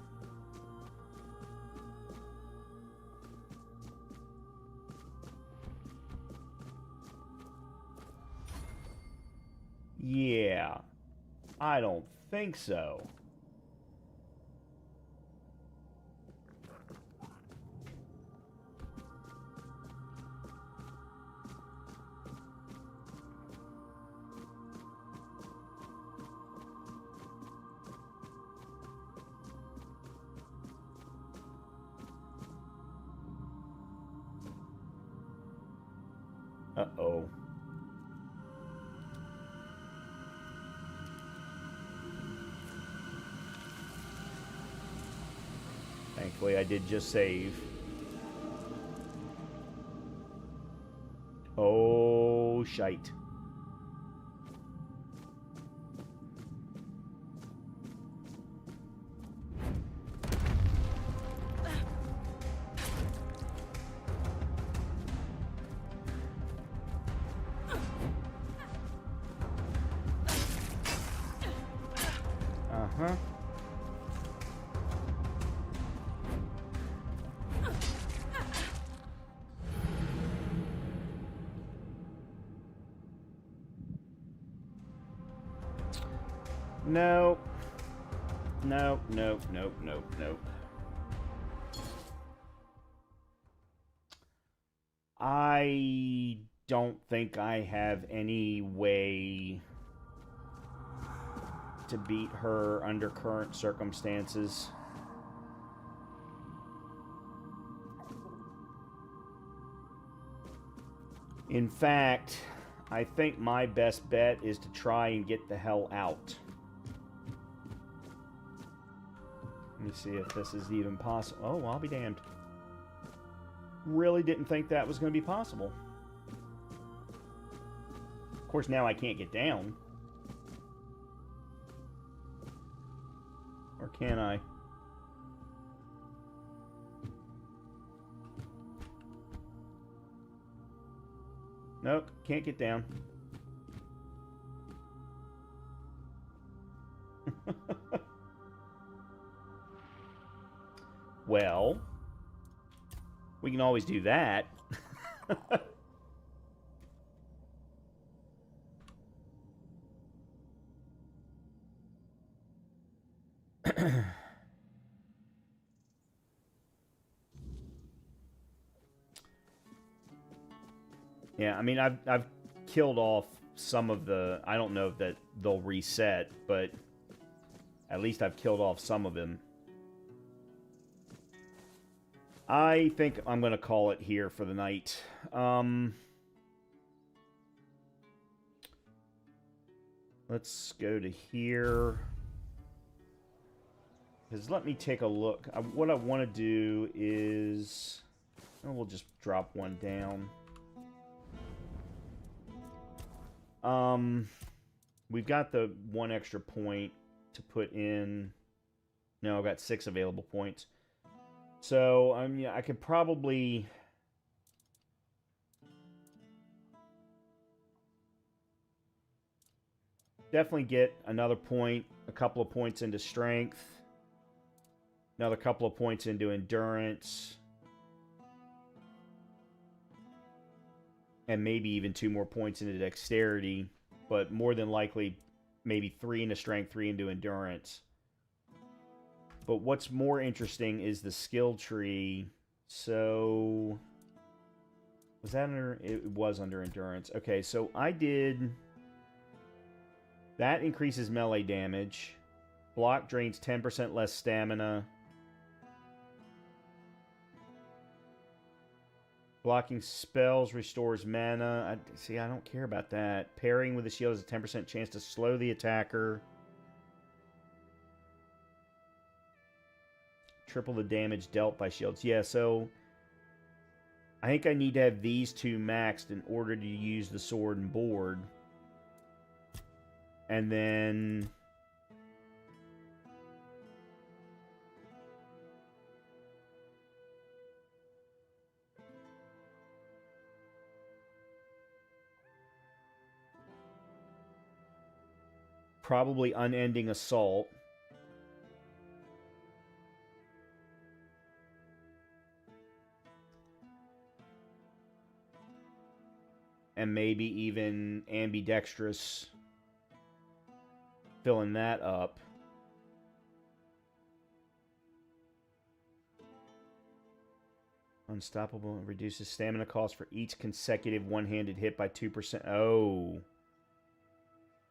Yeah, I don't think so. Uh-oh. Thankfully, I did just save. Oh, shite. Uh-huh. No. No, no, no, no, no. I don't think I have any way to beat her under current circumstances. In fact, I think my best bet is to try and get the hell out. Let me see if this is even possible. Oh, I'll be damned. Really didn't think that was going to be possible. Of course, now I can't get down. Or can I? Nope, can't get down. Well, we can always do that. Yeah, I mean, I've killed off some of the... I don't know that they'll reset, but at least I've killed off some of them. I think I'm going to call it here for the night. Let's go to here. Because let me take a look. What I want to do is... Oh, we'll just drop one down. We've got the one extra point. to put in. No, I've got 6 available points. So, yeah, I could probably... definitely get another point, a couple of points into strength, another couple of points into endurance, and maybe even 2 more points into dexterity, but more than likely maybe 3 into strength, 3 into endurance. But what's more interesting is the skill tree. So, was that under... it was under endurance. Okay, so I did... that increases melee damage. Block drains 10% less stamina. Blocking spells restores mana. I don't care about that. Pairing with the shield has a 10% chance to slow the attacker. Triple the damage dealt by shields. Yeah, so I think I need to have these 2 maxed in order to use the sword and board. And then... probably unending assault. And maybe even ambidextrous, filling that up. Unstoppable reduces stamina cost for each consecutive one-handed hit by 2%. Oh.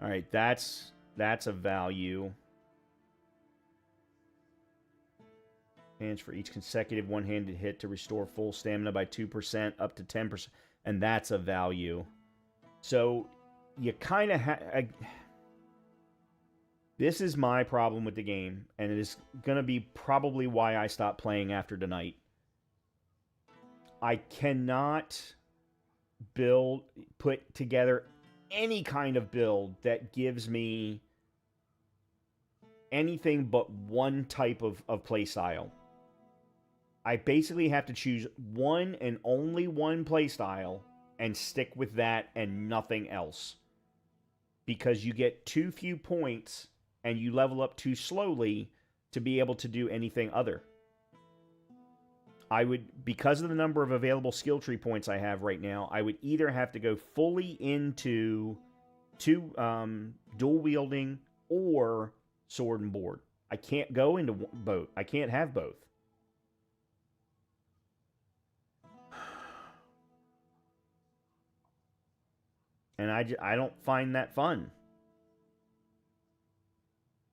Alright, that's a value. Hands for each consecutive one-handed hit to restore full stamina by 2% up to 10%. And that's a value. So, you kind of have... this is my problem with the game. And it is going to be probably why I stopped playing after tonight. I cannot put together any kind of build that gives me anything but one type of playstyle. I basically have to choose one and only one playstyle and stick with that and nothing else. Because you get too few points and you level up too slowly to be able to do anything other. I would, because of the number of available skill tree points I have right now, I would either have to go fully into dual wielding or sword and board. I can't go into both. I can't have both. And I don't find that fun.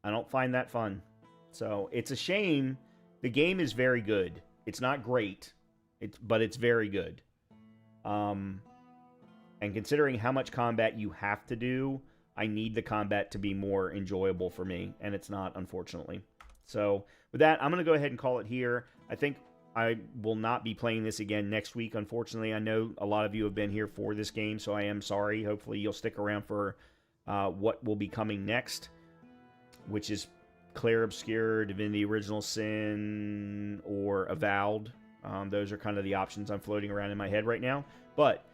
I don't find that fun. So it's a shame. The game is very good. It's not great, but it's very good. And considering how much combat you have to do, I need the combat to be more enjoyable for me, and it's not, unfortunately. So with that, I'm going to go ahead and call it here. I think I will not be playing this again next week, unfortunately. I know a lot of you have been here for this game, so I am sorry. Hopefully you'll stick around for what will be coming next, which is Clair Obscur, Divinity Original Sin, or Avowed. Those are kind of the options I'm floating around in my head right now. But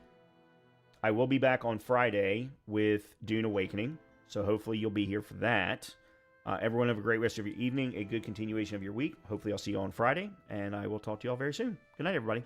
I will be back on Friday with Dune Awakening, so hopefully you'll be here for that. Everyone have a great rest of your evening, a good continuation of your week. Hopefully I'll see you on Friday, and I will talk to you all very soon. Good night, everybody.